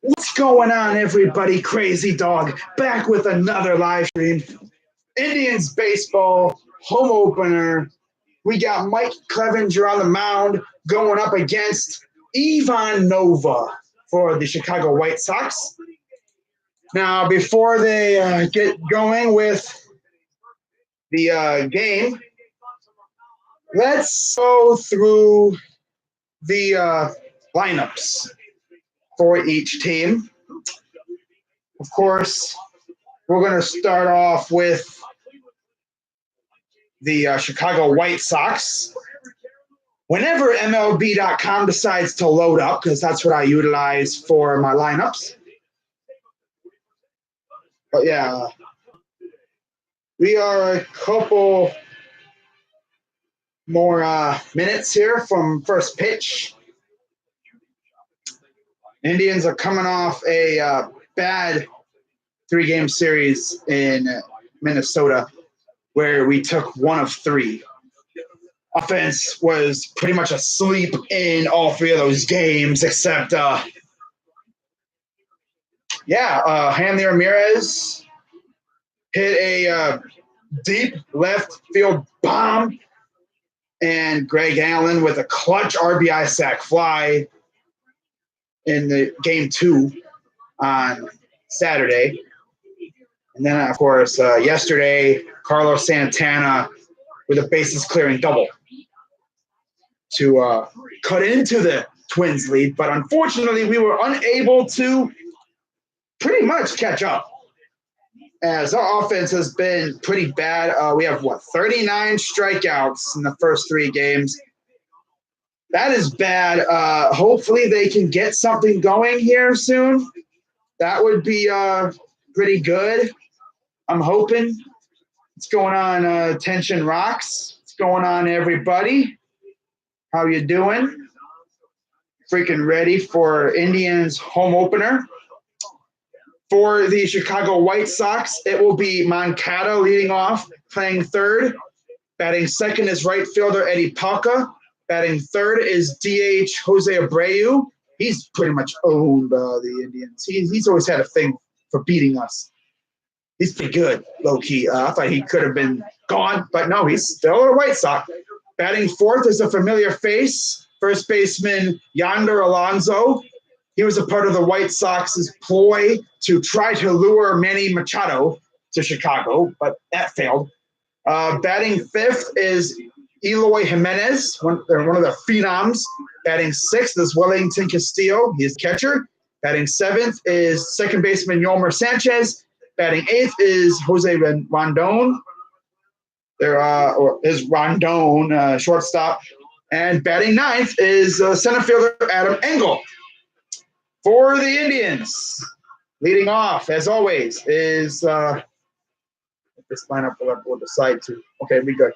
What's going on, everybody? Crazy Dog back with another live stream. Indians baseball home opener. We got Mike Clevenger on the mound going up against Ivan Nova for the Chicago White Sox. Now, before they get going with the game, let's go through the lineups for each team. Of course, we're going to start off with the Chicago White Sox. Whenever MLB.com decides to load up, because that's what I utilize for my lineups. But yeah, we are a couple more minutes here from first pitch. Indians are coming off a bad 3-game series in Minnesota where we took 1 of 3. Offense was pretty much asleep in all 3 of those games, except, Hanley Ramirez hit a deep left field bomb, and Greg Allen with a clutch RBI sac fly in the game 2 on Saturday. And then, of course, yesterday, Carlos Santana with a bases clearing double to cut into the Twins lead. But unfortunately, we were unable to pretty much catch up, as our offense has been pretty bad. We have, 39 strikeouts in the first 3 games. That is bad. Hopefully they can get something going here soon. That would be pretty good. I'm hoping. What's going on, Attention Rocks? What's going on, everybody? How you doing? Freaking ready for Indians home opener. For the Chicago White Sox, it will be Moncada leading off, playing third. Batting second is right fielder Eddie Palka. Batting third is DH Jose Abreu. He's pretty much owned the Indians. He's always had a thing for beating us. He's pretty good, low-key. I thought he could have been gone, but no, he's still a White Sox. Batting fourth is a familiar face, first baseman Yonder Alonso. He was a part of the White Sox's ploy to try to lure Manny Machado to Chicago, but that failed. Batting fifth is Eloy Jimenez, one of the phenoms. Batting sixth is Wellington Castillo. He is catcher. Batting seventh is second baseman Yolmer Sanchez. Batting eighth is Jose Rondon. Rondon, shortstop. And batting ninth is center fielder Adam Engel. For the Indians, leading off, as always, is this lineup will decide to. Okay, be good.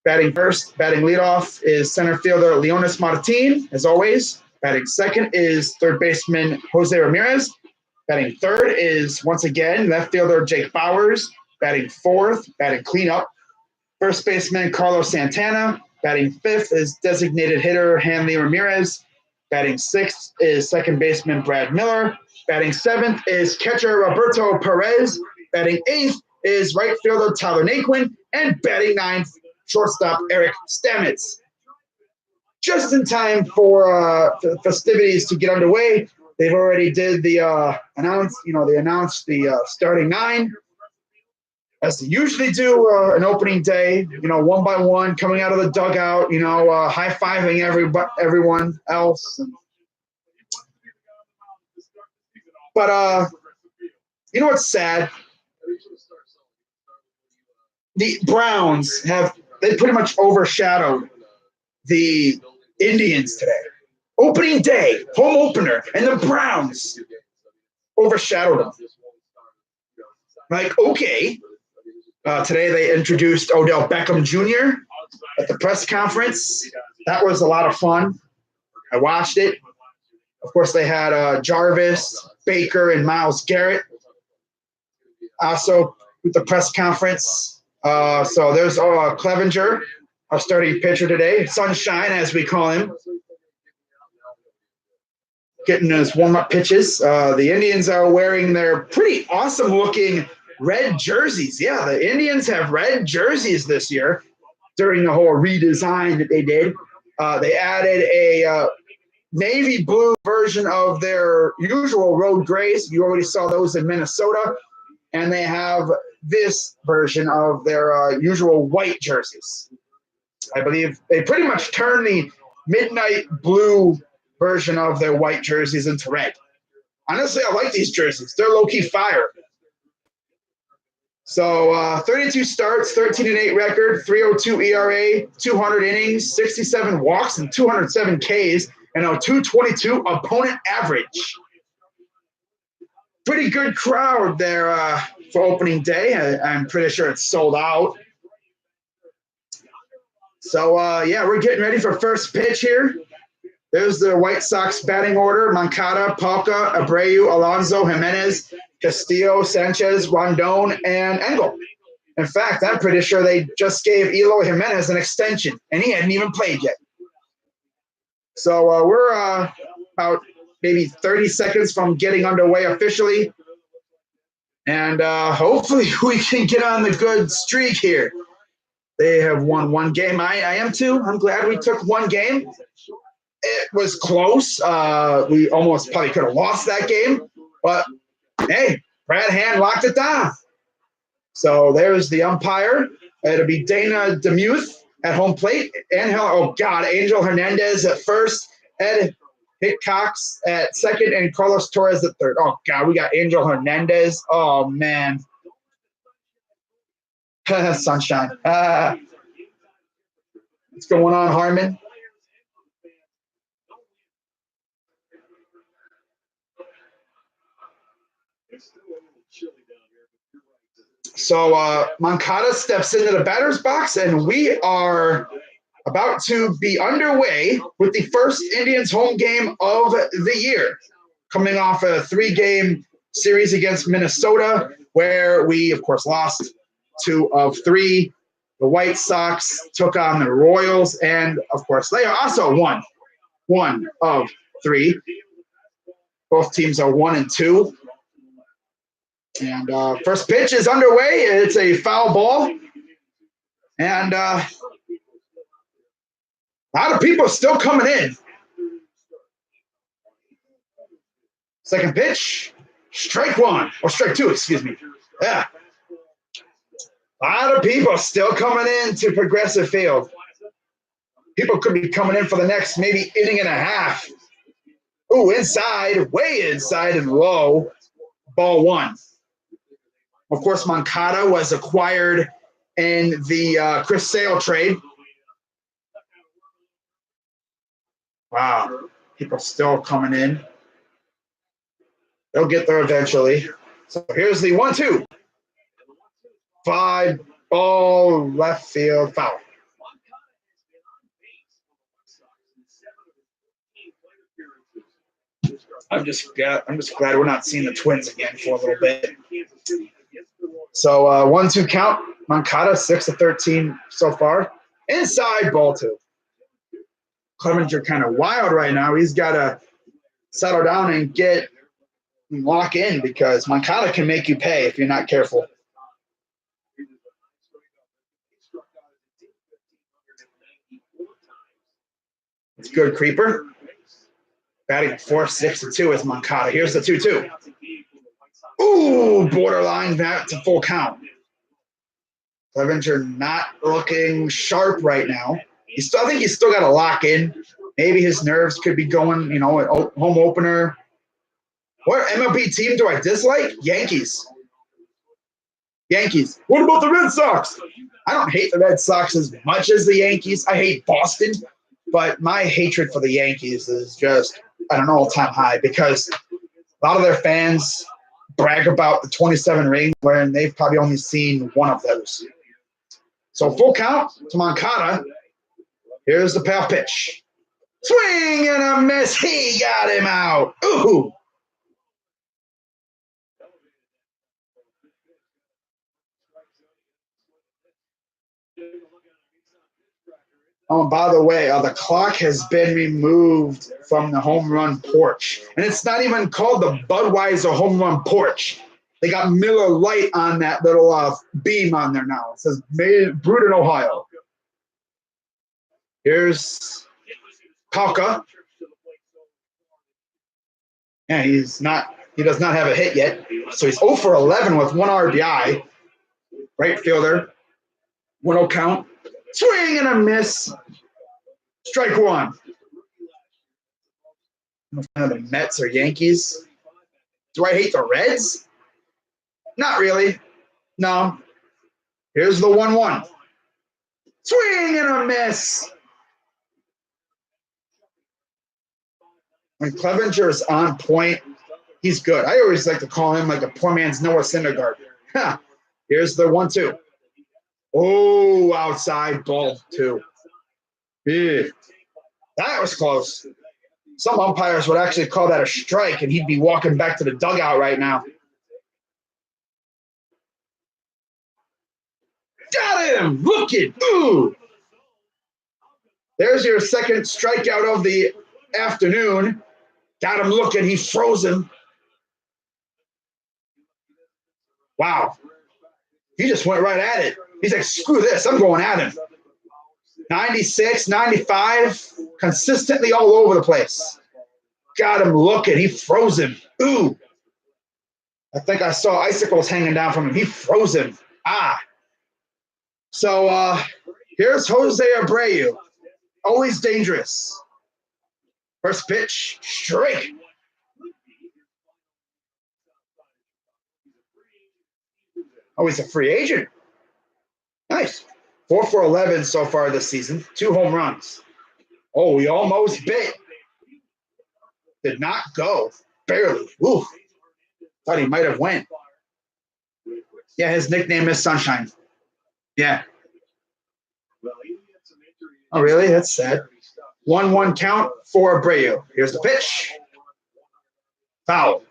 Batting first, batting leadoff is center fielder Leonis Martin, as always. Batting second is third baseman Jose Ramirez. Batting third is, once again, left fielder Jake Bowers. Batting fourth, batting cleanup, first baseman Carlos Santana. Batting fifth is designated hitter Hanley Ramirez. Batting sixth is second baseman Brad Miller. Batting seventh is catcher Roberto Perez. Batting eighth is right fielder Tyler Naquin. And batting ninth, shortstop Eric Stamets. Just in time for the festivities to get underway, they've already did the they announced the starting 9, as they usually do an opening day. One by one, coming out of the dugout, high-fiving everyone else. But what's sad? The Browns they pretty much overshadowed the Indians today. Opening day, home opener, and the Browns overshadowed them. Like, okay. Today they introduced Odell Beckham Jr. at the press conference. That was a lot of fun. I watched it. Of course, they had Jarvis, Baker, and Myles Garrett also with the press conference. So there's Clevenger, our starting pitcher today. Sunshine, as we call him. getting his warm-up pitches. The Indians are wearing their pretty awesome-looking red jerseys. Yeah, the Indians have red jerseys this year during the whole redesign that they did. They added a navy blue version of their usual road grays. You already saw those in Minnesota. And they have this version of their usual white jerseys. I believe they pretty much turned the midnight blue version of their white jerseys into red. Honestly, I like these jerseys. They're low-key fire. So 32 starts, 13-8 record, 3.02 ERA, 200 innings, 67 walks, and 207 Ks, and a 222 opponent average. Pretty good crowd there for opening day. I'm pretty sure it's sold out. So, yeah, we're getting ready for first pitch here. There's the White Sox batting order: Moncada, Palka, Abreu, Alonso, Jimenez, Castillo, Sanchez, Rondon, and Engel. In fact, I'm pretty sure they just gave Eloy Jimenez an extension, and he hadn't even played yet. So we're about maybe 30 seconds from getting underway officially. And hopefully we can get on the good streak here. They have won one game. I am too. I'm glad we took one game. It was close. We almost probably could have lost that game. But, hey, Brad Hand locked it down. So there's the umpire. It'll be Dana Demuth at home plate. Angel Hernandez at first. Ed Hickox at second. And Carlos Torres at third. Oh, God, we got Angel Hernandez. Oh, man. Sunshine. What's going on, Harmon? So Moncada steps into the batter's box, and we are about to be underway with the first Indians home game of the year, coming off a 3-game series against Minnesota, where we, of course, lost 2 of 3. The White Sox took on the Royals, and, of course, they also won 1 of 3. Both teams are 1 and 2. And first pitch is underway. It's a foul ball. And a lot of people still coming in. Second pitch, strike 1, or strike 2, excuse me. Yeah. A lot of people still coming in to Progressive Field. People could be coming in for the next maybe inning and a half. Ooh, inside, way inside and low. Ball 1. Of course, Moncada was acquired in the Chris Sale trade. Wow, people still coming in. They'll get there eventually. So here's the 1-2. 5 ball, left field, foul. I'm just glad we're not seeing the Twins again for a little bit. So 1-2 count. Moncada 6 of 13 so far. Inside, ball 2. Clevenger kind of wild right now. He's got to settle down and lock in, because Moncada can make you pay if you're not careful. It's good, Creeper. Batting 4.62 is Moncada. Here's the 2-2. Ooh, borderline back to full count. Clevenger not looking sharp right now. I think he's still got to lock in. Maybe his nerves could be going, home opener. What MLB team do I dislike? Yankees. What about the Red Sox? I don't hate the Red Sox as much as the Yankees. I hate Boston, but my hatred for the Yankees is just at an all-time high, because a lot of their fans brag about the 27 rings, wherein they've probably only seen one of those. So full count to Moncada. Here's the payoff pitch. Swing and a miss. He got him out. Ooh. Oh, by the way, the clock has been removed from the home run porch. And it's not even called the Budweiser home run porch. They got Miller Lite on that little beam on there now. It says made brewed in Ohio. Here's Palka. Yeah, he does not have a hit yet. So he's 0 for 11 with one RBI. Right fielder. 1-0 count. Swing and a miss. Strike one. The Mets or Yankees. Do I hate the Reds? Not really. No. Here's the 1-1. Swing and a miss. When Clevenger's on point, he's good. I always like to call him like a poor man's Noah Syndergaard. Here's the 1-2. Oh, outside ball two. Yeah. That was close. Some umpires would actually call that a strike, and he'd be walking back to the dugout right now. Got him! Looking! Ooh! There's your second strikeout of the afternoon. Got him looking. He froze him. Wow. He just went right at it. He's like, screw this. I'm going at him. 96, 95, consistently all over the place. Got him looking. He froze him. Ooh. I think I saw icicles hanging down from him. He froze him. So here's Jose Abreu. Always dangerous. First pitch, strike. Oh, he's a free agent. Nice. 4 for 11 so far this season. 2 home runs. Oh, he almost bit. Did not go. Barely. Ooh. Thought he might have went. Yeah, his nickname is Sunshine. Yeah. Oh, really? That's sad. 1-1 count for Abreu. Here's the pitch. Foul.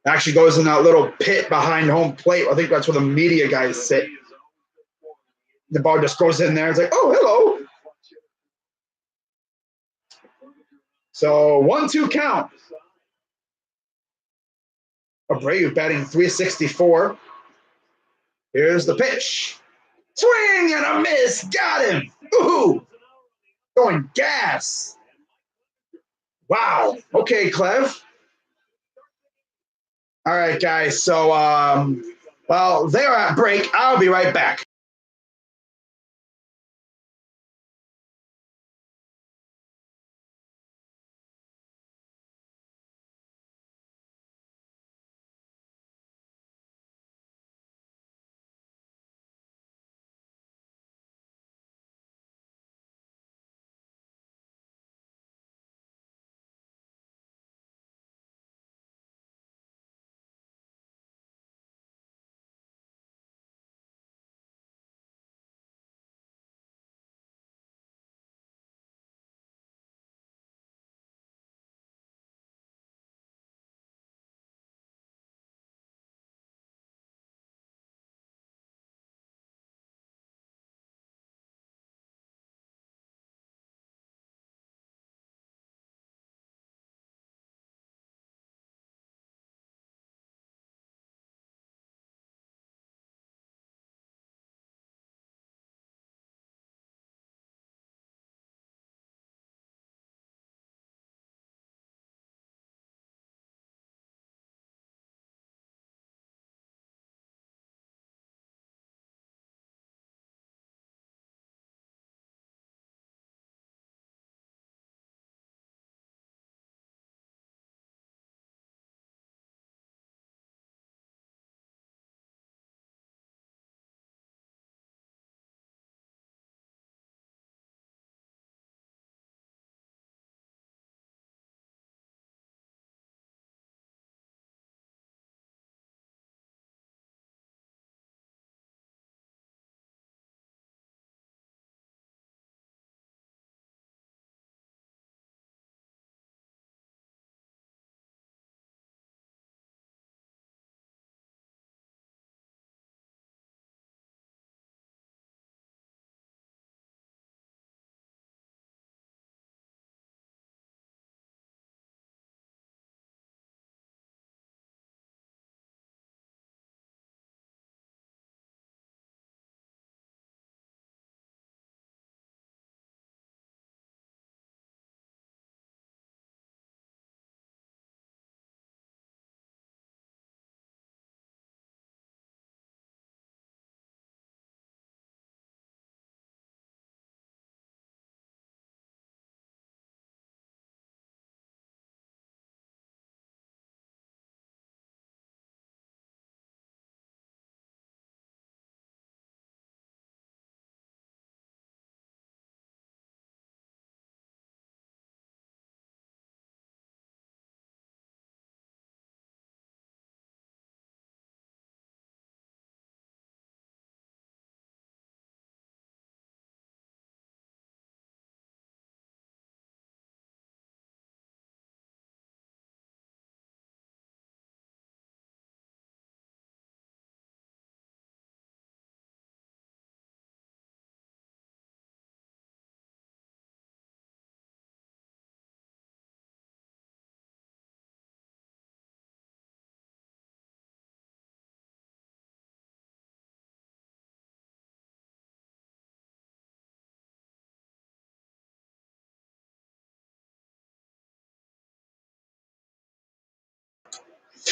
Actually goes in that little pit behind home plate. I think that's where the media guys sit. The ball just goes in there. It's like, oh, hello. So 1-2 count. Abreu batting .364. Here's the pitch. Swing and a miss. Got him. Ooh. Going gas. Wow. Okay, Clev. All right, guys. So, well, they're at break. I'll be right back.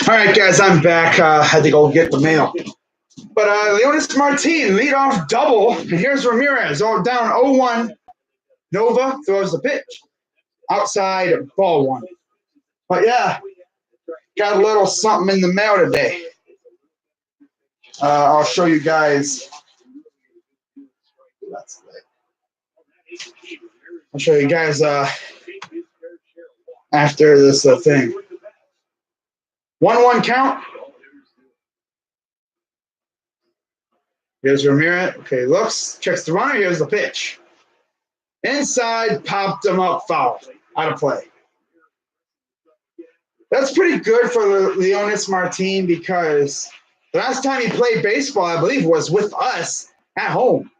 All right, guys, I'm back. Had to go get the mail. But Leonis Martin, leadoff double. And here's Ramirez, all down 0-1. Nova throws the pitch. Outside, ball one. But yeah, got a little something in the mail today. I'll show you guys. I'll show you guys after this thing. 1-1 count. Here's Ramirez. Okay, looks, checks the runner. Here's the pitch. Inside, popped him up, foul. Out of play. That's pretty good for Leonis Martin because the last time he played baseball, I believe, was with us at home.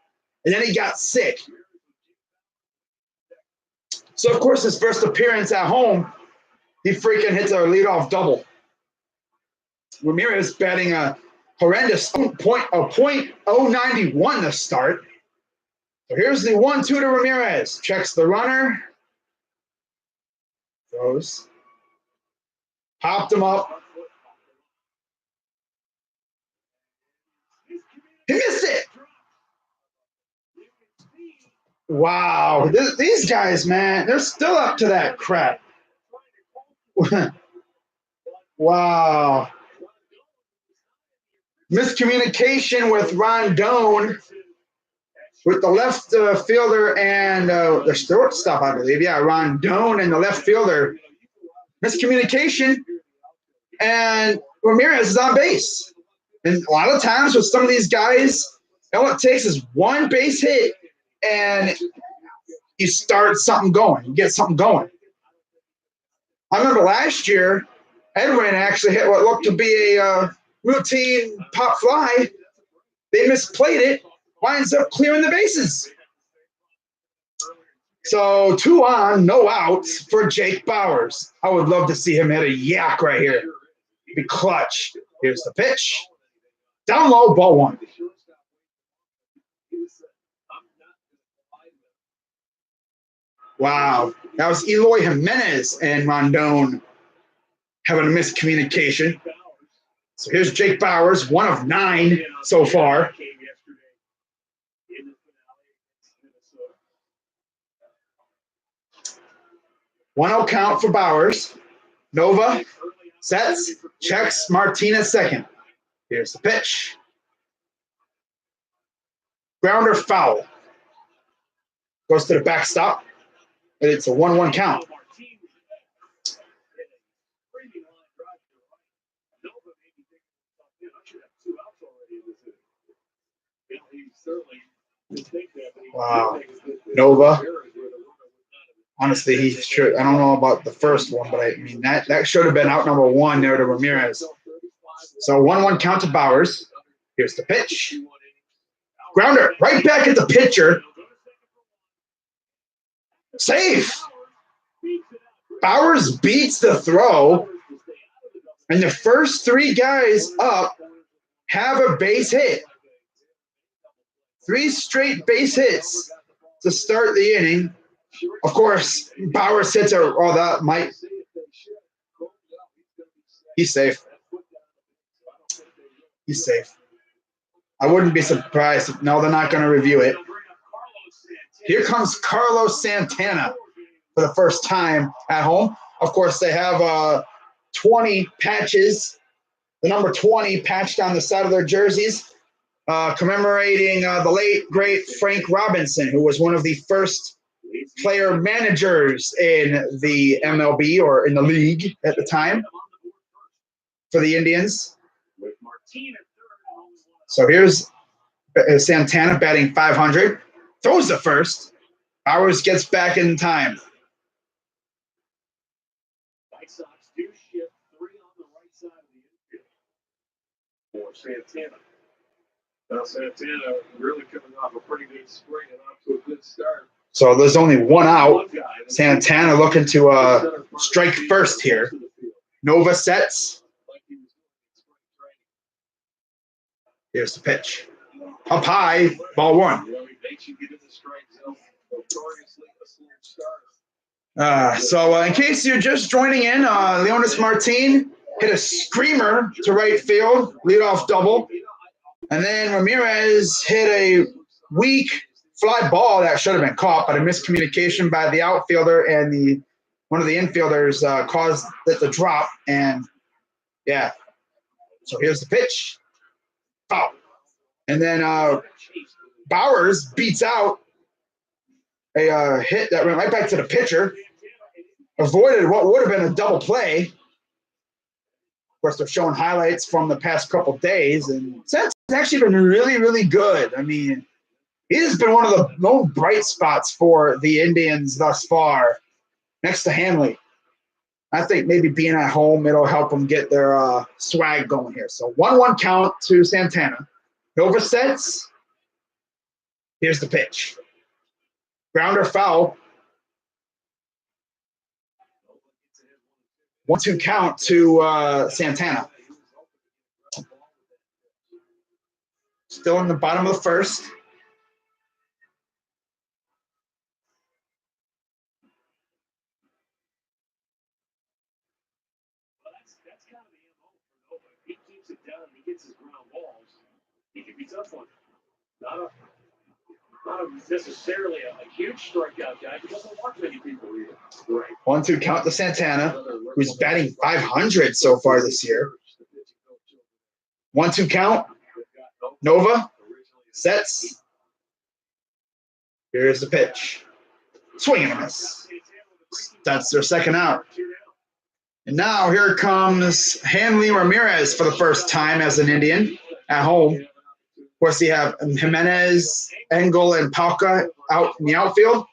And then he got sick. So, of course, his first appearance at home, he freaking hits a leadoff double. Ramirez batting a horrendous .091 to start. So here's the 1-2 to Ramirez. Checks the runner. Throws. Popped him up. He missed it. Wow. These guys, man, they're still up to that crap. Wow. Miscommunication with Rondon, with the left fielder and the shortstop, I believe. Yeah, Rondon and the left fielder. Miscommunication, and Ramirez is on base. And a lot of times with some of these guys, all it takes is one base hit, and you start something going. You get something going. I remember last year, Edwin actually hit what looked to be a routine pop fly. They misplayed it, winds up clearing the bases. So 2 on, no outs for Jake Bauers. I would love to see him hit a yak right here. Be clutch. Here's the pitch. Down low, ball one. Wow. That was Eloy Jimenez and Rondon having a miscommunication. So here's Jake Bauers, 1 of 9 so far. 1-0 count for Bauers. Nova sets, checks, Martinez second. Here's the pitch. Grounder foul. Goes to the backstop. And it's a 1-1 count. Wow. Nova. Honestly, he should. I don't know about the first one, but I mean that should have been out number 1 there to Ramirez. So 1-1 count to Bauers. Here's the pitch. Grounder right back at the pitcher. Safe. Bauers beats the throw, and the first 3 guys up have a base hit. 3 straight base hits to start the inning. Of course, Bauers hits that might. He's safe. He's safe. I wouldn't be surprised. No, they're not going to review it. Here comes Carlos Santana for the first time at home. Of course, they have 20 patches, the number 20 patched on the side of their jerseys, commemorating the late, great Frank Robinson, who was one of the first player managers in the MLB or in the league at the time for the Indians. So here's Santana batting .500. Throws the first. Bauers gets back in time. White Sox do shift 3 on the right side of the infield for Santana. Now Santana really coming off a pretty good spring and off to a good start. So there's only 1 out. Santana looking to strike first here. Nova sets. Here's the pitch. Up high, ball 1. So in case you're just joining in, Leonis Martin hit a screamer to right field, leadoff double. And then Ramirez hit a weak fly ball that should have been caught, but a miscommunication by the outfielder and one of the infielders caused it to drop. And yeah, so here's the pitch. Foul. And then Bowers beats out a hit that went right back to the pitcher, avoided what would have been a double play. Of course, they're showing highlights from the past couple days, and Seth's actually been really, really good. I mean, he has been one of the most bright spots for the Indians thus far, next to Hanley. I think maybe being at home, it'll help them get their swag going here. So 1-1 count to Santana. Nova sets. Here's the pitch. Grounder foul. 1-2 count to Santana. Still in the bottom of the first. That's kind of the MO for Nova. If he keeps it down and he gets his ground balls, he can be tough on him. Not necessarily a huge strikeout guy. He doesn't walk many people either. Right. 1-2 count to Santana, who's batting .500 so far this year. 1-2 count. Nova sets. Here's the pitch. Swing and a miss. That's their second out. And now here comes Hanley Ramirez for the first time as an Indian at home. Of course, you have Jimenez, Engel, and Palka out in the outfield.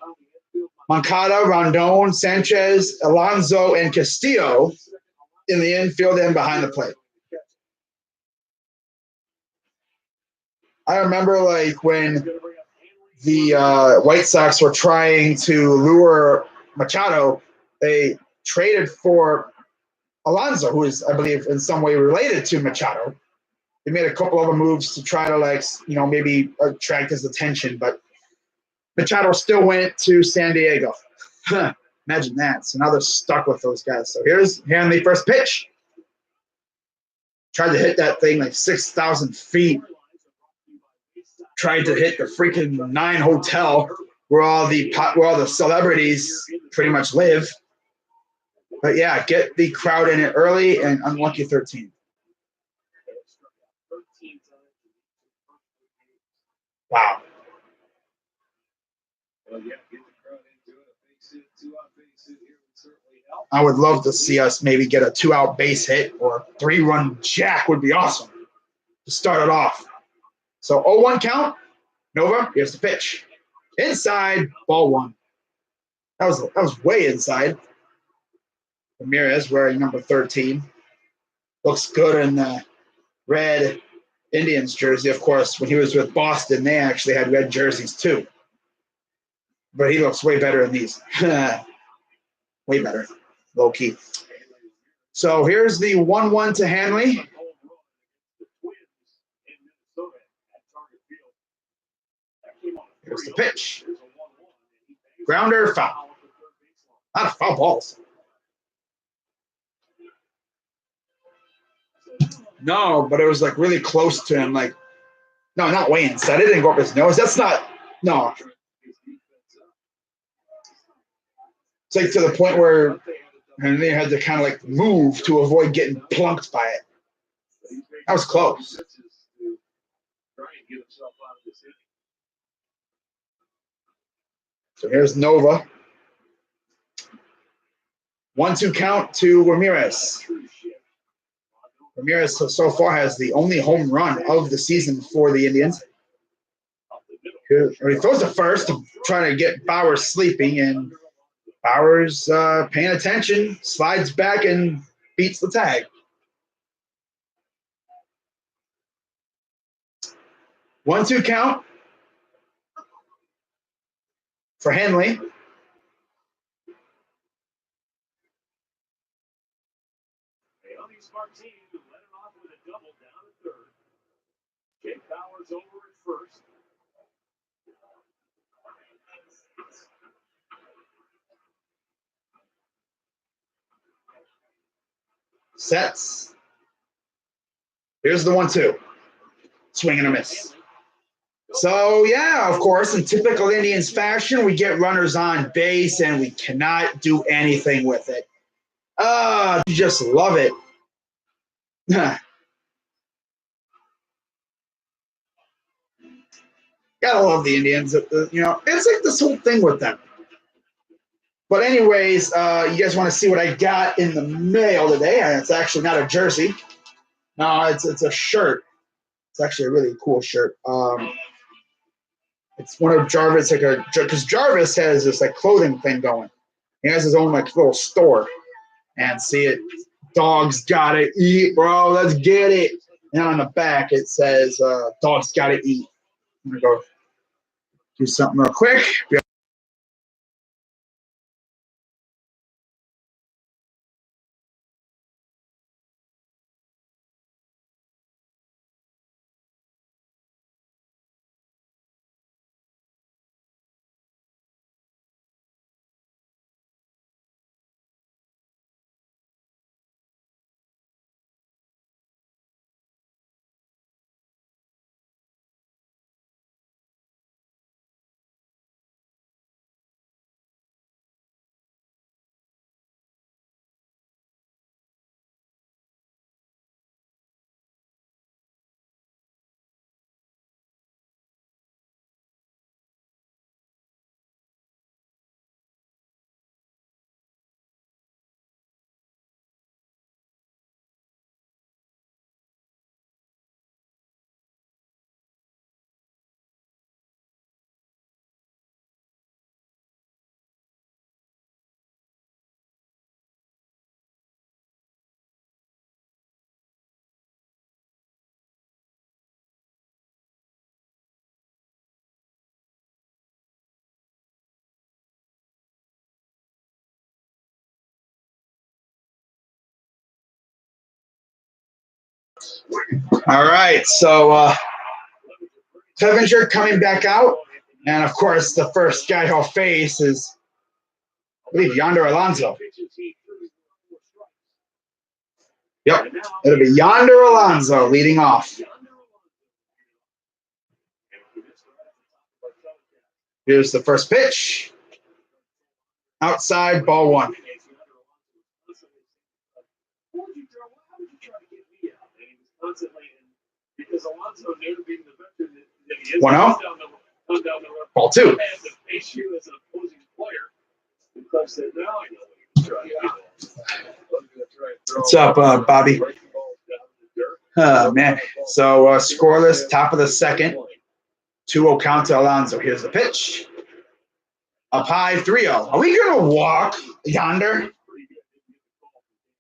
Moncada, Rondon, Sanchez, Alonso, and Castillo in the infield and behind the plate. I remember like when the White Sox were trying to lure Machado, they traded for Alonso, who is, I believe, in some way related to Machado. They made a couple other moves to try to, maybe attract his attention, but Machado still went to San Diego. Imagine that. So now they're stuck with those guys. So here's Hanley first pitch. Tried to hit that thing like 6,000 feet. Tried to hit the freaking 9 hotel where all the celebrities pretty much live. But yeah, get the crowd in it early and unlucky 13. Wow. I would love to see us maybe get a 2-out base hit or a 3-run jack would be awesome to start it off. So 0-1 count. Nova, here's the pitch. Inside, ball 1. That was way inside. Ramirez wearing number 13. Looks good in the red Indians jersey. Of course, when he was with Boston, they actually had red jerseys too. But he looks way better in these. Way better. Low key. So here's the 1-1 to Hanley. Here's the pitch. Grounder, foul. Not foul balls. No, but it was like really close to him. Like, no, not way inside. It didn't go up his nose. That's not, no. It's like to the point where Hanley had to kind of like move to avoid getting plunked by it. That was close. So here's Nova. 1-2 count to Ramirez. Ramirez so far has the only home run of the season for the Indians. He throws to first, trying to get Bowers sleeping, and Bowers paying attention, slides back and beats the tag. 1-2 count for Hanley. Martini led him off with a double down at third. Jake Bowers over at first. Sets. Here's the 1-2. Swing and a miss. So, yeah, of course, in typical Indians fashion, we get runners on base and we cannot do anything with it. You just love it. Gotta love the Indians. You know, it's like this whole thing with them. But anyways, you guys want to see what I got in the mail today? And it's actually not a jersey. No, it's a shirt. It's actually a really cool shirt. It's one of Jarvis, because Jarvis has this like clothing thing going. He has his own like little store. And see it, dogs gotta eat, bro. Let's get it. And on the back it says, dogs gotta eat. I'm gonna go do something real quick. All right, so Clevenger coming back out. And of course, the first guy he'll face is, I believe, Yonder Alonso. Yep, it'll be Yonder Alonso leading off. Here's the first pitch. Outside, ball one. 1-0. Ball two. What's up, Bobby? Oh, man. So scoreless, top of the second. 2-0 count to Alonso. Here's the pitch. Up high, 3-0. Are we going to walk Yonder?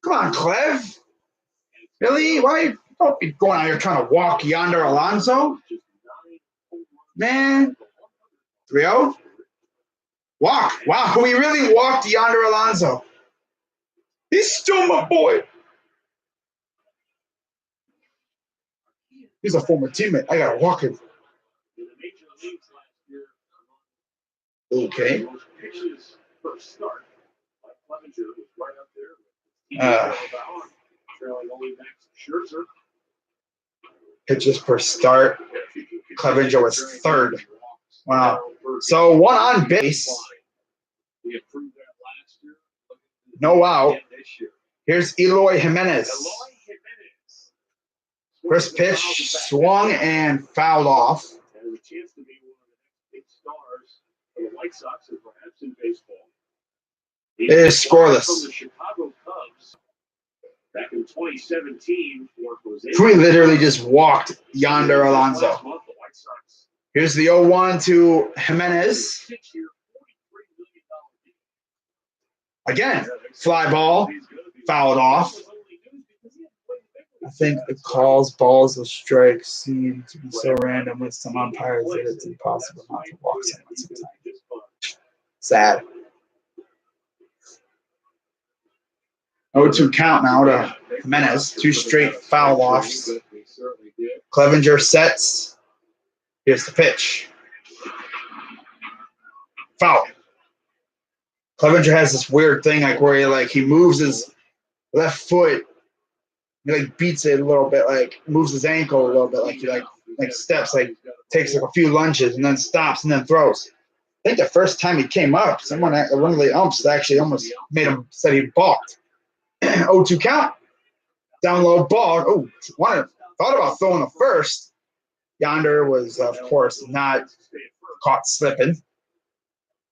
Come on, Clev. Really? Why don't be going out here trying to walk Yonder Alonso? Man. 3-0. Walk. Wow, we really walked Yonder Alonso. He's still my boy. He's a former teammate. I got to walk him. Okay. Pitches per start. Clevenger was third. Wow. So one on base. No out. Here's Eloy Jimenez. First pitch swung and fouled off. It is scoreless. Back in 2017, we literally just walked Yonder Alonso. Here's the 0-1 to Jimenez. Again, fly ball, fouled off. I think the calls, balls, or strikes seem to be so random with some umpires that it's impossible not to walk someone sometimes. Sad. 0-2 count now to Jimenez. 2 straight foul offs. Clevenger sets. Here's the pitch. Foul. Clevenger has this weird thing like where he moves his left foot He like beats it a little bit, like moves his ankle a little bit, like he like steps, like takes like a few lunges and then stops and then throws. I think the first time he came up, one of the umps actually almost made him said he balked. 0-2 count, down low ball. Oh, thought about throwing the first. Yonder was of course not caught slipping.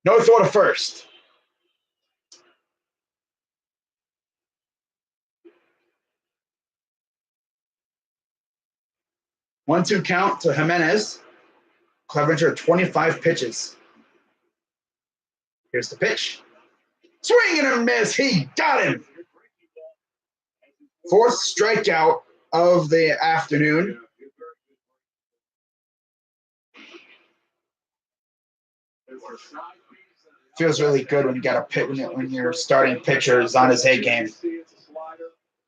No throw to first. One-two count to Jimenez. Clevenger 25 pitches. Here's the pitch. Swing and a miss. He got him. Fourth strikeout of the afternoon. Feels really good when you got a pit when your starting pitcher is on his A game.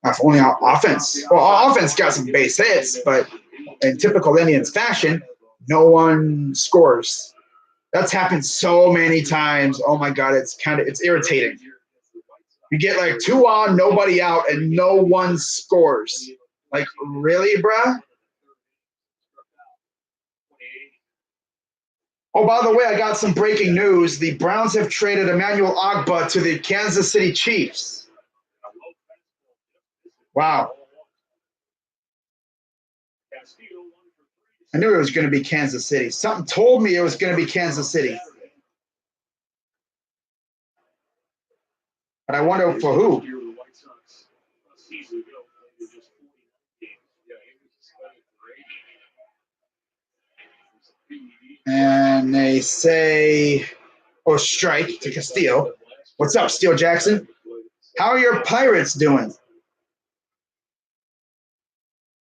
If only on offense. Well, offense got some base hits, but in typical Indians fashion, no one scores. That's happened so many times. Oh my God, it's irritating. You get like 2 on, nobody out, and no one scores. Like, really, bruh? Oh, by the way, I got some breaking news. The Browns have traded Emmanuel Ogbah to the Kansas City Chiefs. Wow. I knew it was going to be Kansas City. Something told me it was going to be Kansas City. But I wonder for who. And they say, oh, strike to Castillo. What's up, Steele Jackson? How are your Pirates doing?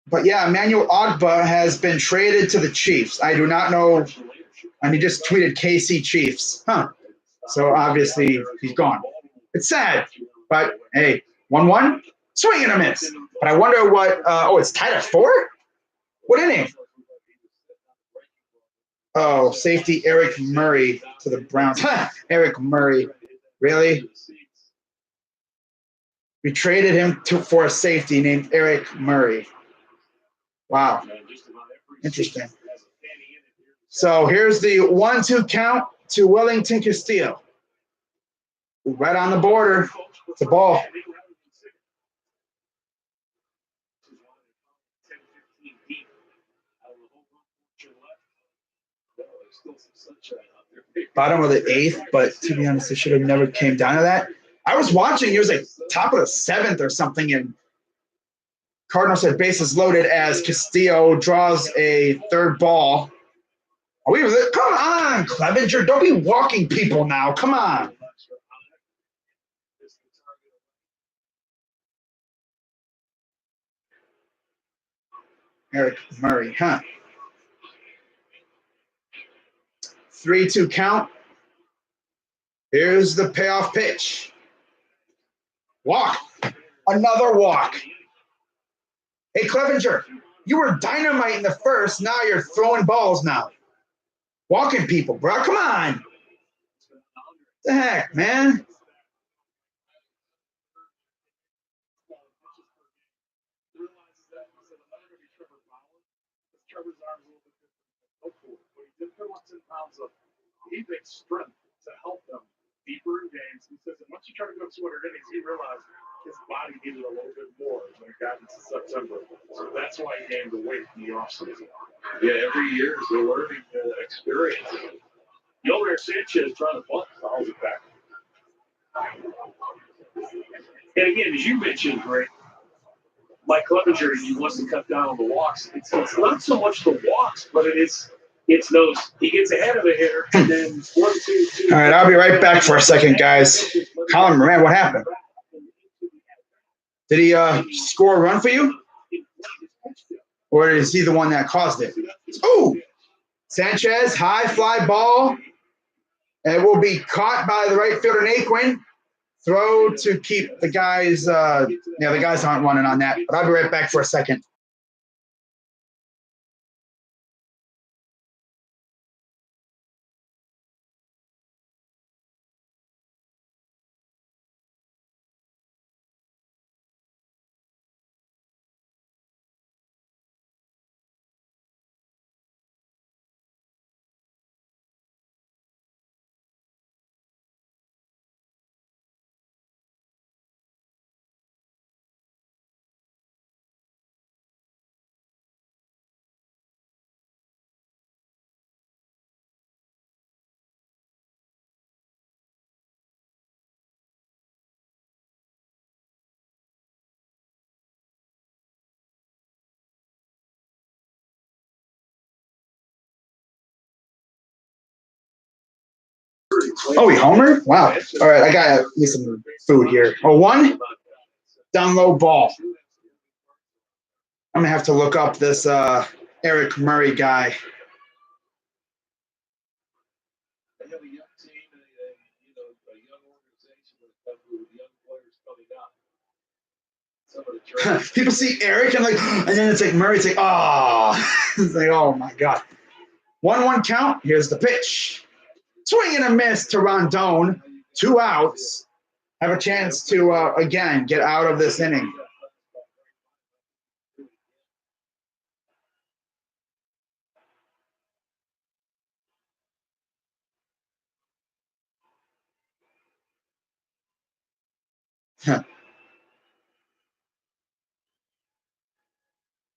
But yeah, Emmanuel Ogbah has been traded to the Chiefs. I do not know. And he just tweeted KC Chiefs. Huh. So obviously he's gone. It's sad. But hey, 1-1. Swing and a miss. But I wonder what. It's tied at 4? What inning? Oh, safety Eric Murray to the Browns. Eric Murray. Really? We traded him for a safety named Eric Murray. Wow. Interesting. So here's the 1-2 count to Wellington Castillo. Right on the border. It's a ball. Bottom of the 8th, but to be honest, it should have never came down to that. I was watching, it was like top of the 7th or something, and Cardinals had bases loaded as Castillo draws a third ball. Come on, Clevenger. Don't be walking people now. Come on. Eric Murray, huh? 3-2 count. Here's the payoff pitch. Walk. Another walk. Hey, Clevenger, you were dynamite in the first. Now you're throwing balls now. Walking people, bro. Come on. What the heck, man? He makes strength to help them deeper in games. He says that once you try to go 200 innings, he realized his body needed a little bit more when it got into September. So that's why he gained the weight in the offseason. Yeah, every year is a learning experience. Yolmer Sanchez trying to bunt fouls it back. And again, as you mentioned, Greg, Mike Clevenger, he wants to cut down on the walks. It's not so much the walks, but it's those. He gets ahead of the hitter, and then 1, 2, 2. All right, I'll be right back for a second, guys. Colin Moran, what happened? Did he score a run for you? Or is he the one that caused it? Oh, Sanchez, high fly ball. It will be caught by the right fielder, Naquin. Throw to keep the guys. The guys aren't running on that. But I'll be right back for a second. Oh, he homered? Wow. All right, I got me some food here. Oh, one down low ball. I'm gonna have to look up this Eric Murray guy. They have a young team and a young organization with a couple of young players coming up. Some of the trades. People see Eric and then it's like Murray. It's like, oh, it's like, oh my god. 1-1 count. Here's the pitch. Swing and a miss to Rondon. 2 outs. Have a chance to again get out of this inning.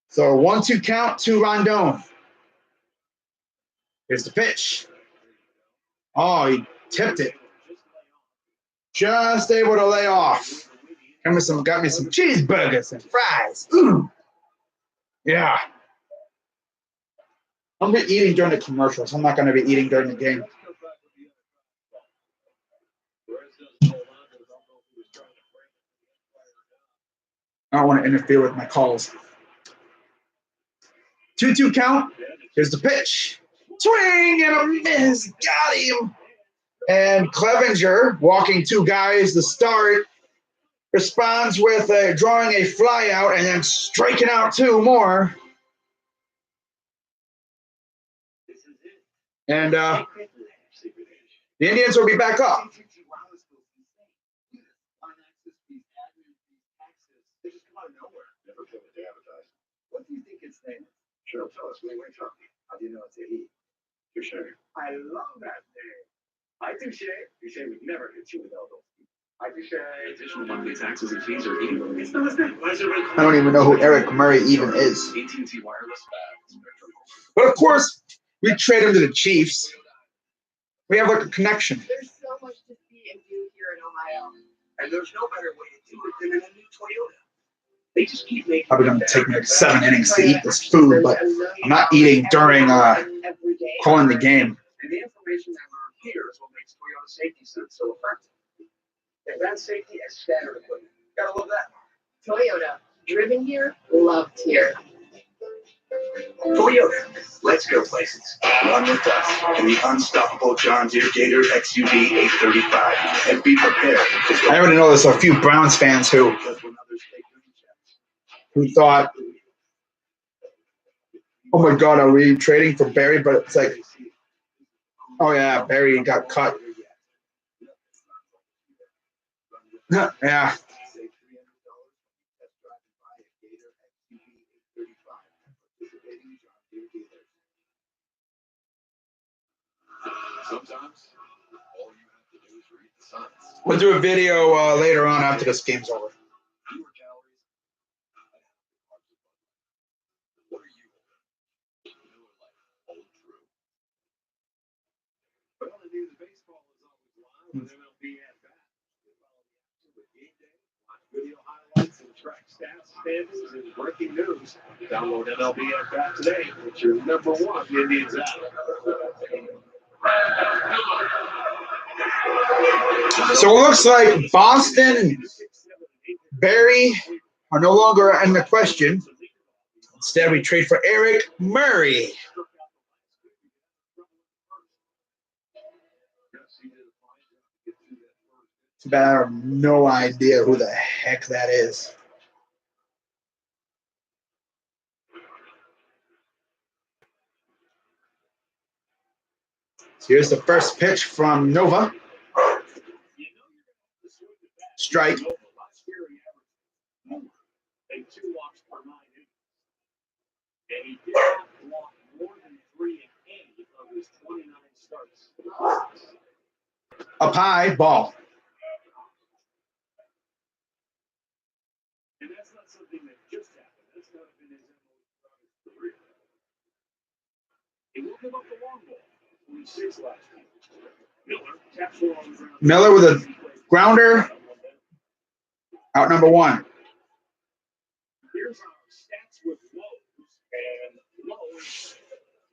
So 1-2 count to Rondon. Here's the pitch. Oh, he tipped it. Just able to lay off. Got me some cheeseburgers and fries. Ooh. Yeah. I'm gonna be eating during the commercials. I'm not gonna be eating during the game. I don't want to interfere with my calls. 2-2 count. Here's the pitch. Swing and a miss. Got him. And Clevenger, walking 2 guys to start, responds with drawing a fly out and then striking out 2 more. And the Indians will be back up. What do you think its name is? Sure, tell us. Wait, how do you know it's a he? Touche. I love that name. I touche. Touche would never hit you with elbows. I touche. Additional monthly taxes and fees are even. I don't even know who Eric Murray even is. AT&T Wireless. But of course, we trade him to the Chiefs. We have like a connection. There's so much to see and do here in Ohio. And there's no better way to do it than in a new Toyota. They just keep making. Probably going to take me like 7 innings to eat this food, but I'm not eating during calling the game. And the information that we're here is what makes Toyota Safety Sense so effective. Advanced safety and standard equipment. Gotta love that. Toyota, driven here, loved here. Toyota, let's go places. Run with us in the unstoppable John Deere Gator XUV 835 and be prepared. I already know there's a few Browns fans who thought, oh my God, are we trading for Barry? But it's like, oh yeah, Barry got cut. Yeah. Sometimes all you have to do is read the signs. We'll do a video later on after this game's over. Fewer calories. What are you? Miller Lite, old true. Well, the news of baseball is always live with MLB at bat. Follow the action with Game Day, watch video highlights and track stats, standings, and breaking news. Download MLB at bat today. It's your number 1 Indians app. So it looks like Boston and Barry are no longer in the question. Instead, we trade for Eric Murray. Too bad I have no idea who the heck that is. So here's the first pitch from Nova. Strike. And 2 walks per 9 innings. And he did not walk more than 3 in 8 of his 29 starts. Up high, ball. And that's not something that just happened. That's not been his MO throughout his career. He will give up the long ball. 26 last week. Miller taps one on the ground. Miller with a grounder. Out number 1. Here's our stats with Lowe's. And Lowe's,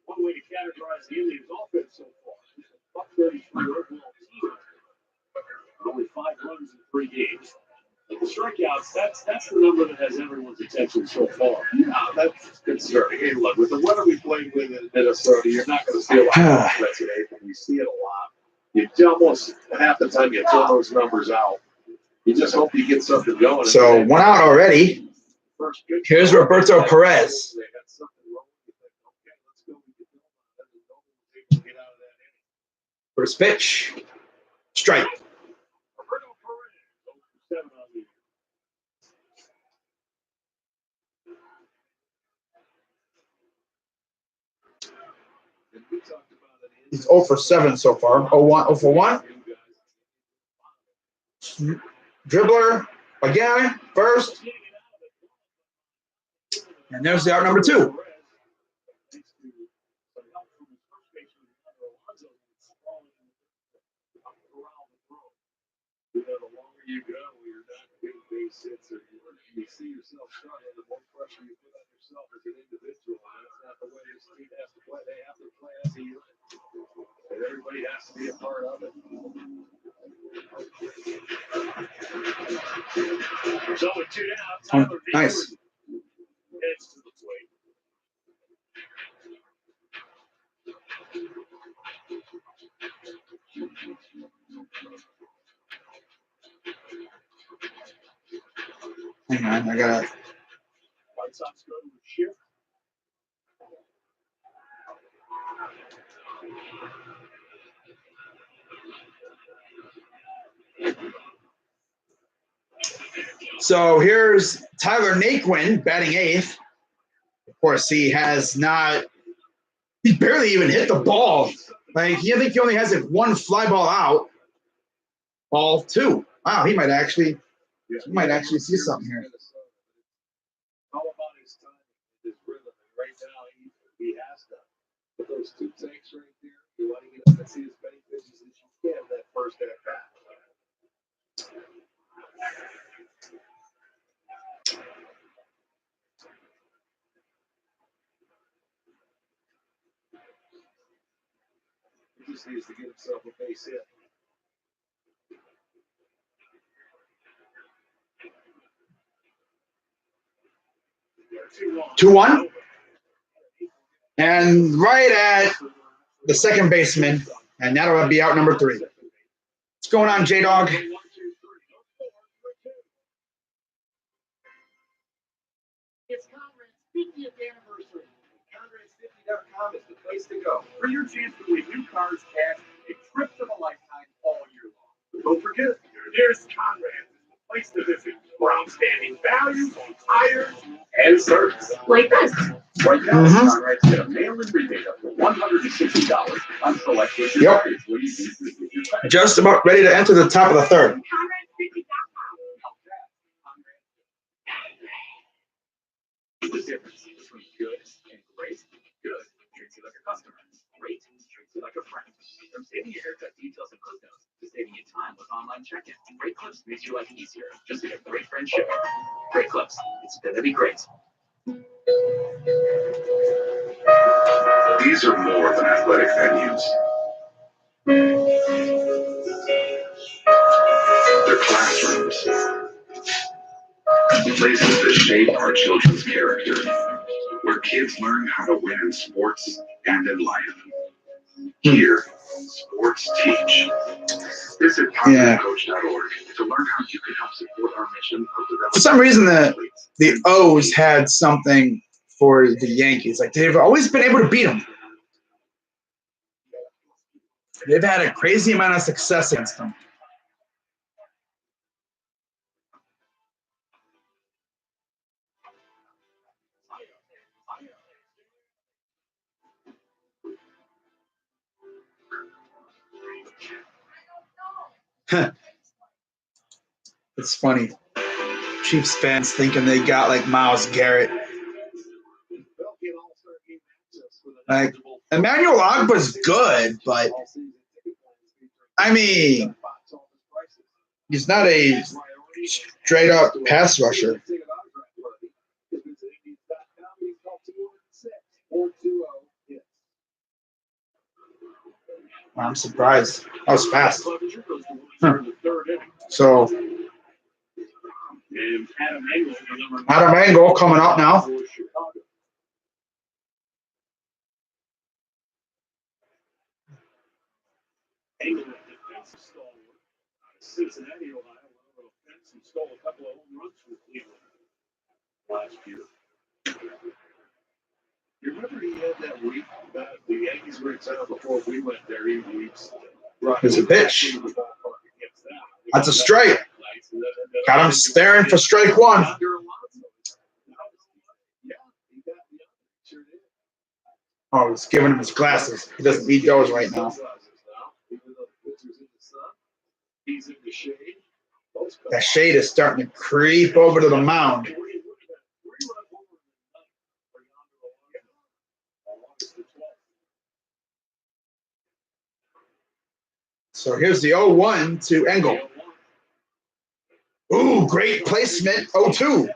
one way to categorize the Indians' offense so far. Buck 33 overall team. Only 5 runs in 3 games. The strikeouts, that's the number that has everyone's attention so far. That's concerning. Hey, look, with the weather we played with in Minnesota, you're not going to see a lot of offense today, but we see it a lot. You almost half the time you throw those numbers out. You just hope you get something going. So 1 out already. Here's Roberto Perez. First pitch. Strike. Roberto Perez, 7 on the year. He's 0 for 7 so far. 0 for 1. Dribbler again. First. And there's the out number 2. The longer you go, you're not getting base hits, or you see yourself struggling, the more pressure you put on yourself as an individual. And that's not the way this team has to play. They have to play as a unit. And everybody has to be a part of it. So with 2 down, Tyler Nice. heads to the plate. Hang on, I got it. White Sox go to a shift. So here's Tyler Naquin batting 8th. Of course, he barely even hit the ball. Like, I think he only has like 1 fly ball out. Ball 2. Wow, he might actually see something here. All about his time, his rhythm, and right now he has to. With those 2 takes right there, you want to get up and see as many pitches as you can that first at bat. He just needs to get himself a base hit. 2-1. And right at the second baseman. And that'll be out number 3. What's going on, J-Dog? It's Conrad's 50th anniversary. Conrads50.com is the place to go for your chance to win new cars, cash, and trips of a lifetime all year long. But don't forget, there's Conrad's, the place to visit for outstanding values on tires and service. Like this. Right now, Conrad's get a mail-in rebate up to $160 on select tires. Yep. Just about ready to enter the top of the 3rd. The difference between good and great. Good treats you like a customer. Great treats you like a friend. From saving your haircut details and clip notes to saving you time with online check-in, Great Clips makes your life easier. Just like a great friend shipping. Great Clips. It's gonna be great. These are more than athletic venues. They're classrooms. Places that shape our children's character. Where kids learn how to win in sports and in life. Here, sports teach. Visit PocketCoach.org to learn how you can help support our mission of developing. For some reason, the O's had something for the Yankees. Like, they've always been able to beat them. They've had a crazy amount of success against them. It's funny. Chiefs fans thinking they got like Myles Garrett. Like, Emmanuel Ogba's good, but I mean, he's not a straight up pass rusher. I'm surprised. That was fast. So And Adam Engel, the number Adam Engel coming up now. for Chicago. Engel, a defensive stalwart out of Cincinnati, Ohio, went over the fence and stole a couple of home runs from Cleveland last year. You remember he had that week that the Yankees were in town before we went there. He It's a pitch. That's a strike. Got him staring for strike one. Oh, he's giving him his glasses. He doesn't need those right now. That shade is starting to creep over to the mound. So here's the 0-1 to Engel. Ooh, great placement. 0-2.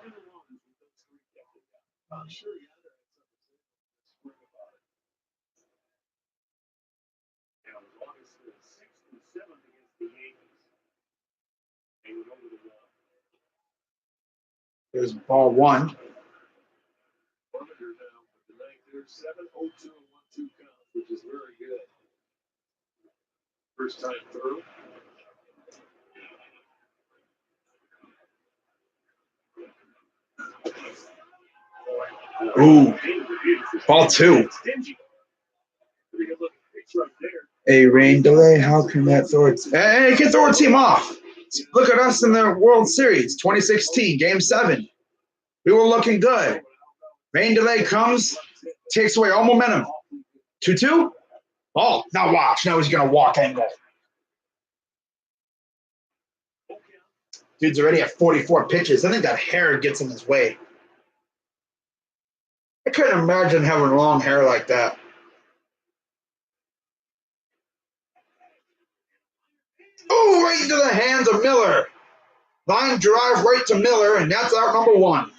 Here's ball one. 7-0-2 and 1-2 count, which is very good. First time through. Ooh, ball two. A rain delay. How can that throw it? Hey, you can throw a team off. Look at us in the World Series 2016, Game 7. We were looking good. Rain delay comes, takes away all momentum. 2-2. Oh, now watch. Now he's going to walk Engel. Dude's already at 44 pitches. I think that hair gets in his way. I couldn't imagine having long hair like that. Oh, right into the hands of Miller. Line drive right to Miller, and that's out number one.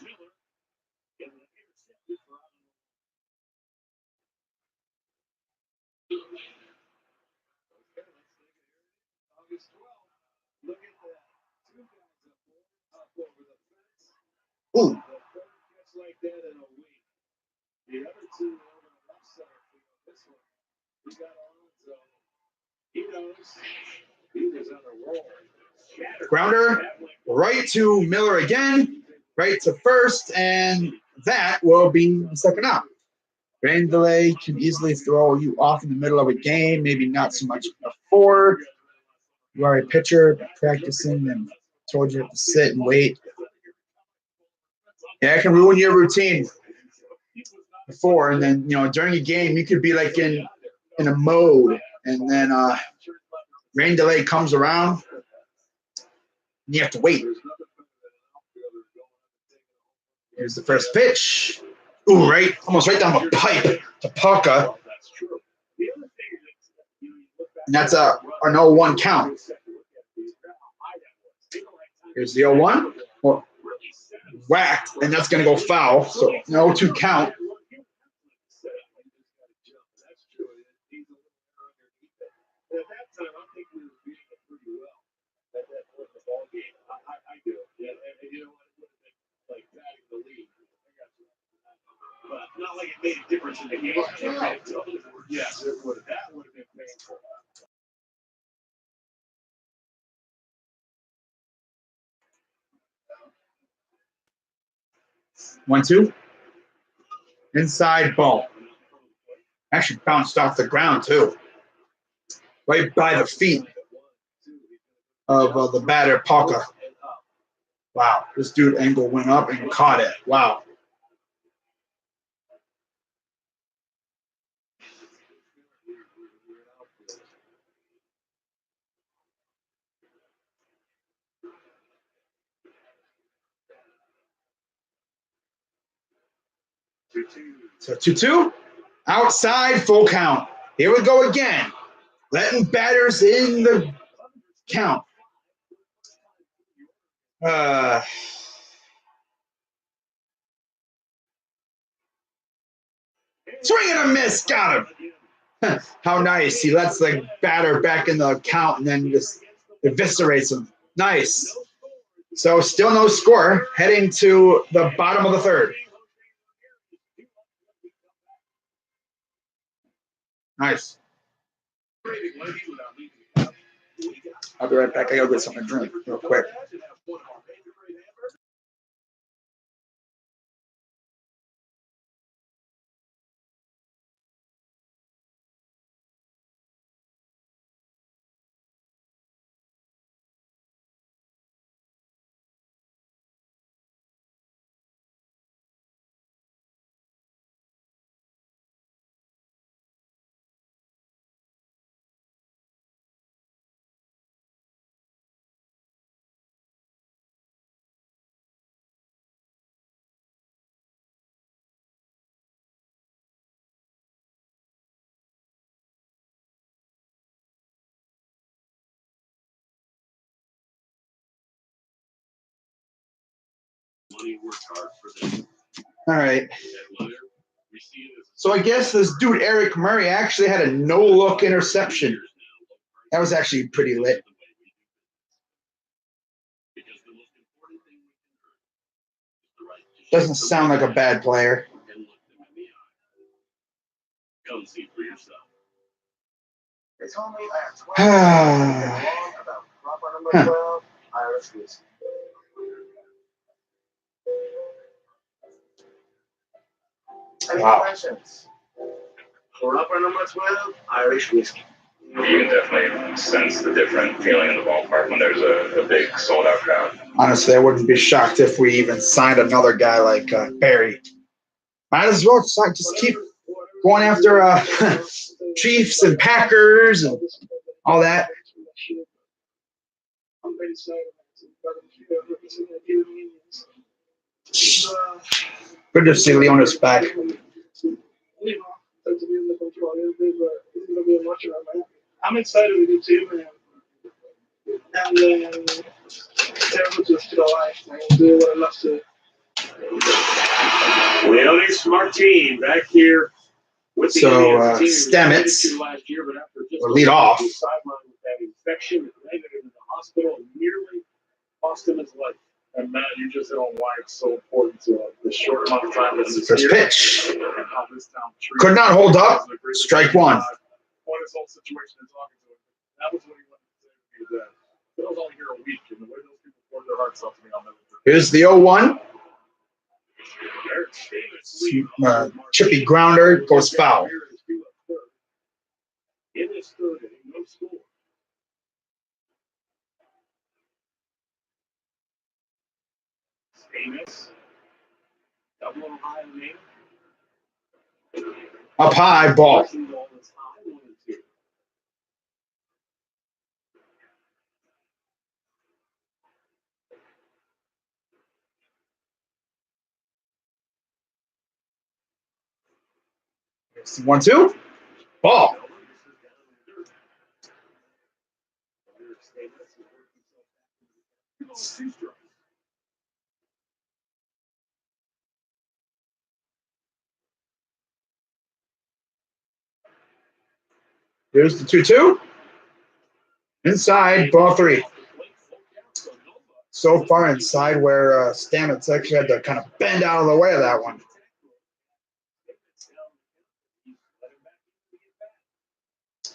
Ooh. Grounder right to Miller again, right to first, and that will be the second out. Rain delay can easily throw you off in the middle of a game, maybe not so much before. You are a pitcher practicing and told you have to sit and wait. Yeah, it can ruin your routine before, and then during a game you could be like in a mode, and then rain delay comes around, and you have to wait. Here's the first pitch. Ooh, right, almost right down the pipe to Palka, and that's an 0-1 count. Here's the 0-1. Well, whacked, and that's going to go foul. So 0-2 count. But not like it made a difference in the game. Yes, it would. That would have been painful. One, two. Inside ball. Actually bounced off the ground, too. Right by the feet of the batter, Palka. Wow, this dude Engel went up and caught it. Wow. So 2-2, outside, full count. Here we go again. Letting batters in the count. Swing and a miss, got him. How nice. He lets the batter back in the count and then just eviscerates him. Nice. So still no score, heading to the bottom of the third. Nice. I'll be right back. I gotta get something to drink real quick. All right. So I guess this dude Eric Murray actually had a no-look interception. That was actually pretty lit. Doesn't sound like a bad player. Come see for yourself. They told me I have 20 minutes long about proper number 12, Irish whiskey. Any questions? For upper number 12, Irish whiskey. You can definitely sense the different feeling in the ballpark when there's a big sold out crowd. Honestly, I wouldn't be shocked if we even signed another guy like Barry. Might as well just keep going after Chiefs and Packers and all that. Good to see Leonis back. I'm excited with you too, man. And then terrible just to the life, man. Do what I love to. Leonis Martin back here with the Stamets last year, but after just will lead off. sideline with that infection, landed him in the hospital and nearly cost him his life. And Matt, you just hit on why it's so important to the short amount of time that this First here. pitch. And how this town treats Could not hold up. him. Strike one. What his whole situation is talking to him. That was what he wanted to say to me that I was only here a week, and the way those people poured their hearts out to me, I'll never forget. Here's the 0-1. Chippy grounder goes foul. In this third inning, no score. Stamos, double on high in the name. Up high, ball. Ball is high, 1 and 2. It's 1-2. Ball. Here's the 2-2. Inside, ball 3. So far inside where Stamets actually had to kind of bend out of the way of that one.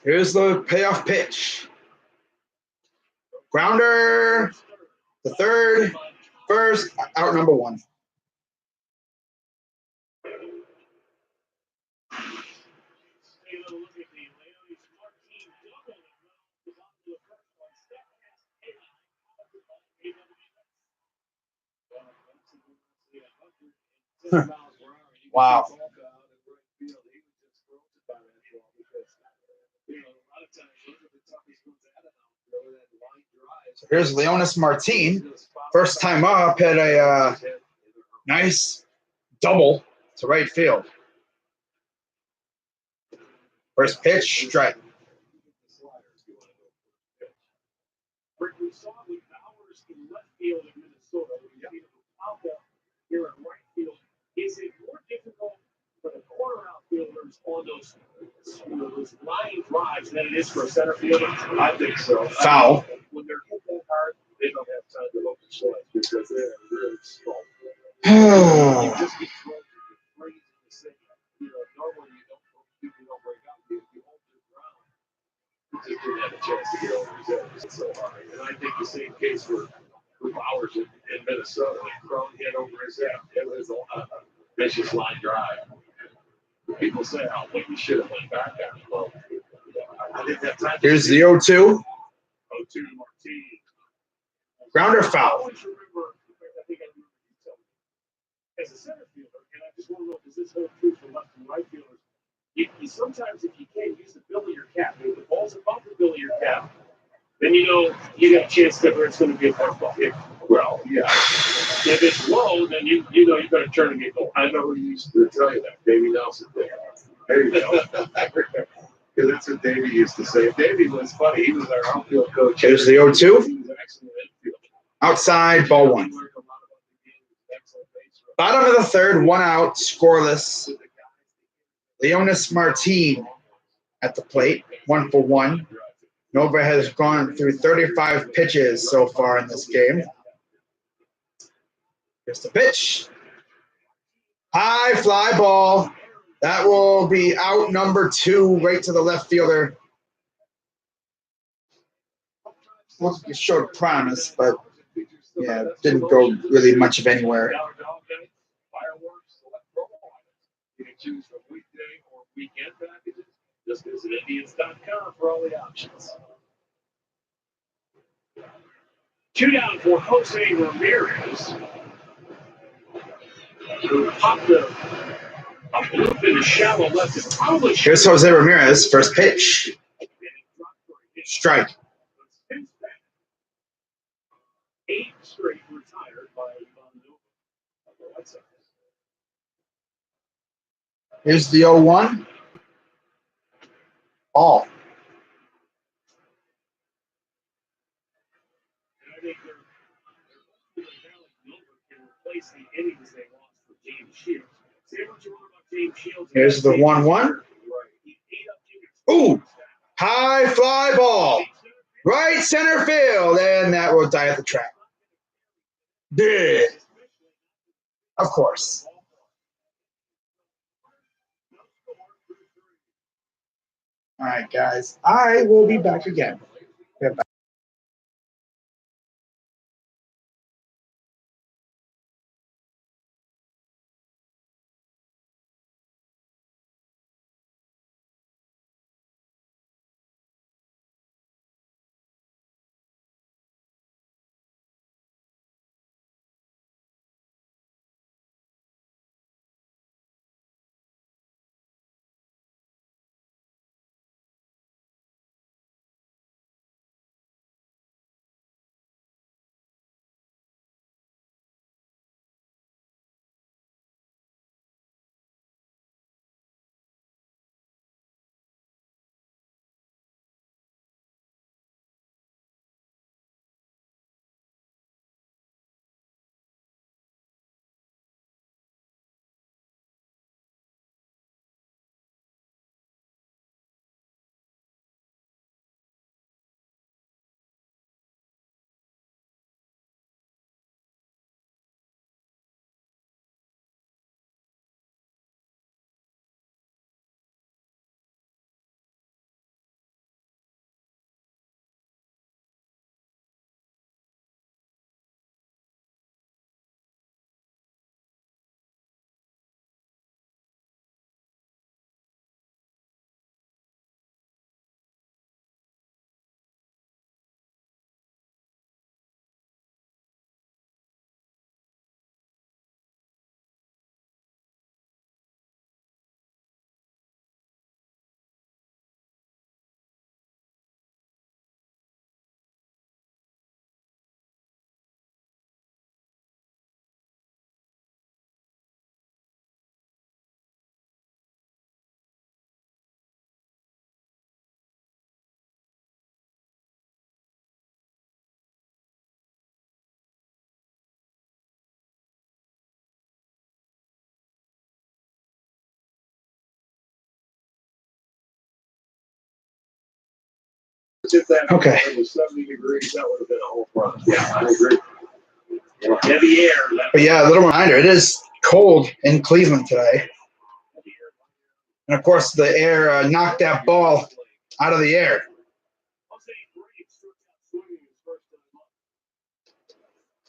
Here's the payoff pitch. Grounder, the third, first, out number 1. Wow. So here's Leonis Martin. First time up, had a nice double to right field. First pitch, strike. We saw with Bowers in left field in Minnesota. Here in right field. Is it more difficult for the corner outfielders on those line drives than it is for a center fielder? I think so. Foul. When they're hit that hard, they've You just get thrown to the crazy to say, normally you don't break up. You hold your ground. You just didn't have a chance to get over his head. It's so hard. And I think the same case for Bowers in Minnesota. Like thrown hit over his head. It was a vicious line drive. People say, "Oh, well, you should have went back at him." Well, I didn't have time. Here's the 0-2. 0-2 to Martinez. Grounder I foul. always remember, I think I remember you telling me, as a center fielder, and I just want to know, does this hold true for left and right fielders? You sometimes, if you can't use the bill of your cap, if the ball's above the bill of your cap, then you got a chance that it's going to be a fair ball. Well, yeah. If it's low, then you know you better turn and get goal. I know who used to tell you that. Davey Nelson did. There you go. Because that's what Davey used to say. Davey was funny. He was our outfield coach. Here's the 0-2. He was an excellent infielder. Outside, ball one. Bottom of the third, 1 out, scoreless. Leonis Martin at the plate, 1 for 1. Nova has gone through 35 pitches so far in this game. Here's the pitch. High fly ball. That will be out number 2, right to the left fielder. Well, it showed promise, but yeah, didn't go really much of anywhere. You can choose from weekday or weekend packages. Just visit Indians.com for all the options. 2 down for Jose Ramirez, who popped a bloop in the shallow left. And probably Here's Jose Ramirez, first pitch. Strike. 8 straight retired by Ivan Nova. That's a Here's the 0-1. Ball. And I think they're can replace the innings they lost for James Shields. Say what you want about James Shields. Here's the 1-1. Ooh, high fly ball. Right center field, and that will die at the track. Yeah. Of course. All right, guys. I will be back again. Yeah, bye. If that Okay. was 70 degrees, that would have been a whole problem. Yeah, I agree. Heavy air. But yeah, a little reminder, it is cold in Cleveland today. And of course, the air knocked that ball out of the air.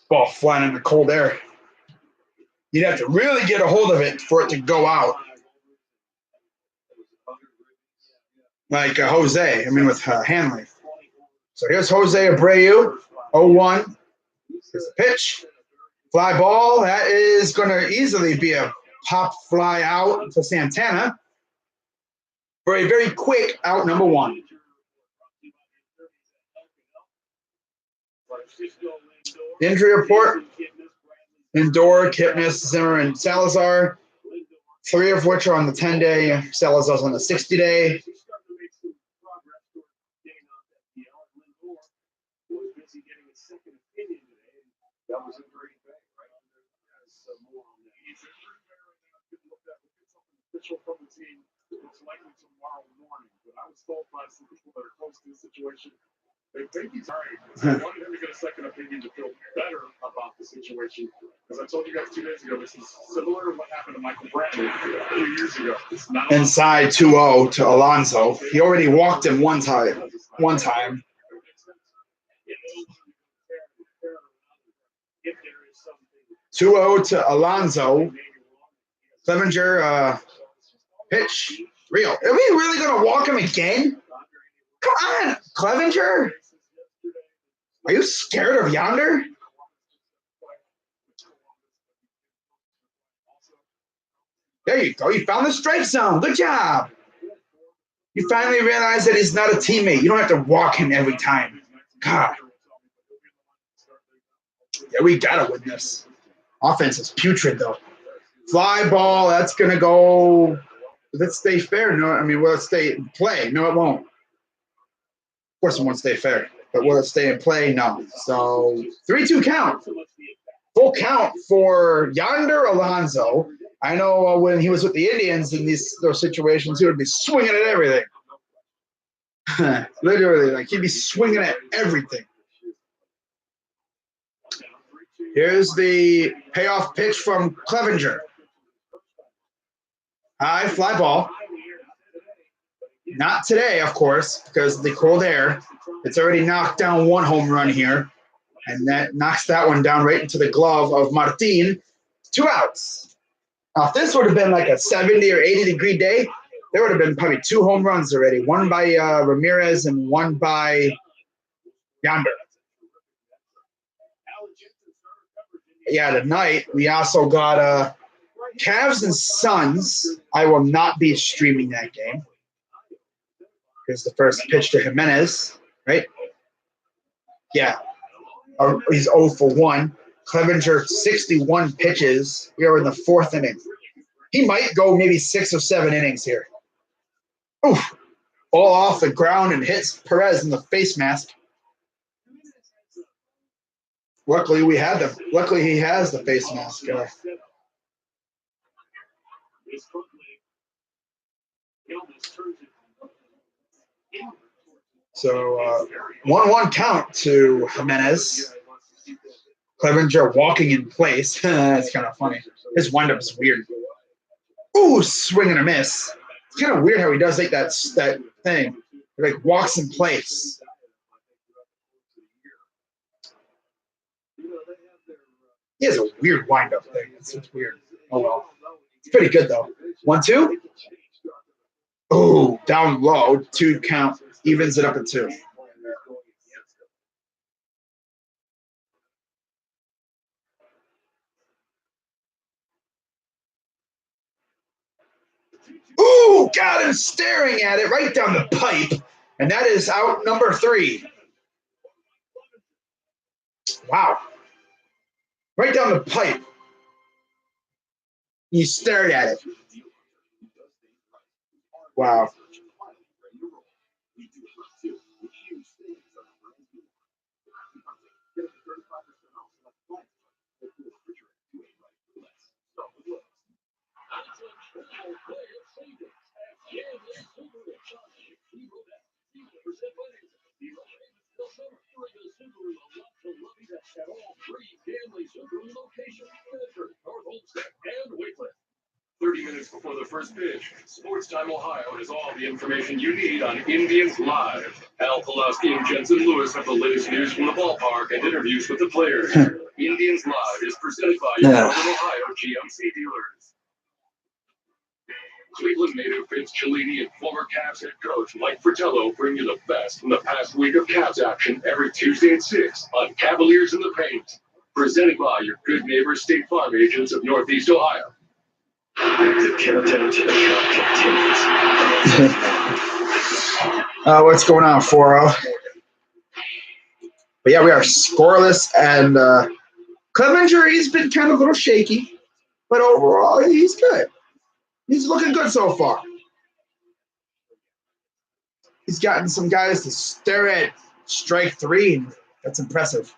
Ball flying in the cold air. You'd have to really get a hold of it for it to go out. Like Jose, I mean, with Hanley. So here's Jose Abreu, 0-1. Here's the pitch. Fly ball. That is going to easily be a pop fly out to Santana for a very quick out number one. Injury report. Lindor, Kipnis, Zimmer, and Salazar. 3 of which are on the 10-day. Salazar's on the 60-day. That was a great thing, right? There's more on that. Official from the team, most likely tomorrow morning. But I was told by some people that are close to the situation, they think he's all right. I wanted him to get a second opinion to feel better about the situation. As I told you guys 2 days ago, this is similar to what happened to Michael Bradley a few years ago. It's not Inside 2-0 to Alonso. He already walked him one time. 2-0 to Alonso. Clevenger pitch. Real. Are we really going to walk him again? Come on, Clevenger. Are you scared of Yonder? There you go. You found the strike zone. Good job. You finally realize that he's not a teammate. You don't have to walk him every time. God. Yeah, we got to win this. Offense is putrid, though. Fly ball, that's going to go. Let's stay fair. No, I mean, will it stay in play? No, it won't. Of course, it won't stay fair. But will it stay in play? No. So 3-2 count. Full count for Yonder Alonso. I know when he was with the Indians in those situations, he would be swinging at everything. Literally, like he'd be swinging at everything. Here's the payoff pitch from Clevenger. High fly ball. Not today, of course, because of the cold air. It's already knocked down 1 home run here. And that knocks that one down right into the glove of Martin. 2 outs. Now, if this would have been like a 70 or 80-degree day, there would have been probably 2 home runs already. One by Ramirez and one by Yonder. Yeah, tonight we also got Cavs and Suns. I will not be streaming that game. Here's the first pitch to Jimenez, right? Yeah. He's 0 for 1. Clevenger, 61 pitches. We are in the 4th inning. He might go maybe 6 or 7 innings here. Oof. Ball off the ground and hits Perez in the face mask. Luckily, we had them. Luckily, he has the face mask. So 1-1 count to Jimenez. Clevenger walking in place. That's kind of funny. His windup is weird. Ooh, swing and a miss. It's kind of weird how he does like that thing. He like walks in place. He has a weird windup thing. It's just weird. Oh well. It's pretty good though. 1-2. Ooh, down low. 2 count. Evens it up at 2. Ooh, got him staring at it right down the pipe. And that is out number 3. Wow. Right down the pipe. He stared at it. Wow. minutes before the first pitch, Sports Time Ohio has all the information you need on Indians Live. Al Pulaski and Jensen Lewis have the latest news from the ballpark and interviews with the players. Indians Live is presented by your Northern Ohio GMC dealers. Cleveland native Vince Cellini and former Cavs head coach Mike Fratello bring you the best from the past week of Cavs action every Tuesday at 6 on Cavaliers in the Paint. Presented by your good neighbor State Farm agents of Northeast Ohio. The countdown to the shot continues. What's going on, 4-0? But yeah, we are scoreless, and Clevenger, he's been kind of a little shaky, but overall, he's good. He's looking good so far. He's gotten some guys to stare at strike 3, and that's impressive.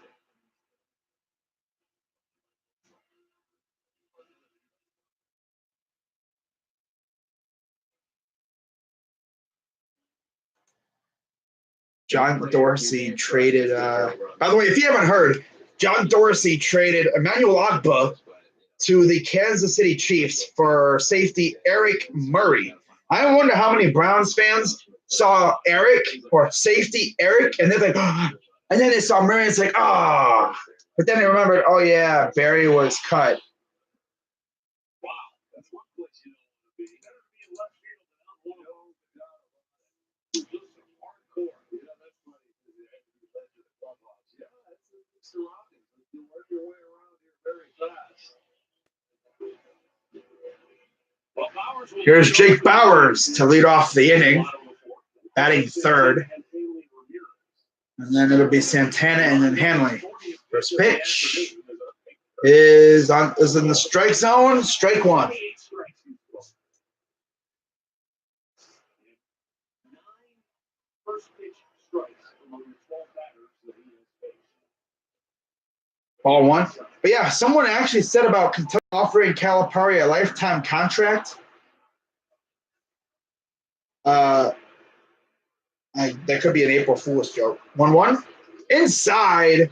John Dorsey traded, by the way, if you haven't heard, John Dorsey traded Emmanuel Ogbah to the Kansas City Chiefs for safety Eric Murray. I wonder how many Browns fans saw Eric or safety Eric, and they're like, oh, and then they saw Murray, and it's like, oh. But then they remembered, oh, yeah, Barry was cut. Here's Jake Bowers to lead off the inning, batting third. And then it'll be Santana and then Hanley. First pitch is in the strike zone, strike 1. Ball 1. But yeah, someone actually said about Kentucky offering Calipari a lifetime contract. That could be an April Fool's joke. 1-1. Inside,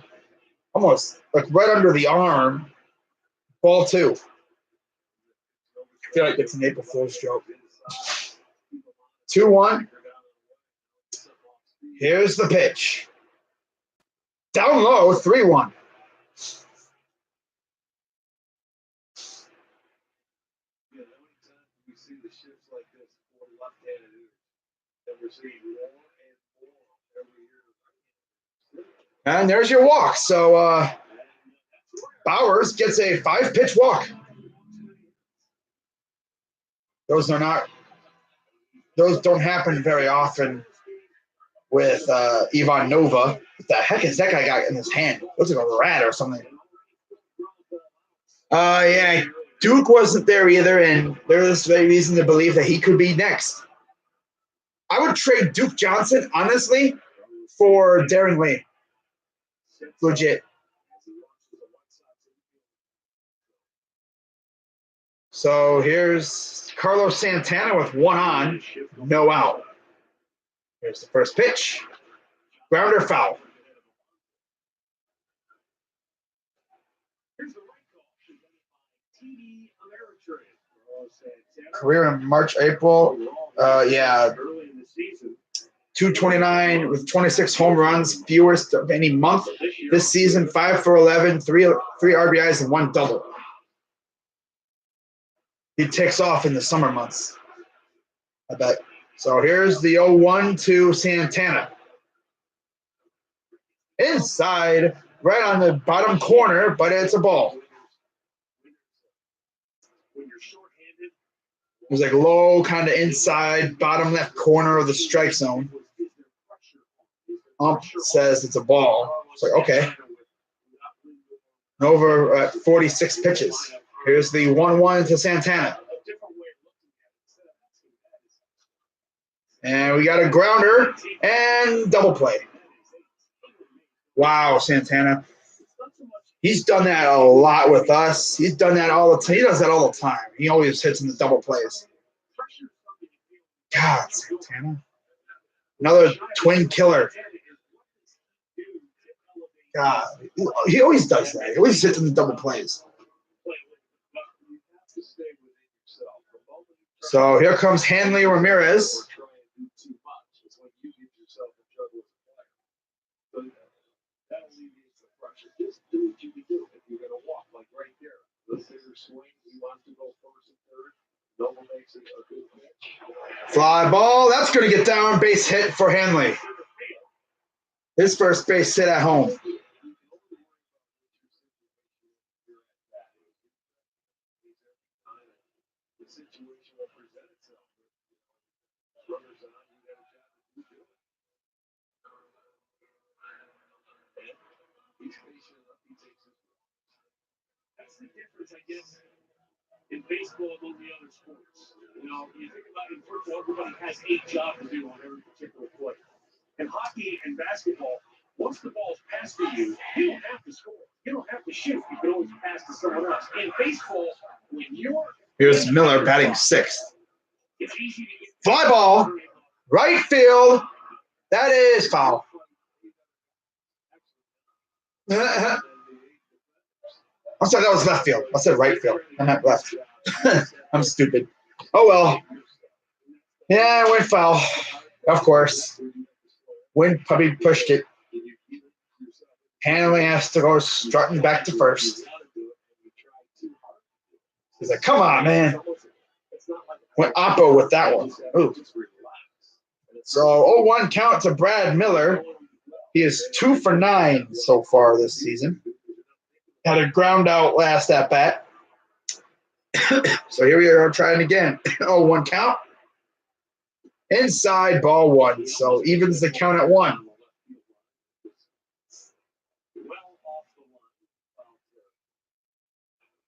almost like right under the arm. Ball 2. I feel like it's an April Fool's joke. 2-1. Here's the pitch. Down low, 3-1. And there's your walk. So Bowers gets a 5-pitch walk. Those don't happen very often with Ivan Nova. What the heck is that guy got in his hand? Looks like a rat or something. Yeah, Duke wasn't there either, and there's a reason to believe that he could be next. I would trade Duke Johnson, honestly, for Darren Lee. Legit. So here's Carlos Santana with 1 on, no out. Here's the first pitch. Grounder foul. Career in March, April. Yeah. 229 with 26 home runs, fewest of any month this season. 5 for 11, three RBIs and 1 double. He takes off in the summer months, I bet. So here's the 0-1 to Santana. Inside, right on the bottom corner, but it's a ball. It was like low, kind of inside, bottom left corner of the strike zone. Ump says it's a ball. It's like, okay. Over 46 pitches. Here's the 1-1 to Santana. And we got a grounder and double play. Wow, Santana. He's done that a lot with us. He's done that all the time. He does that all the time. He always hits in the double plays. God, Santana. Another twin killer. God, he always does that. He always hits in the double plays. So here comes Hanley Ramirez. Just do what you can do if you're going to walk, like right there. The bigger swing, he wants to go first and third. Noble makes it a good pitch. Fly ball. That's going to get down. Base hit for Hanley. His first base hit at home. The situation will present itself. Runners on, you got a shot to do it. He's patient enough, he takes his. That's the difference, I guess, in baseball among the other sports. You know, you think about it in football, everybody has a job to do on every particular play. In hockey and basketball, once the ball's passed to you, you don't have to score. You don't have to shoot. You can always pass to someone else. In baseball, when you're Here's Miller batting sixth. it's easy to get Fly ball. Right field. That is foul. I'm sorry, that was left field. I said right field. I meant left. I'm stupid. Oh, well. Yeah, it went foul. Of course. Wind probably pushed it. Hanley has to go strutting back to first. He's like, come on, man. Went oppo with that one. Ooh. So 0-1 count to Brad Miller. He is 2 for 9 so far this season. Had a ground out last at bat. So here we are trying again. 0-1 count. Inside ball 1. So evens the count at 1.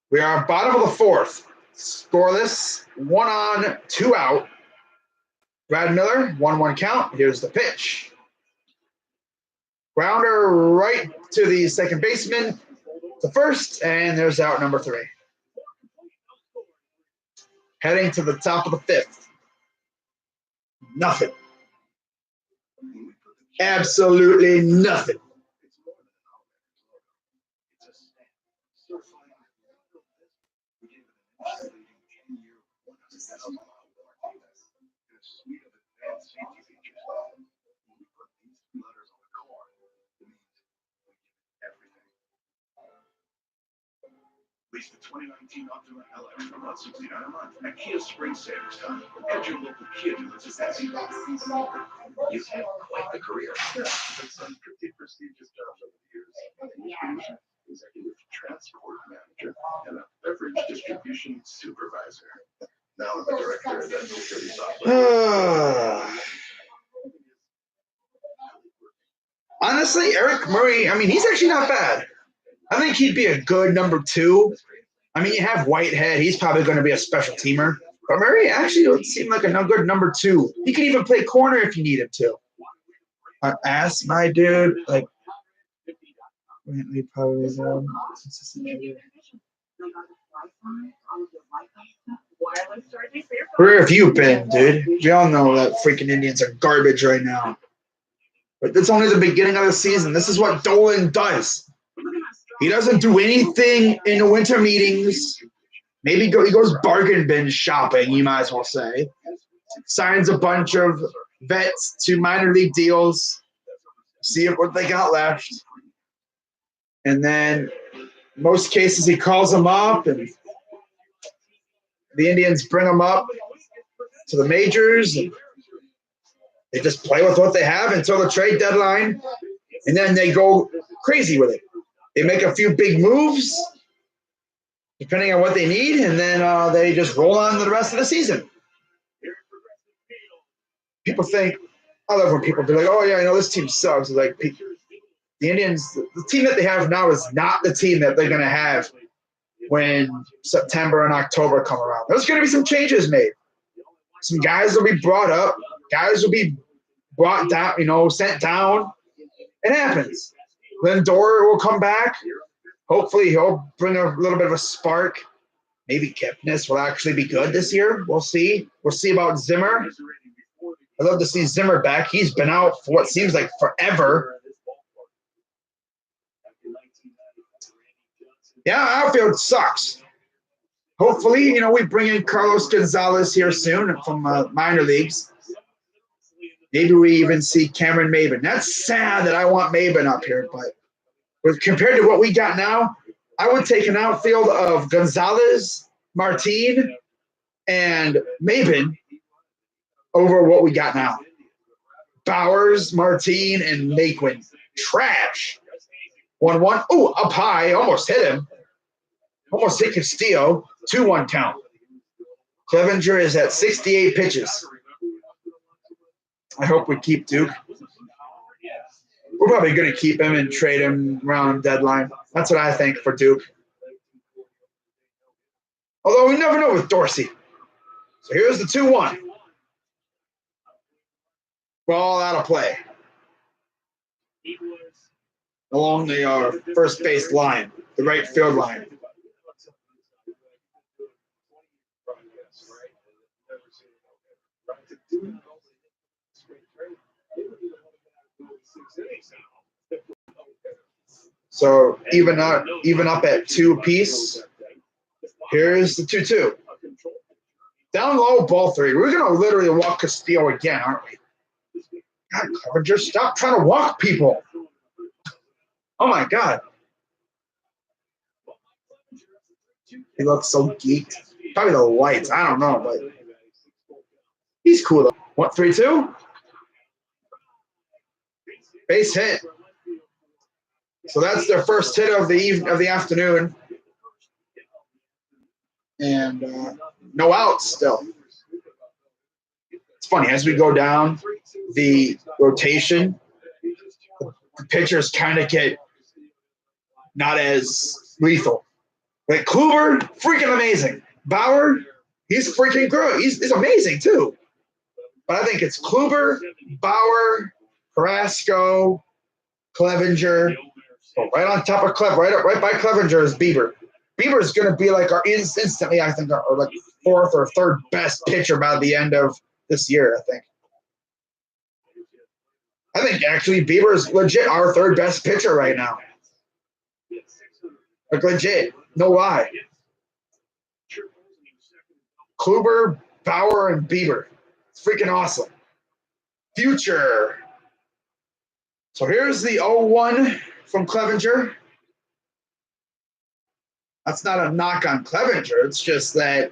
We are bottom of the fourth. Scoreless. 1 on, 2 out. Brad Miller, 1-1 count. Here's the pitch. Grounder right to the second baseman. The first, and there's out number 3. Heading to the top of the 5th. Nothing. Absolutely nothing. Lease the 2019 Optima LX for about $69 a month at Kia Spring Savings Time. At your local Kia dealers today. You've had quite the career. Yeah, it's some pretty prestigious jobs over the years. Executive transport manager and a beverage distribution supervisor. Now I'm a director of that security software. Honestly, Eric Murray, I mean, he's actually not bad. I think he'd be a good number 2. I mean, you have Whitehead. He's probably going to be a special teamer. But Murray actually would seem like a good number 2. He could even play corner if you need him to. Ask my dude, like, probably where have you been, dude? We all know that freaking Indians are garbage right now. But that's only the beginning of the season. This is what Dolan does. He doesn't do anything in the winter meetings. Maybe he goes bargain bin shopping, you might as well say. Signs a bunch of vets to minor league deals. See what they got left. And then most cases he calls them up and the Indians bring them up to the majors. And they just play with what they have until the trade deadline. And then they go crazy with it. They make a few big moves, depending on what they need, and then they just roll on to the rest of the season. People think, I love when people be like, oh, yeah, I know this team sucks. It's like the Indians, the team that they have now is not the team that they're going to have when September and October come around. There's going to be some changes made. Some guys will be brought up. Guys will be brought down, sent down. It happens. Lindor will come back. Hopefully he'll bring a little bit of a spark. Maybe Kipnis will actually be good this year. We'll see. We'll see about Zimmer. I'd love to see Zimmer back. He's been out for what seems like forever. Yeah, outfield sucks. Hopefully, you know, we bring in Carlos Gonzalez here soon from minor leagues. Maybe we even see Cameron Maben. That's sad that I want Maben up here, but compared to what we got now, I would take an outfield of Gonzalez, Martin, and Maben over what we got now. Bowers, Martin, and Naquin. Trash. 1-1. Oh, up high. Almost hit him. Almost hit Castillo. 2-1 count. Clevenger is at 68 pitches. I hope we keep Duke. We're probably going to keep him and trade him around deadline. That's what I think for Duke. Although we never know with Dorsey. So here's the 2-1. Ball out of play. Along the first base line, the right field line. So even up at 2 apiece. Here's the 2-2. Down low, ball 3. We're going to literally walk Castillo again, aren't we? God, Clevenger, stop trying to walk people. Oh, my God. He looks so geeked. Probably the lights. I don't know, but he's cool, though. What, 3-2? Base hit. So that's their first hit of the afternoon. And no outs still. It's funny, as we go down the rotation, the pitchers kind of get not as lethal. Like Kluber, freaking amazing. Bauer, he's freaking good. He's amazing too. But I think it's Kluber, Bauer, Carrasco, Clevenger. Oh, right on top of Clevenger, right by Clevenger is Bieber. Bieber is going to be like our instantly, I think, our like 4th or 3rd best pitcher by the end of this year, I think. I think actually Bieber is legit our 3rd best pitcher right now. Like legit, no lie. Kluber, Bauer, and Bieber. It's freaking awesome. Future. So here's the 0-1 from Clevenger. That's not a knock on Clevenger. It's just that,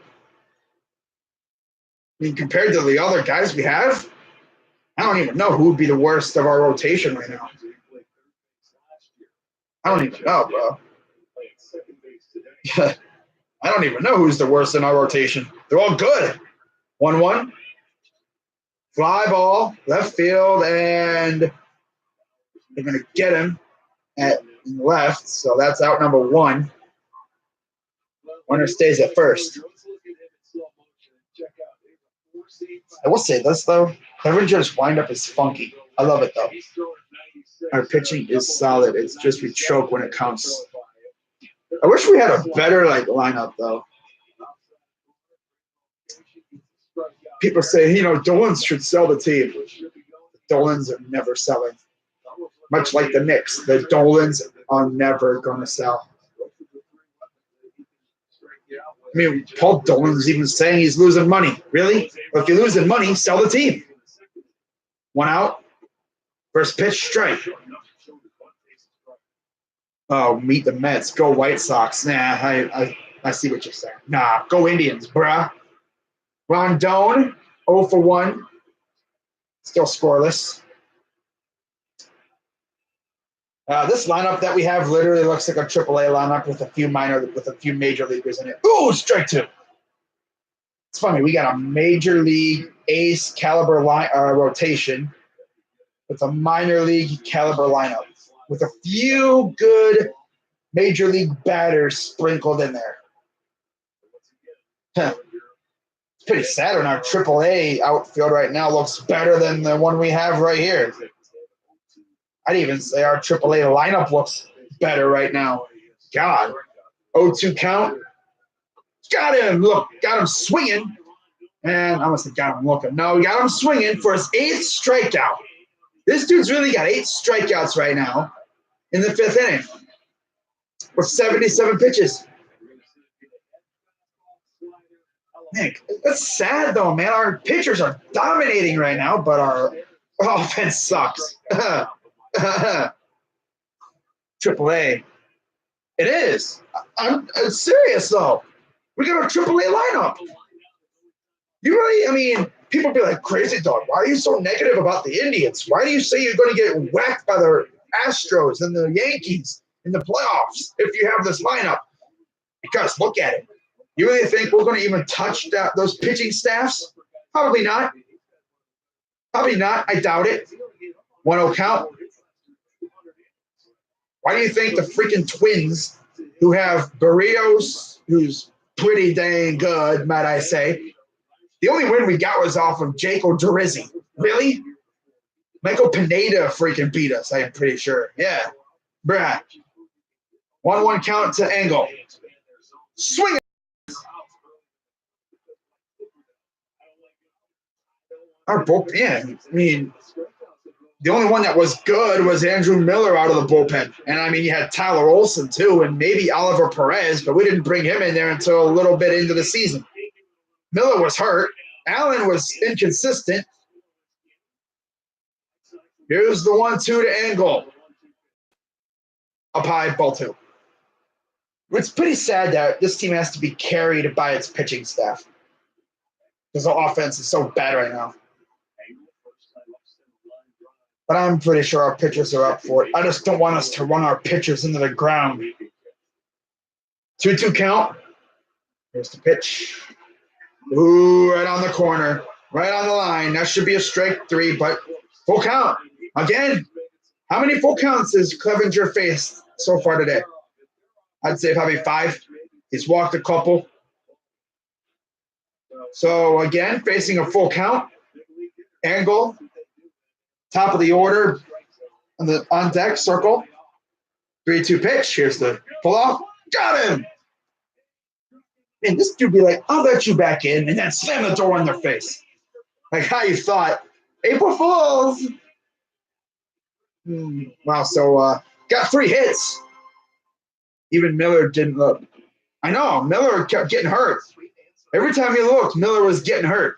I mean, compared to the other guys we have, I don't even know who would be the worst of our rotation right now. I don't even know, bro. I don't even know who's the worst in our rotation. They're all good. 1-1. Fly ball, left field, and they're going to get him at left. So that's out number 1. Runner stays at first. I will say this, though. Clevenger's windup is funky. I love it, though. Our pitching is solid. It's just we choke when it counts. I wish we had a better lineup, though. People say, Dolans should sell the team. The Dolans are never selling. Much like the Knicks, the Dolans are never going to sell. I mean, Paul Dolan's even saying he's losing money. Really? Well, if you're losing money, sell the team. 1 out. First pitch, strike. Oh, meet the Mets. Go White Sox. Nah, I see what you're saying. Nah, go Indians, bruh. Rondon, 0 for 1. Still scoreless. This lineup that we have literally looks like a AAA lineup with a few major leaguers in it. Ooh, strike 2. It's funny. We got a major league ace caliber rotation with a minor league caliber lineup with a few good major league batters sprinkled in there. It's pretty sad when our AAA outfield right now looks better than the one we have right here. I'd even say our AAA lineup looks better right now. God. 0-2 count. Got him. Look, got him swinging. And I must have got him looking. No, we got him swinging for his 8th strikeout. This dude's really got 8 strikeouts right now in the 5th inning with 77 pitches. Nick, that's sad though, man. Our pitchers are dominating right now, but our offense sucks. Triple A. It is. I'm serious though. We got our Triple A lineup. You really, I mean, people be like, crazy dog, why are you so negative about the Indians? Why do you say you're going to get whacked by the Astros and the Yankees in the playoffs if you have this lineup? Because look at it. You really think we're going to even touch those pitching staffs? Probably not. Probably not. I doubt it. 1-0 count. Why do you think the freaking Twins, who have Barrios, who's pretty dang good, might I say, the only win we got was off of Jake Odorizzi. Really? Michael Pineda freaking beat us, I'm pretty sure. Yeah. Bruh. 1-1 count to Angle. Swing it. Our bullpen, yeah. I mean, the only one that was good was Andrew Miller out of the bullpen. And, I mean, you had Tyler Olson, too, and maybe Oliver Perez, but we didn't bring him in there until a little bit into the season. Miller was hurt. Allen was inconsistent. Here's the 1-2 to Angle. Up high, ball 2. It's pretty sad that this team has to be carried by its pitching staff because the offense is so bad right now. But I'm pretty sure our pitchers are up for it. I just don't want us to run our pitchers into the ground. 2-2 count. Here's the pitch. Ooh, right on the corner. Right on the line. That should be a strike 3, but full count. Again, how many full counts has Clevenger faced so far today? I'd say probably 5. He's walked a couple. So, again, facing a full count. Angle. Top of the order on deck, circle. 3-2 pitch. Here's the pull off. Got him. And this dude be like, I'll let you back in, and then slam the door in their face. Like how you thought. April Fools. Wow, so got 3 hits. Even Miller didn't look. I know, Miller kept getting hurt. Every time he looked, Miller was getting hurt.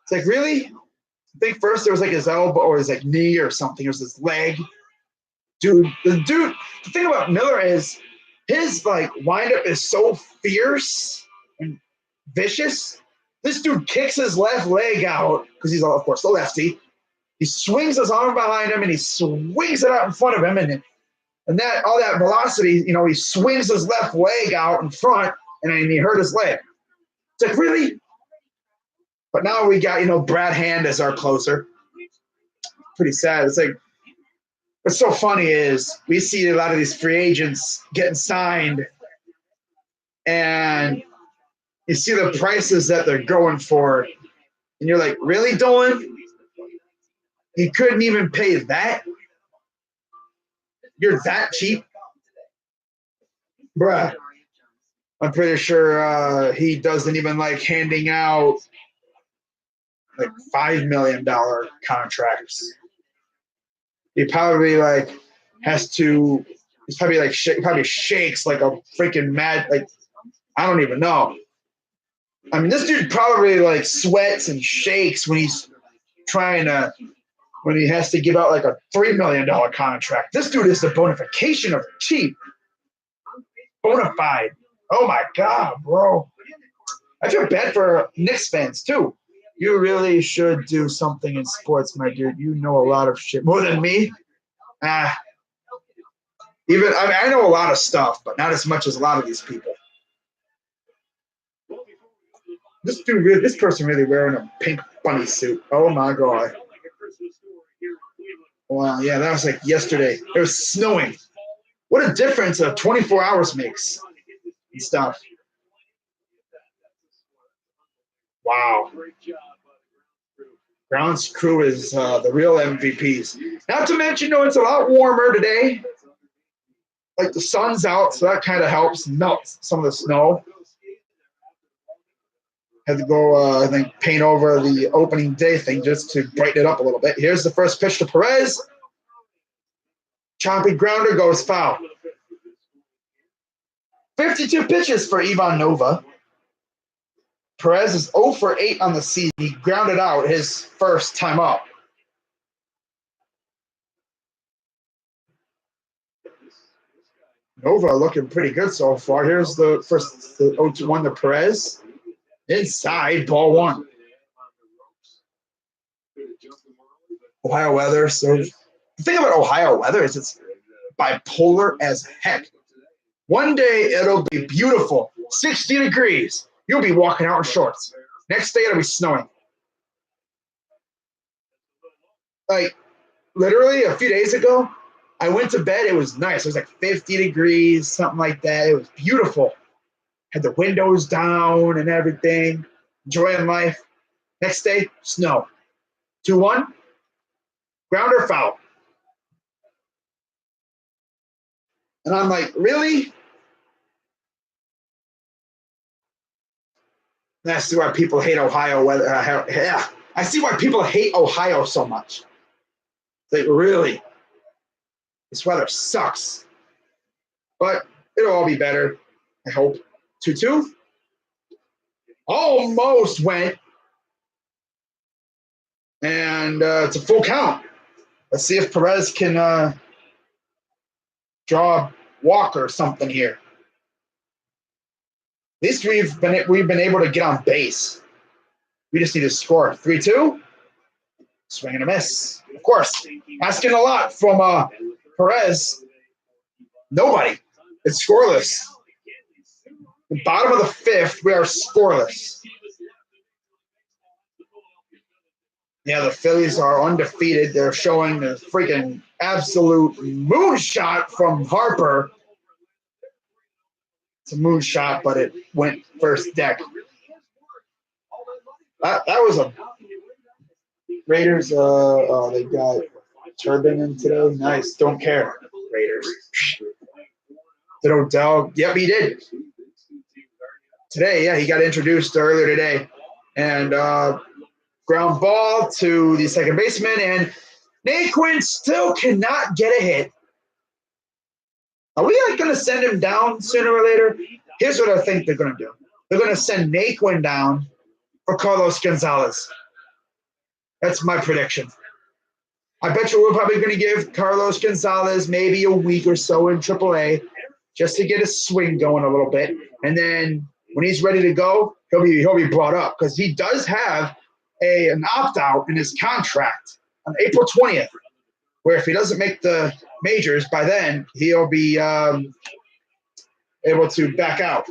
It's like, really? I think first there was like his elbow or his like knee or something. It was his leg. The thing about Miller is his like windup is so fierce and vicious. This dude kicks his left leg out because he's, of course, the lefty. He swings his arm behind him and he swings it out in front of him. And that all that velocity, you know, he swings his left leg out in front and he hurt his leg. It's like, really? But now we got, you know, Brad Hand as our closer. Pretty sad. It's like, what's so funny is we see a lot of these free agents getting signed and you see the prices that they're going for. And you're like, really, Dolan? You couldn't even pay that? You're that cheap? Bruh. I'm pretty sure he doesn't even like handing out like $5 million contracts. He probably like has to. He's probably like probably shakes like a freaking mad. Like I don't even know. I mean, this dude probably like sweats and shakes when he's trying to. When he has to give out like a $3 million contract. This dude is the bonification of cheap. Bonafide. Oh my God, bro. I feel bad for Knicks fans too. You really should do something in sports, my dude. You know a lot of shit more than me. I know a lot of stuff, but not as much as a lot of these people. This person really wearing a pink bunny suit. Oh my God. Wow, yeah, that was like yesterday. It was snowing. What a difference 24 hours makes and stuff. Wow. Grounds crew is the real MVPs. Not to mention, it's a lot warmer today. Like the sun's out, so that kind of helps melt some of the snow. Had to go, I think, paint over the opening day thing just to brighten it up a little bit. Here's the first pitch to Perez. Choppy grounder goes foul. 52 pitches for Ivan Nova. Perez is 0 for 8 on the season. He grounded out his first time up. Nova looking pretty good so far. Here's the first, the 0-1 to Perez. Inside, ball one. Ohio weather. So the thing about Ohio weather is it's bipolar as heck. One day it'll be beautiful, 60 degrees. You'll be walking out in shorts. Next day it'll be snowing. Like literally a few days ago, I went to bed. It was nice. It was like 50 degrees, something like that. It was beautiful. Had the windows down and everything, enjoying life. Next day, snow. 2-1, grounder foul. And I'm like, really? And I see why people hate Ohio weather. Yeah, I see why people hate Ohio so much. Like, really? This weather sucks. But it'll all be better, I hope. 2-2. Almost went. And it's a full count. Let's see if Perez can draw a walk or something here. At least we've been able to get on base. We just need to score. 3-2. Swing and a miss. Of course, asking a lot from Perez. Nobody. It's scoreless. The bottom of the fifth, we are scoreless. Yeah, the Phillies are undefeated. They're showing the freaking absolute moonshot from Harper. It's a moonshot, but it went first deck. That was a Raiders. They got Turbin in today. Nice. Don't care. Raiders. Did Odell? Yep, he did. Today, yeah, he got introduced earlier today. And ground ball to the second baseman. And Naquin still cannot get a hit. Are we going to send him down sooner or later? Here's what I think they're going to do. They're going to send Naquin down for Carlos Gonzalez. That's my prediction. I bet you we're probably going to give Carlos Gonzalez maybe a week or so in AAA just to get his swing going a little bit. And then when he's ready to go, he'll be brought up because he does have an opt-out in his contract on April 20th, where if he doesn't make the majors by then, he'll be able to back out.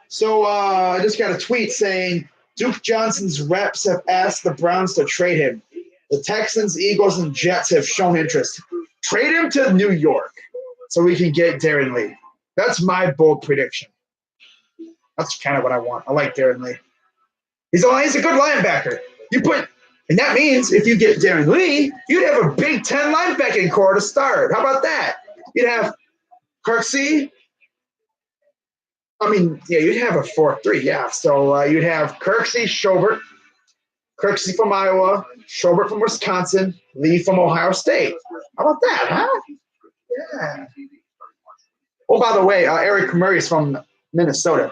So I just got a tweet saying Duke Johnson's reps have asked the Browns to trade him. The Texans, Eagles, and Jets have shown interest. Trade him to New York so we can get Darren Lee. That's my bold prediction. That's kind of what I want. I like Darren Lee. He's a good linebacker. And that means if you get Darren Lee, you'd have a Big Ten linebacking core to start. How about that? You'd have Kirksey. You'd have a 4-3, yeah. So you'd have Kirksey, Schobert, Kirksey from Iowa, Schobert from Wisconsin, Lee from Ohio State. How about that, huh? Yeah. Oh, by the way, Eric Murray is from Minnesota.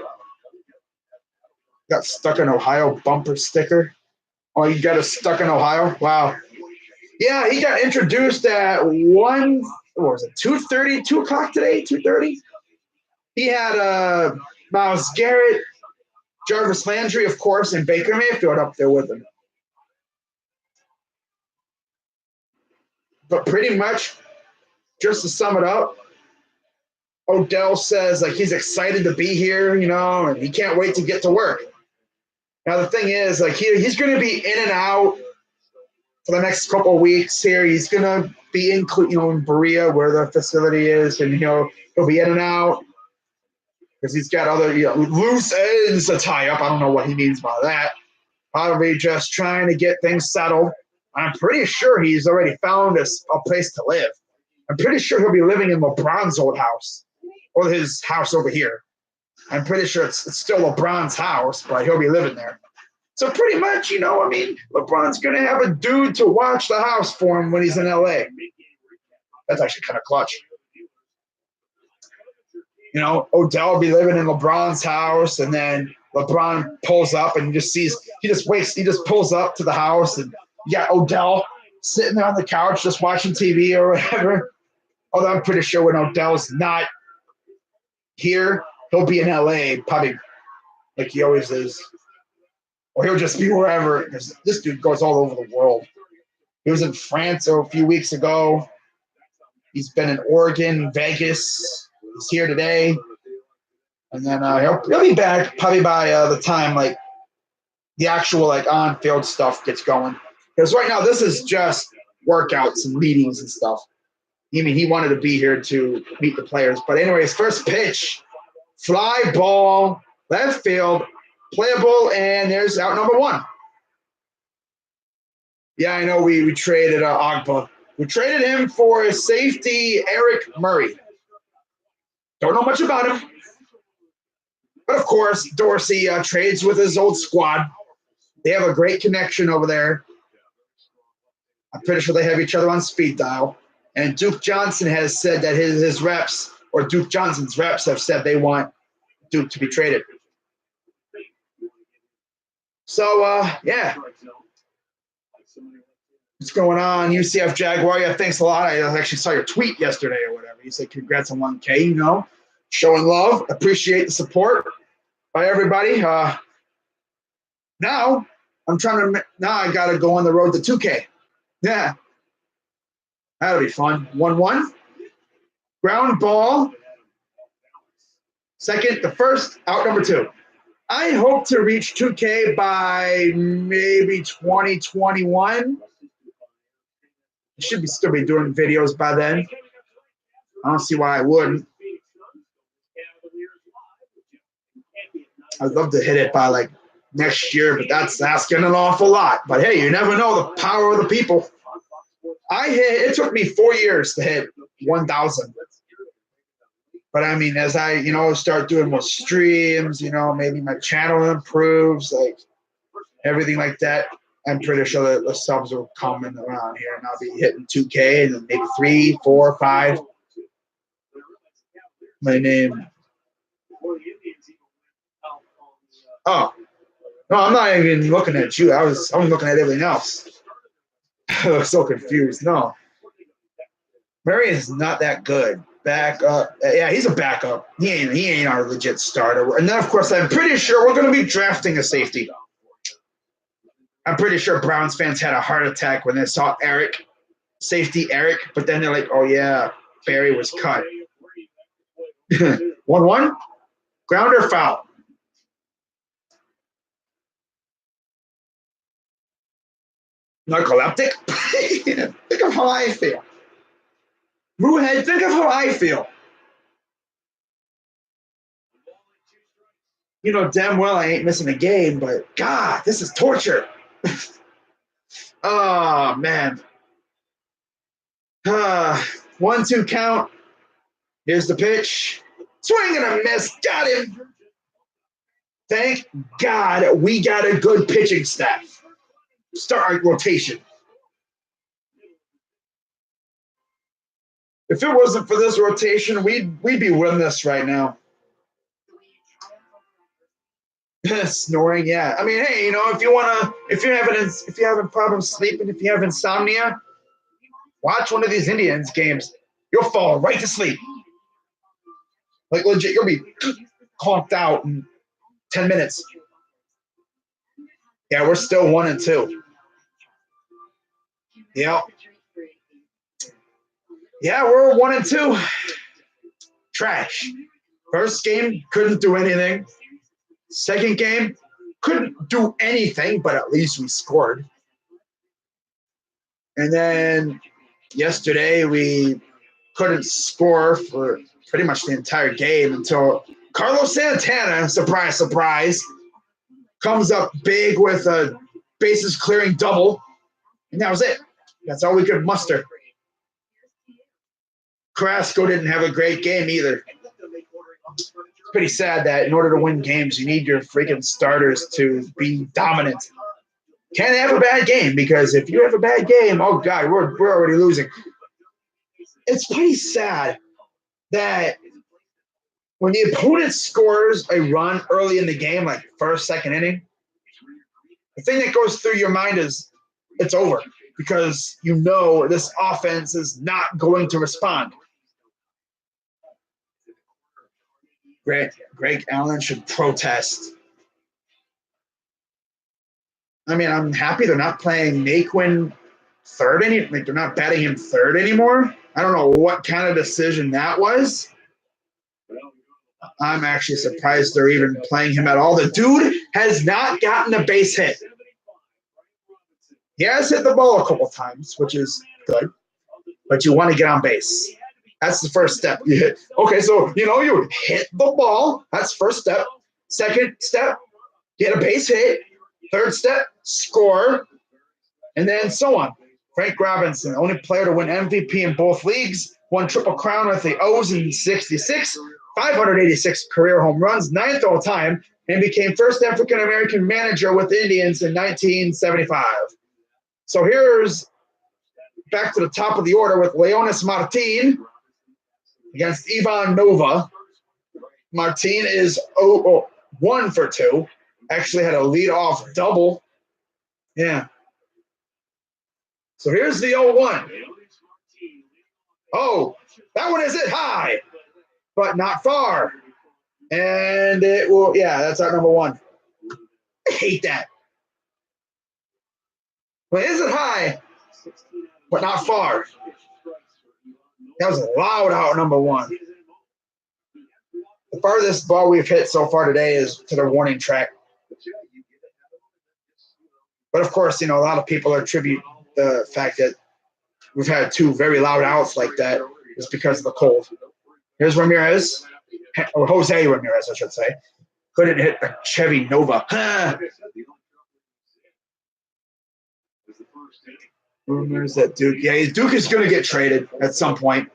Got stuck in Ohio bumper sticker. Oh, you got us stuck in Ohio? Wow. Yeah, he got introduced at 2:30, 2 o'clock today, 2:30. He had Myles Garrett, Jarvis Landry, of course, and Baker Mayfield up there with him. But pretty much, just to sum it up, Odell says he's excited to be here, and he can't wait to get to work. Now the thing is, he's going to be in and out for the next couple of weeks here. He's going to be in Berea where the facility is, and he'll be in and out because he's got other loose ends to tie up. I don't know what he means by that. Probably just trying to get things settled. I'm pretty sure he's already found a place to live. I'm pretty sure he'll be living in LeBron's old house or his house over here. I'm pretty sure it's still LeBron's house, but he'll be living there. So pretty much, LeBron's going to have a dude to watch the house for him when he's in LA. That's actually kind of clutch. You know, Odell will be living in LeBron's house, and then LeBron pulls up and he just pulls up to the house, and you got Odell sitting there on the couch just watching TV or whatever. Although I'm pretty sure when Odell's not here, he'll be in LA, probably like he always is. Or he'll just be wherever, because this dude goes all over the world. He was in France a few weeks ago. He's been in Oregon, Vegas. He's here today. And then he'll be back probably by the time like the actual like on-field stuff gets going. Because right now this is just workouts and meetings and stuff. I mean, he wanted to be here to meet the players. But anyways, first pitch, fly ball, left field, playable, and there's out number one. Yeah, I know we traded Agba. We traded him for a safety, Eric Murray. Don't know much about him. But, of course, Dorsey trades with his old squad. They have a great connection over there. I'm pretty sure they have each other on speed dial. And Duke Johnson has said that his reps, or Duke Johnson's reps, have said they want Duke to be traded. So, yeah. What's going on? UCF Jaguar, yeah, thanks a lot. I actually saw your tweet yesterday or whatever. You said congrats on 1K, you know. Showing love. Appreciate the support by everybody. Now I got to go on the road to 2K. Yeah. That'll be fun. 1-1. Ground ball. Second, the first, out number 2. I hope to reach 2K by maybe 2021. I should still be doing videos by then. I don't see why I wouldn't. I'd love to hit it by like next year, but that's asking an awful lot. But hey, you never know the power of the people. It took me 4 years to hit 1,000. But I mean, as I, start doing more streams, maybe my channel improves, like everything like that. I'm pretty sure that the subs will come in around here, and I'll be hitting 2K and then maybe 3, 4, 5. My name. Oh, no, I'm not even looking at you. I'm looking at everything else. I was so confused. No, Murray is not that good. Backup. Yeah, he's a backup. He ain't our legit starter. And then, of course, I'm pretty sure we're going to be drafting a safety. I'm pretty sure Browns fans had a heart attack when they saw safety Eric, but then they're like, oh, yeah, Barry was cut. 1-1, ground or foul? Narcoleptic? Think of how I feel. Moohead, think of how I feel. Damn well I ain't missing a game, but God, this is torture. Oh, man. 1-2 count. Here's the pitch. Swing and a miss. Got him. Thank God we got a good pitching staff. Start our rotation. If it wasn't for this rotation, we'd be winning this right now. Snoring, yeah. I mean, hey, if you're having problems sleeping, if you have insomnia, watch one of these Indians games. You'll fall right to sleep. Like legit, you'll be conked out in 10 minutes. Yeah, we're still 1-2. Yeah. Yeah, we're 1-2. Trash. First game, couldn't do anything. Second game, couldn't do anything, but at least we scored. And then yesterday, we couldn't score for pretty much the entire game until Carlos Santana, surprise, surprise, comes up big with a bases clearing double. And that was it. That's all we could muster. Carrasco didn't have a great game either. It's pretty sad that in order to win games, you need your freaking starters to be dominant. Can't have a bad game, because if you have a bad game, oh God, we're already losing. It's pretty sad that when the opponent scores a run early in the game, like first, second inning, the thing that goes through your mind is it's over because you know this offense is not going to respond. Greg Allen should protest. I mean, I'm happy they're not playing Naquin third inning. Like they're not batting him third anymore. I don't know what kind of decision that was. I'm actually surprised they're even playing him at all. The dude has not gotten a base hit. He has hit the ball a couple times, which is good, but you want to get on base. That's the first step. Okay, so, you hit the ball. That's first step. Second step, get a base hit. Third step, score. And then so on. Frank Robinson, only player to win MVP in both leagues, won Triple Crown with the O's in 66, 586 career home runs, 9th all time, and became first African-American manager with the Indians in 1975. So here's back to the top of the order with Leonis Martin against Ivan Nova. Martin is 1 for 2. Actually had a leadoff double. Yeah. So here's the 0-1. Oh, that one is hit high, but not far. And it will, that's our number 1. I hate that. But is it high, but not far? That was a loud out number 1. The farthest ball we've hit so far today is to the warning track. But of course, a lot of people attribute the fact that we've had 2 very loud outs like that is because of the cold. Here's Ramirez, or Jose Ramirez, I should say. Couldn't hit the Chevy Nova. Rumors that Duke, Duke is going to get traded at some point.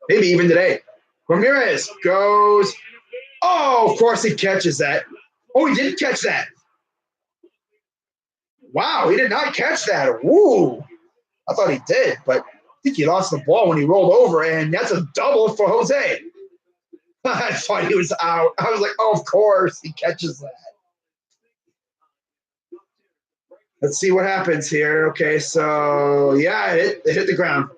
Maybe even today. Ramirez goes. Oh, of course he catches that. Oh, he didn't catch that. Wow, he did not catch that. Woo. I thought he did, but I think he lost the ball when he rolled over, and that's a double for Jose. I thought he was out. I was like, oh, of course he catches that. Let's see what happens here. Okay, so, it hit the ground.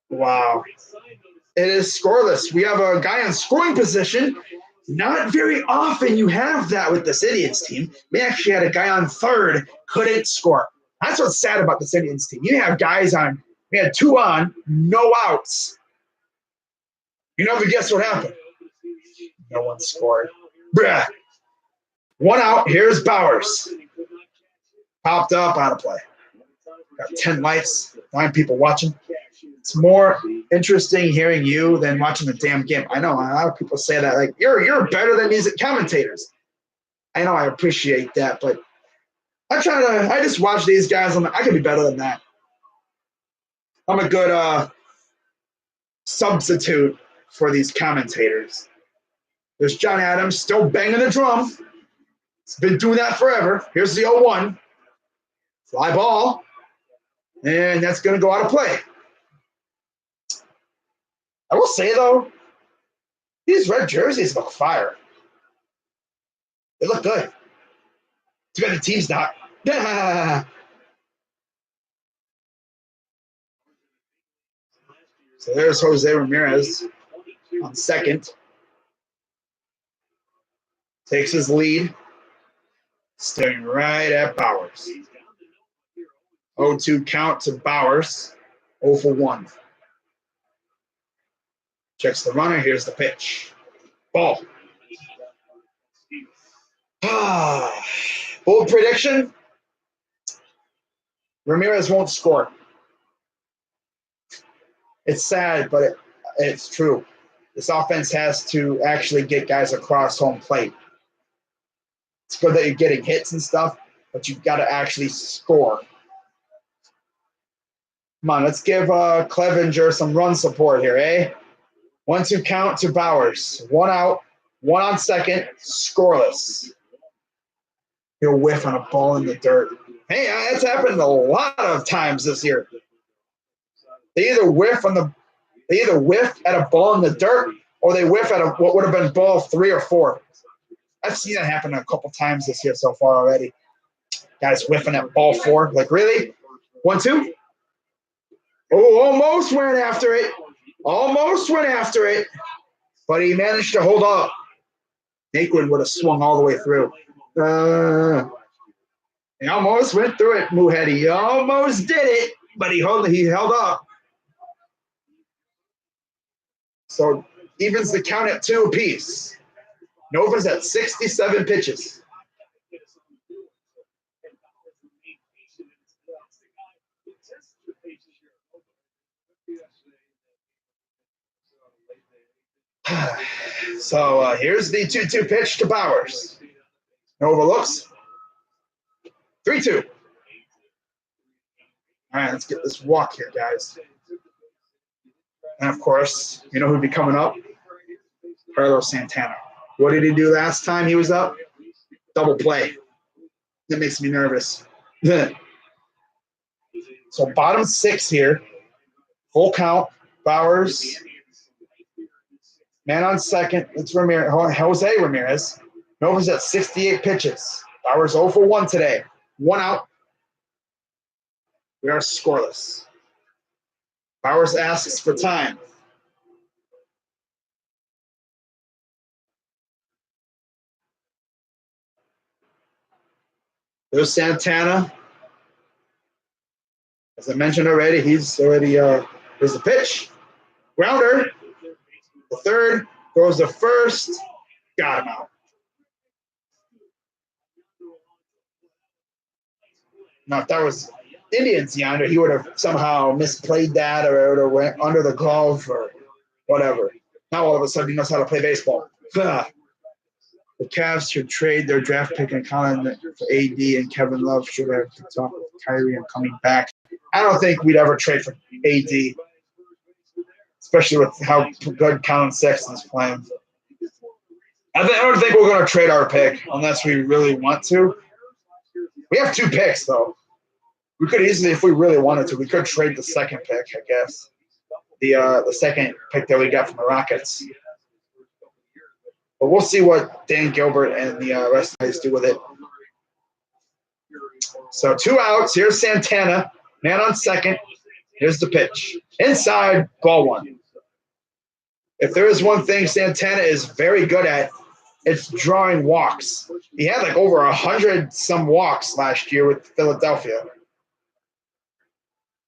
Wow. It is scoreless. We have a guy in scoring position. Not very often you have that with this Indians team. We actually had a guy on third, couldn't score. That's what's sad about this Indians team. You have guys on, we had 2 on, no outs. You never guess what happened. No one scored. Bruh. 1 out. Here's Bowers. Popped up, out of play. Got 10 lights, 9 people watching. It's more interesting hearing you than watching the damn game. I know a lot of people say that, like, you're better than these commentators. I know I appreciate that, but I just watch these guys. I'm like, I could be better than that. I'm a good substitute for these commentators. There's John Adams still banging the drum. He's been doing that forever. Here's the 0-1. Fly ball. And that's going to go out of play. I will say, though, these red jerseys look fire. They look good. Too bad the team's not. So there's Jose Ramirez on second. Takes his lead. Staring right at Bowers. 0-2 count to Bowers. 0 for 1. Checks the runner. Here's the pitch. Ball. Bold prediction. Ramirez won't score. It's sad, but it's true. This offense has to actually get guys across home plate. It's good that you're getting hits and stuff, but you've got to actually score. Come on, let's give Clevenger some run support here, eh? 1-2 count to Bowers. 1 out, 1 on second, scoreless. He'll whiff on a ball in the dirt. Hey, that's happened a lot of times this year. They either whiff at a ball in the dirt, or they whiff at what would have been ball 3 or 4. I've seen that happen a couple times this year so far already. Guys whiffing at ball 4. Like, really? 1-2? Oh, almost went after it. Almost went after it. But he managed to hold up. Naquin would have swung all the way through. He almost went through it, Moohead. He almost did it, but he held up. So evens the count at 2 apiece. Nova's at 67 pitches. So here's the 2-2 pitch to Bowers. Nova looks. 3-2. All right, let's get this walk here, guys. And, of course, you know who'd be coming up? Carlos Santana. What did he do last time he was up? Double play. That makes me nervous. So bottom 6 here. Full count. Bowers. Man on second. It's Jose Ramirez. Nova's at 68 pitches. Bowers 0 for 1 today. 1 out. We are scoreless. Bowers asks for time. There's Santana. As I mentioned already, he's already there's the pitch. Grounder. The third goes to first. Got him out. Now, if that was Indians yonder, he would have somehow misplayed that, or it would have went under the glove or whatever. Now all of a sudden he knows how to play baseball. The Cavs should trade their draft pick and Colin for AD, and Kevin Love should have to talk with Kyrie and coming back. I don't think we'd ever trade for AD, especially with how good Colin Sexton's playing. I don't think we're going to trade our pick unless we really want to. We have 2 picks, though. We could easily, if we really wanted to, we could trade the second pick, I guess. The second pick that we got from the Rockets. But we'll see what Dan Gilbert and the rest of the guys do with it. So 2 outs. Here's Santana. Man on second. Here's the pitch. Inside, ball 1. If there is one thing Santana is very good at, it's drawing walks. He had like over 100-some walks last year with Philadelphia.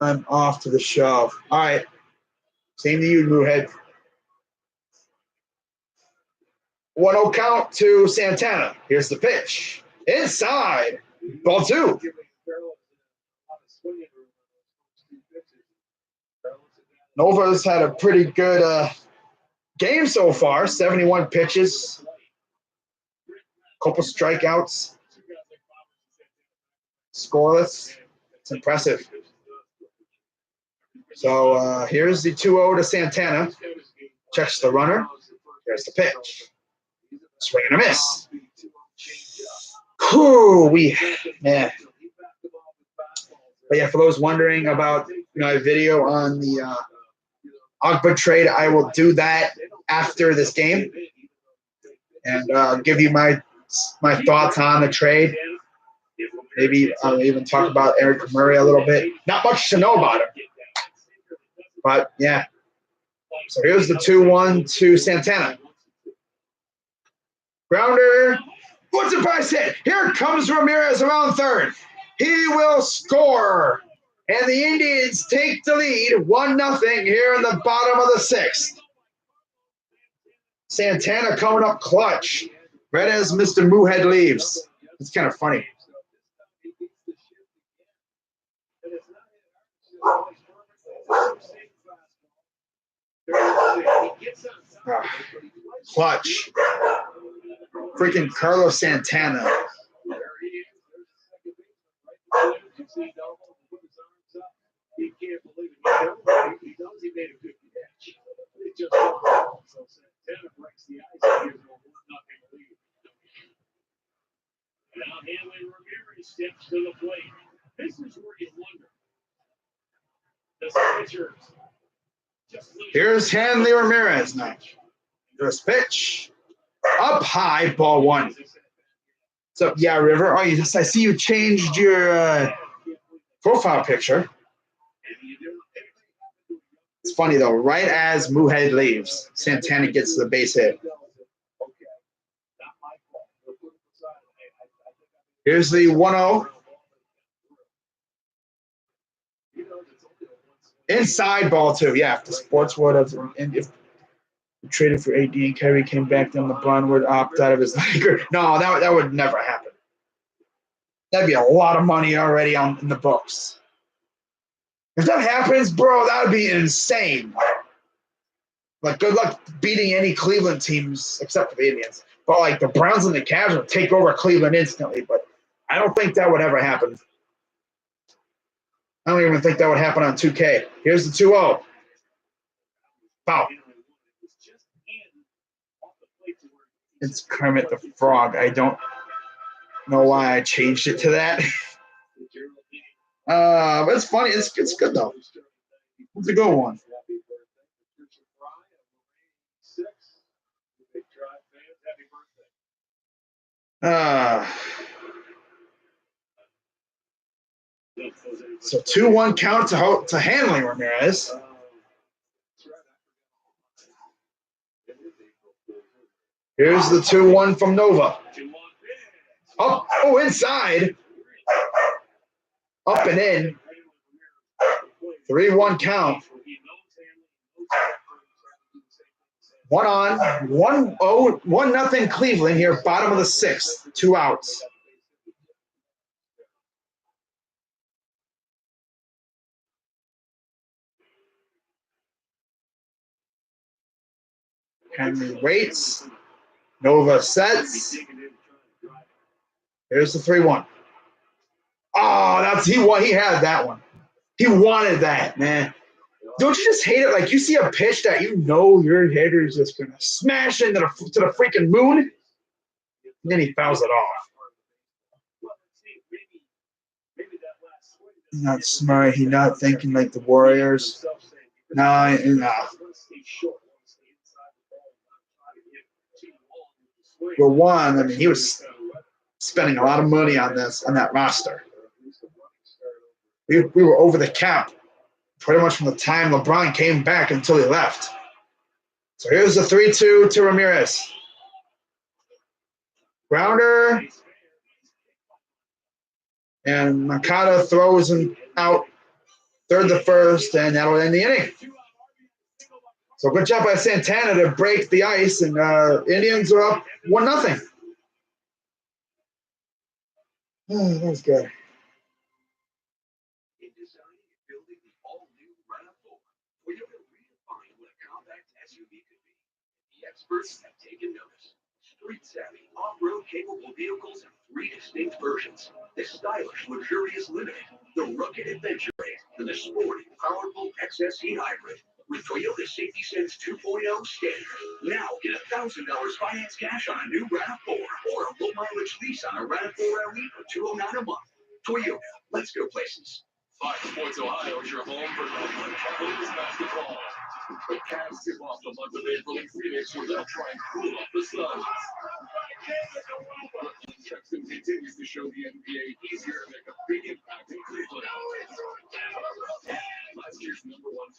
I'm off to the shove. All right. Same to you, Moohead. 1-0 count to Santana. Here's the pitch. Inside. Ball 2. Nova's had a pretty good game so far. 71 pitches. Couple strikeouts. Scoreless. It's impressive. So here's the 2-0 to Santana. Checks the runner. There's the pitch. Swing and a miss. Whew, man. But yeah, for those wondering about my video on the Ogba trade, I will do that after this game and give you my thoughts on the trade. Maybe I'll even talk about Eric Murray a little bit. Not much to know about him. But, yeah. So here's the 2-1 to Santana. Grounder. What's a price hit? Here comes Ramirez around third. He will score. And the Indians take the lead 1-0 here in the bottom of the 6th. Santana coming up clutch. Right as Mr. Moohead leaves. It's kind of funny. Clutch. Freaking Carlos Santana. steps to the plate. This is where you wonder. The pitchers just lose. Here's Hanley Ramirez now. First pitch. Up high, ball one. What's up, yeah, River? Oh, I see you changed your profile picture. It's funny, though. Right as Moohead leaves, Santana gets the base hit. Here's the 1-0. Inside ball, too. Yeah, if the sports would have, and if traded for AD and Kyrie came back, then LeBron would opt out of his Laker. No, that would never happen. That'd be a lot of money already in the books. If that happens, bro, that would be insane. Like, good luck beating any Cleveland teams except for the Indians. But, like, the Browns and the Cavs would take over Cleveland instantly. But I don't think that would ever happen. I don't even think that would happen on 2K. Here's the 2-0. Foul. It's Kermit the Frog. I don't know why I changed it to that. But it's funny. It's good, though. It's a good one. So 2-1 count to Hanley Ramirez. Here's the 2-1 from Nova. Oh, inside. Up and in. 3-1 count. 1-0, 1-0 Cleveland here, bottom of the sixth. 2 outs. Henry waits. Nova sets. Here's the 3-1. Oh, he had that one. He wanted that, man. Don't you just hate it? Like, you see a pitch that you know your hitter is just gonna smash into to the freaking moon, and then he fouls it off. He's not smart. He's not thinking like the Warriors. No. Well, one, I mean, he was spending a lot of money on that roster. We were over the cap pretty much from the time LeBron came back until he left. So here's the 3-2 to Ramirez. Grounder. And Makata throws him out third to first, and that'll end the inning. So good job by Santana to break the ice, and Indians are up 1-0. Oh, that was good. In designing and building the all-new RAV4, Toyota redefined what a compact SUV could be. The experts have taken notice. Street-savvy, off-road capable vehicles have 3 distinct versions. The stylish, luxurious Limited, the rugged Adventure, and the sporty, powerful XSE Hybrid. With Toyota Safety Sense 2.0 standard. Now get $1,000 finance cash on a new RAV4 or a low-mileage lease on a RAV4 LE for $209 a month. Toyota, let's go places. Fox Sports Ohio is your home for Cleveland Cavaliers basketball. The Cavs tip off the month of April in Phoenix where they'll try and cool off the Suns. Jackson continues to show the NBA easier to make a big impact in Cleveland. Last year's #1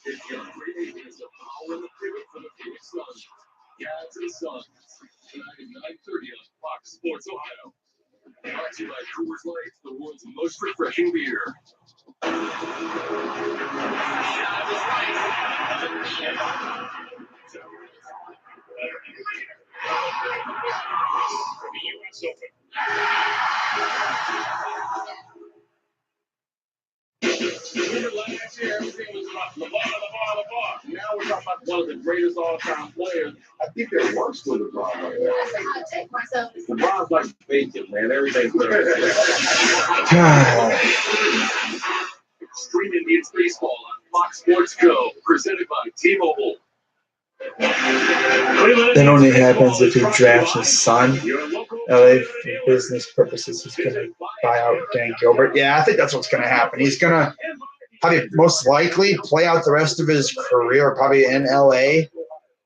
pick, DeAndre Ayton, is the power in the pivot for the Phoenix Suns. Yeah, to the Suns. Tonight at 9:30 on Fox Sports Ohio. Brought to you by Coors Light, the world's most refreshing beer. Last year, everything was about LeBron. Now we're talking about one of the greatest all-time players. I think they're worse with LeBron right now. I'll take myself. LeBron's like bacon, man. Everything's there. Stream Indians baseball on Fox Sports Go, presented by T-Mobile. That only happens if he drafts his son. LA, for business purposes, he's going to buy out Dan Gilbert. Yeah, I think that's what's going to happen. He's going to probably most likely play out the rest of his career probably in LA.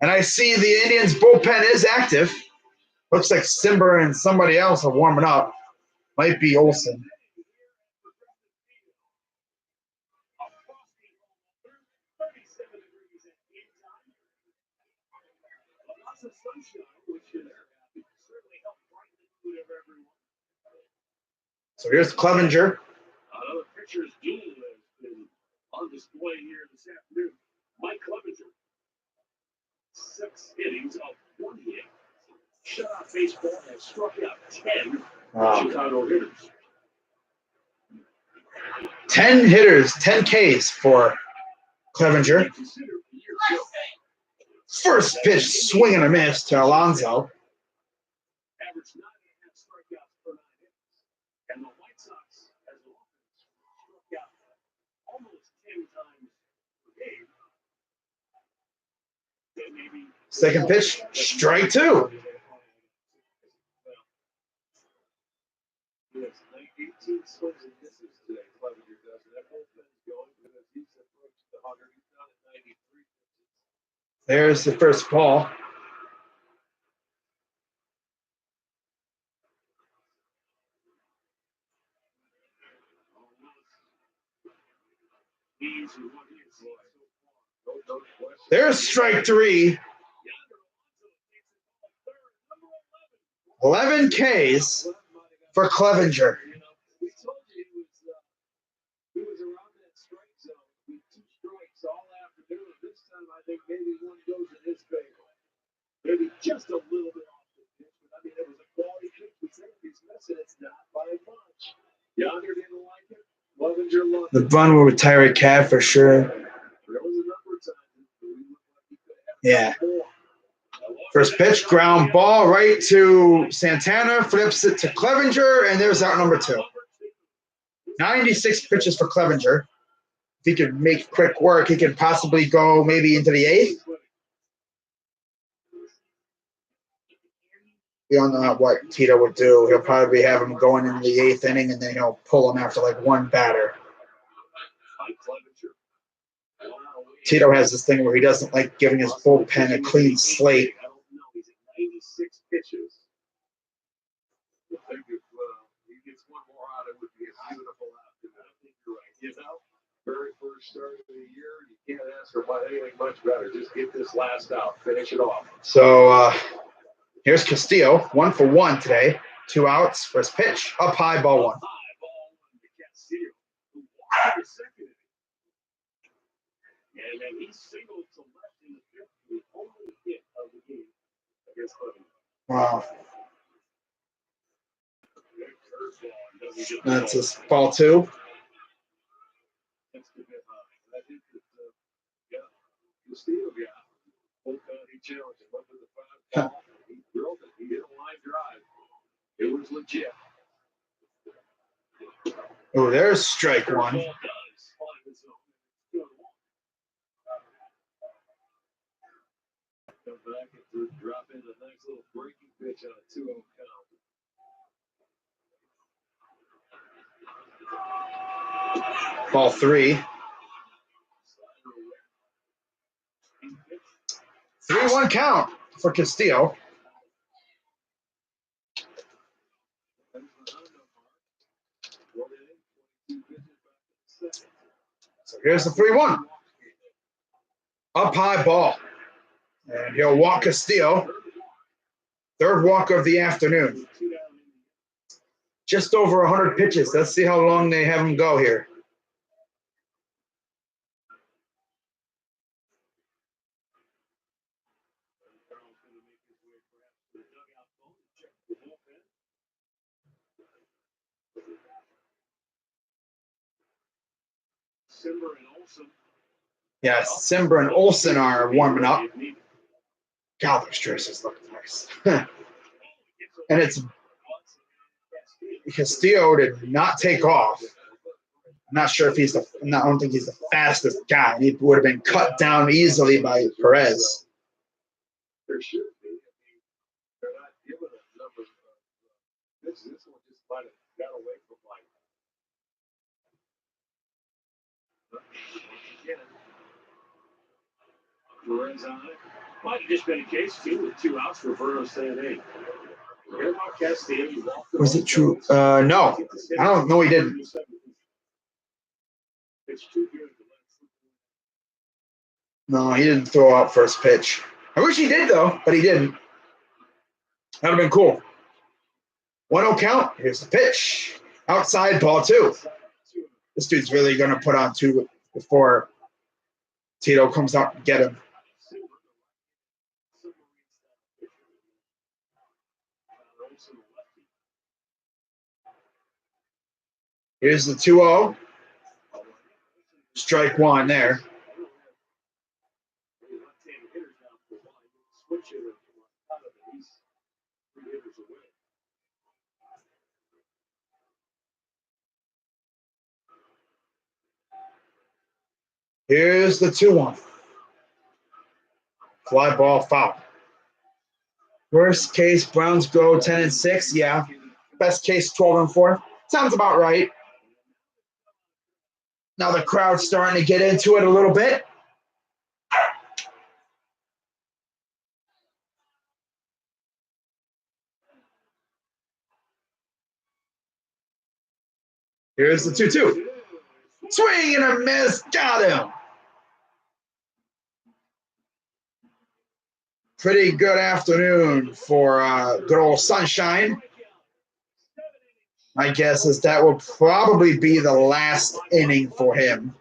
And I see the Indians bullpen is active. Looks like Simber and somebody else are warming up. Might be Olsen. So here's Clevenger. Another pitcher's duel has been on display here this afternoon. Mike Clevenger, 6 innings of 1 hit. Shutout baseball has struck out 10 Chicago hitters. 10 hitters, 10 Ks for Clevenger. First pitch, swing and a miss to Alonso. Average 9.5 strikeouts per 9 innings. And the White Sox, as an offense, struck out almost 10 times per game. Then maybe Second pitch, strike 2. Yes, 18 swings and misses today. Clevenger does. And that bullpen's going because he's approached the 100. He's down at 93 pitches. There's the first ball. he's who what he is so far. There's strike 3. 11 Ks for Clevenger. We told you he was around that strike zone with 2 strikes all afternoon. This time I think maybe one goes in his favor. Maybe just a little bit off the pitch, but I mean, it was a quality pitch. We think he's missing. It's not by much. Yonder didn't like it. Clevenger loved The it. Bun will retire a cat for sure. There was a number of times where we looked like he could have Yeah. more. First pitch, ground ball right to Santana, flips it to Clevenger, and there's out number 2. 96 pitches for Clevenger. If he could make quick work, he could possibly go maybe into the 8th. We don't know what Tito would do. He'll probably have him going into the 8th inning, and then he'll pull him after like one batter. Tito has this thing where he doesn't like giving his bullpen a clean slate. I don't know. He's at 96 pitches. I think if he gets one more out, it would be a beautiful afternoon. I think you're right. You know, very first start of the year, you can't ask for anything much better. Just get this last out, finish it off. So here's Castillo, 1 for 1 today. 2 outs, first pitch, up high, ball 1. High ball to Castillo, who walked to the second inning. And then he singled to left in the 5th, the only hit of the game against Cleveland. Wow, Good curveball, doesn't get the that's ball. his ball 2. That's the bit high. I think that, Castillo, he challenged him up to the 5 ball. He drilled it. He hit a line drive. It was legit. Oh, there's strike 1. Curveball does find the zone. It's 2-1. Come back and drop in a nice little breaking pitch on a 2-0 count. Ball 3. 3-1 count for Castillo. So here's the 3-1. Up high ball. And he'll walk Castillo. 3rd walk of the afternoon. Just over 100 pitches. Let's see how long they have him go here. Simber and Olsen. Yes, Simber and Olsen are warming up. God, those jerseys look nice. And it's Castillo did not take off. I'm not sure if he's I don't think he's the fastest guy. He would have been cut down easily by Perez. there should be. I mean, they're not giving a number of this one just might have got away from like. Again, Lorenz on it. Might have just been a case too with 2 outs for Verno saying, hey, forget about Castillo. Was it true? No. I don't know he didn't. It's too good. No, he didn't throw out first pitch. I wish he did, though, but he didn't. That would have been cool. 1-0 count. Here's the pitch. Outside ball 2. This dude's really going to put on 2 before Tito comes out and get him. Here's the 2-0. Strike 1 there. Here's the 2-1. Fly ball foul. Worst case, Browns go 10-6. Yeah. Best case, 12-4. Sounds about right. Now the crowd's starting to get into it a little bit. Here's the 2-2. Swing and a miss. Got him. Pretty good afternoon for good old Sunshine. My guess is that will probably be the last inning for him.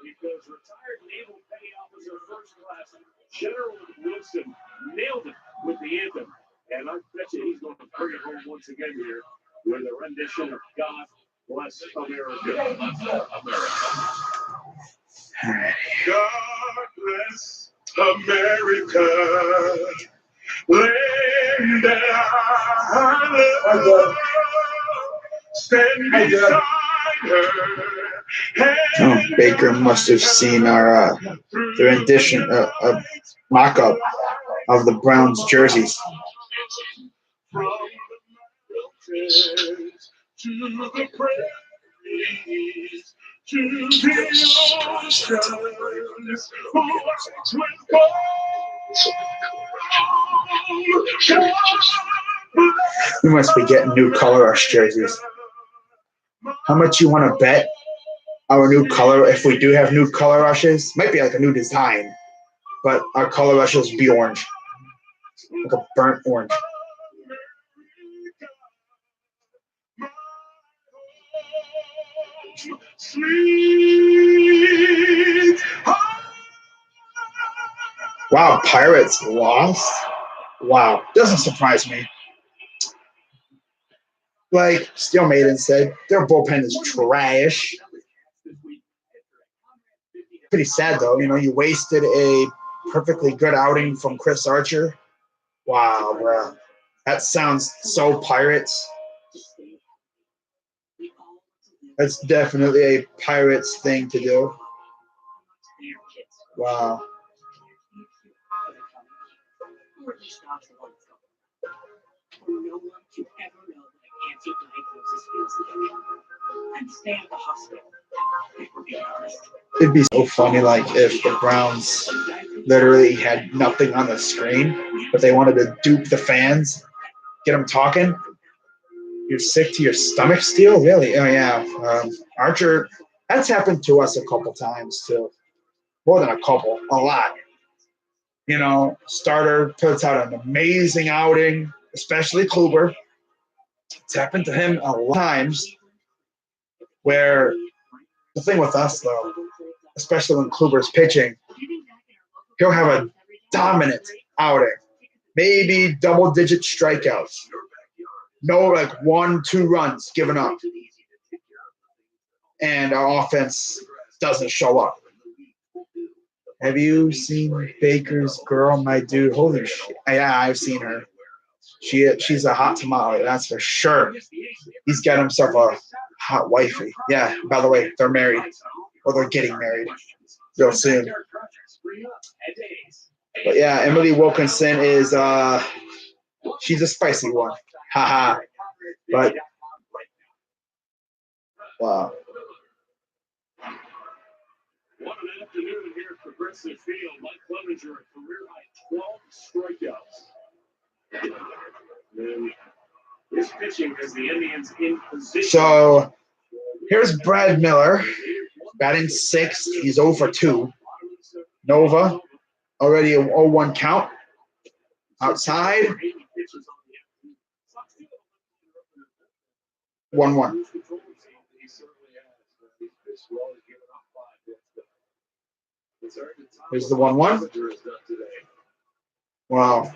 Because retired Naval Petty Officer First Class General Wilson nailed it with the anthem. And I bet you he's going to bring it home once again here with a rendition of God Bless America. God bless America. Land that I love. Stand beside her. Oh, Baker must have seen our the rendition, mock-up of the Browns jerseys. From the mountains to the prairies to the oceans, white with gold. We must be getting new color rush jerseys. How much you want to bet our new color, if we do have new color rushes? Might be like a new design, but our color rushes be orange, like a burnt orange. Wow, Pirates lost? Wow, doesn't surprise me. Like Steel Maiden said, their bullpen is trash. Pretty sad, though. You know, you wasted a perfectly good outing from Chris Archer. Wow, bro. That sounds so Pirates. That's definitely a Pirates thing to do. Wow. No one can ever know what a cancer diagnosis feels like. And stay at the hospital. If we're being honest. It'd be so funny, like, if the Browns literally had nothing on the screen, but they wanted to dupe the fans, get them talking. You're sick to your stomach still? Really? Oh, yeah. Archer, that's happened to us a couple times, too. More than a couple. A lot. You know, starter puts out an amazing outing, especially Kluber. It's happened to him a lot of times where the thing with us, though, especially when Kluber's pitching, he'll have a dominant outing. Maybe double-digit strikeouts. No, like 1-2 runs given up. And our offense doesn't show up. Have you seen Baker's girl, my dude? Holy shit. Yeah, I've seen her. She's a hot tamale, that's for sure. He's got himself hot wifey. Yeah, by the way, they're married. Or they're getting married real soon. But yeah, Emily Wilkinson is she's a spicy one. Haha. But wow. What an afternoon here at Progressive Field. Mike Clevenger, a career high 12 strikeouts. And his pitching has the Indians in position. So here's Brad Miller, batting sixth. He's 0 for 2. Nova, already a 0-1 count. Outside, 1-1. Here's the 1-1. Wow.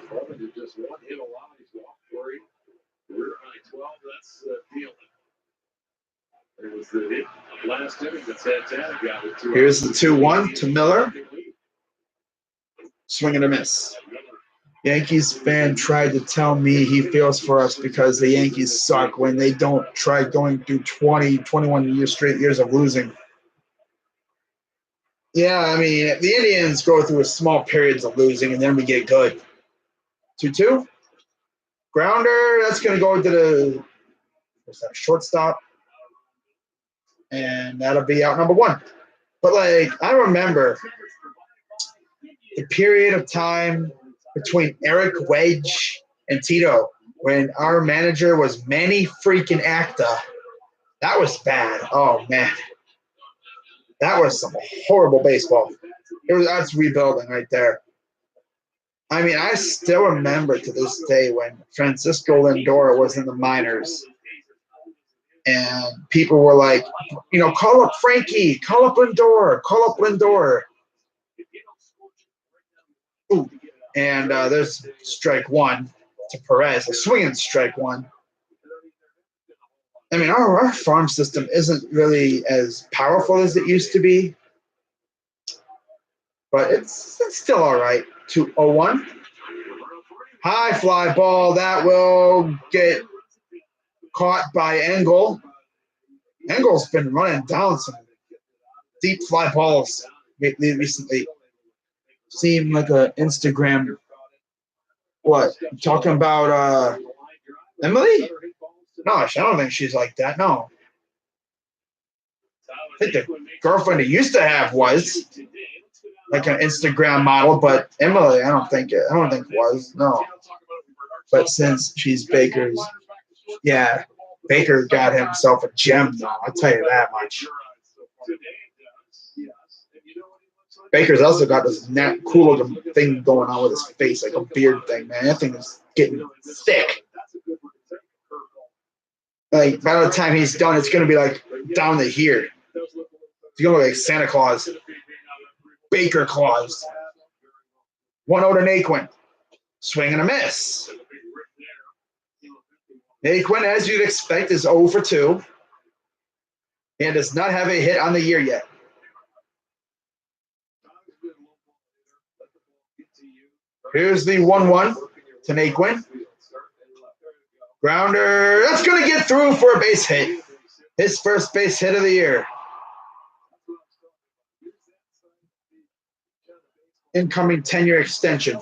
Here's the 2-1 to Miller. Swing and a miss. Yankees fan tried to tell me he feels for us because the Yankees suck when they don't try going through 20, 21 straight years of losing. Yeah, I mean, the Indians go through small periods of losing, and then we get good. 2-2. Grounder, that's going to go to the shortstop. And that'll be out number 1. But, I remember the period of time between Eric Wedge and Tito when our manager was Manny freaking Acta. That was bad. Oh, man. That was some horrible baseball. That's rebuilding right there. I mean, I still remember to this day when Francisco Lindor was in the minors. And people were like, call up Frankie, call up Lindor. Ooh. And there's strike 1 to Perez, a swinging strike 1. I mean, our farm system isn't really as powerful as it used to be, but it's still all right. 2-0-1. High fly ball. That will get caught by Engel. Engel's been running down some deep fly balls recently. Seemed like an Instagram. What? You talking about Emily? No, I don't think she's like that. No. I think the girlfriend he used to have was like an Instagram model, but Emily, I don't think was. No. But since she's Baker's, yeah, Baker got himself a gem, though. I'll tell you that much. Baker's also got this cool looking thing going on with his face, like a beard thing, man. That thing is getting thick. Like, by the time he's done, it's going to be like down to here. It's going to look like Santa Claus. Baker Claus. 1-0 to Naquin. Swing and a miss. Naquin, as you'd expect, is 0 for 2. And does not have a hit on the year yet. Here's the 1-1 to Naquin. Grounder, that's going to get through for a base hit. His first base hit of the year. Incoming 10-year extension.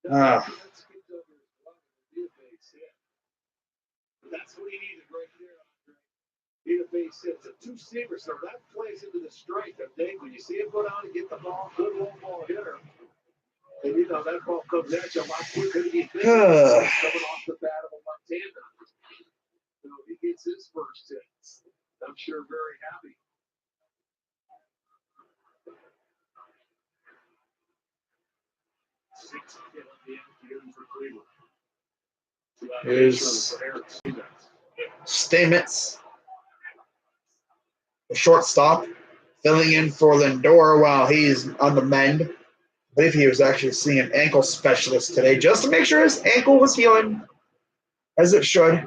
That's what he needed right there. Need a base hit. It's a two-seamer, so that plays into the strength of Dave. When you see him go down and get the ball, good low ball hitter. And that ball comes at you a lot quicker than you think. Coming off the bat of a left-hander. He gets his first hit. I'm sure very happy. Sixth hit on the end for Cleveland. Here's Stamets, the shortstop, filling in for Lindor while he's on the mend. I believe he was actually seeing an ankle specialist today just to make sure his ankle was healing as it should.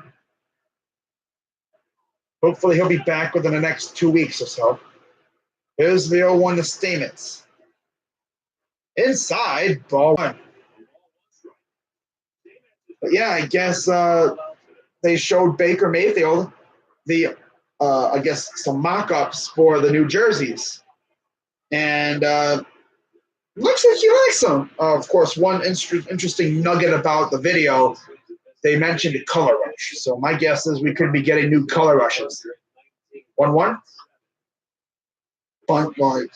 Hopefully he'll be back within the next 2 weeks or so. Here's the 0-1 to Stamets. Inside, ball 1. But yeah, I guess they showed Baker Mayfield the I guess some mock-ups for the new jerseys, and looks like he likes them. Of course, one interesting nugget about the video, they mentioned color rush. So my guess is we could be getting new color rushes. 1-1. Bunt like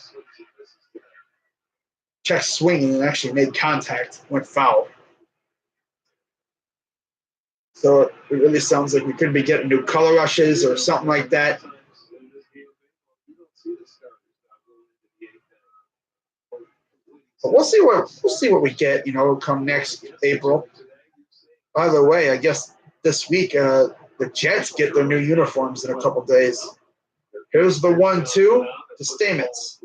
check swinging and actually made contact, went foul. So it really sounds like we could be getting new color rushes or something like that. But we'll see what we get, come next April. By the way, I guess this week the Jets get their new uniforms in a couple days. Here's the 1-2 to Stamets.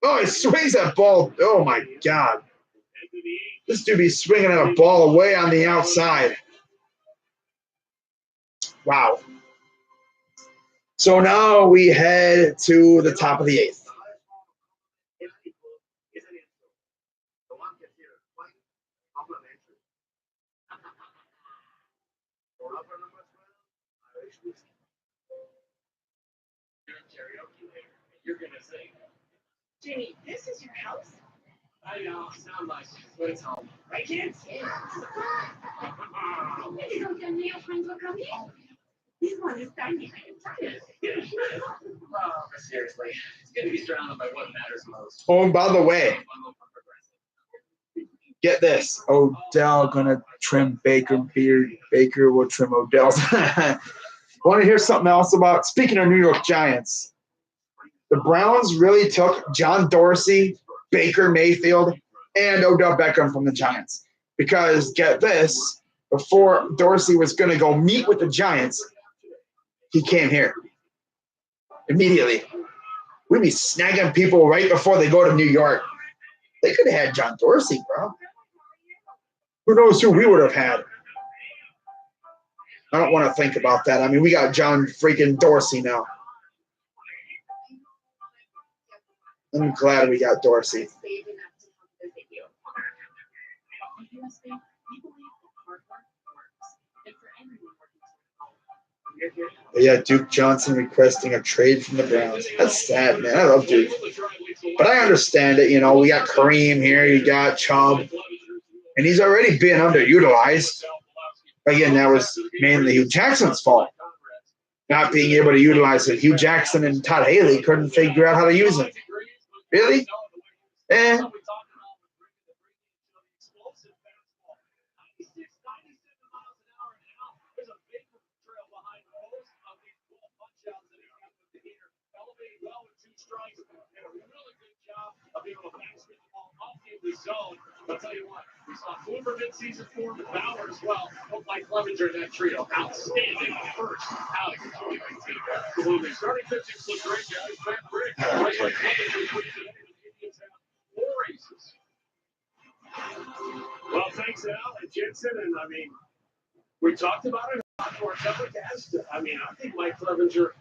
Oh, he swings that ball. Oh my God! This dude be swinging a ball away on the outside. Wow. So now we head to the top of the 8th. You're gonna sing. Jimmy, this is your house? I know, sound like it, but it's home. Right, kids? Yes. Don't tell me your friends will come in. This one is tiny. Oh, seriously, it's good to be surrounded by what matters most. Oh, and by the way, get this. Odell gonna trim Baker beard. Baker will trim Odell's. Want to hear something else about, speaking of New York Giants, the Browns really took John Dorsey, Baker Mayfield, and Odell Beckham from the Giants. Because, get this, before Dorsey was going to go meet with the Giants, he came here immediately. We'd be snagging people right before they go to New York. They could have had John Dorsey, bro. Who knows who we would have had? I don't want to think about that. I mean, we got John freaking Dorsey now. I'm glad we got Dorsey. But yeah, Duke Johnson requesting a trade from the Browns. That's sad, man. I love Duke. But I understand it. We got Kareem here. You got Chubb. And he's already been underutilized. Again, that was mainly Hugh Jackson's fault. Not being able to utilize it. Hugh Jackson and Todd Haley couldn't figure out how to use him. Really? I'll tell you what, we saw Kluber mid-season form with Bauer as well. Looked like Clevenger in that trio. Outstanding first outing of 2019. Absolutely. Starting pitching looked great, guys. Matt Brick. Four aces. Well, thanks, Al and Jensen. And, I mean, we talked about it on our telecast. I mean, I think Mike Clevenger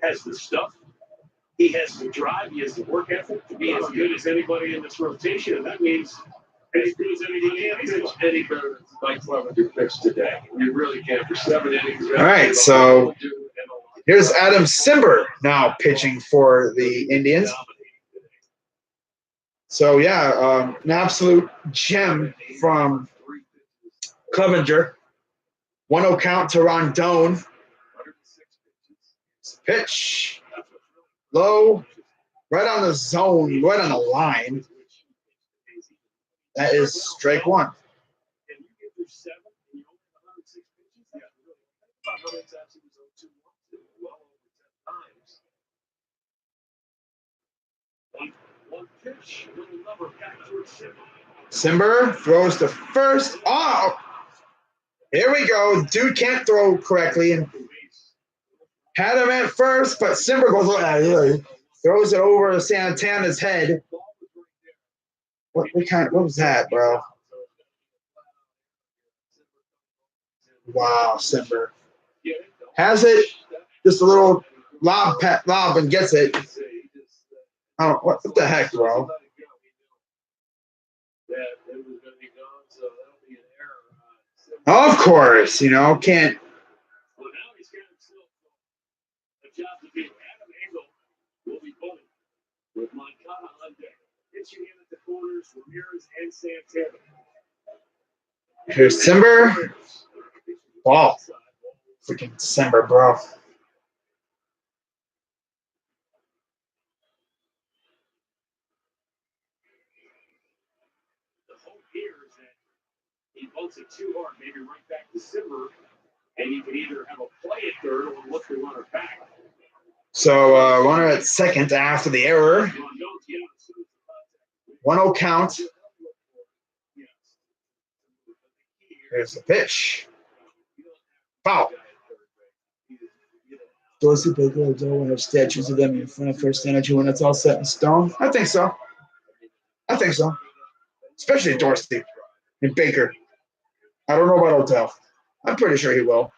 has the stuff. He has the drive. He has the work ethic to be as good as anybody in this rotation. And that means as good as anybody else. Any better than Mike Clevenger pitched today. You really can't for 7 innings. All right, so here's Adam Simber now pitching for the Indians. So, yeah, an absolute gem from Clevenger. 1-0 count to Rondon. Pitch. Low, right on the zone, right on the line. That is strike one. Simber throws to first. Oh, here we go. Dude can't throw correctly and had him at first, but Simber goes, throws it over Santana's head. What was that, bro? Wow, Simber has it. Just a little lob and gets it. Oh, what the heck, bro? Of course, can't. pitching in at the corners, Ramirez and Santana. Here's Simber. Ball. Freaking Simber, bro. The hope here is that he pulls it too hard, maybe right back to Simber, and you can either have a play at third or look the runner back. So runner at second after the error. 1-0 count. Here's the pitch. Foul. Dorsey Baker will have statues of them in front of First Energy when it's all set in stone. I think so. Especially Dorsey and Baker. I don't know about Odell. I'm pretty sure he will.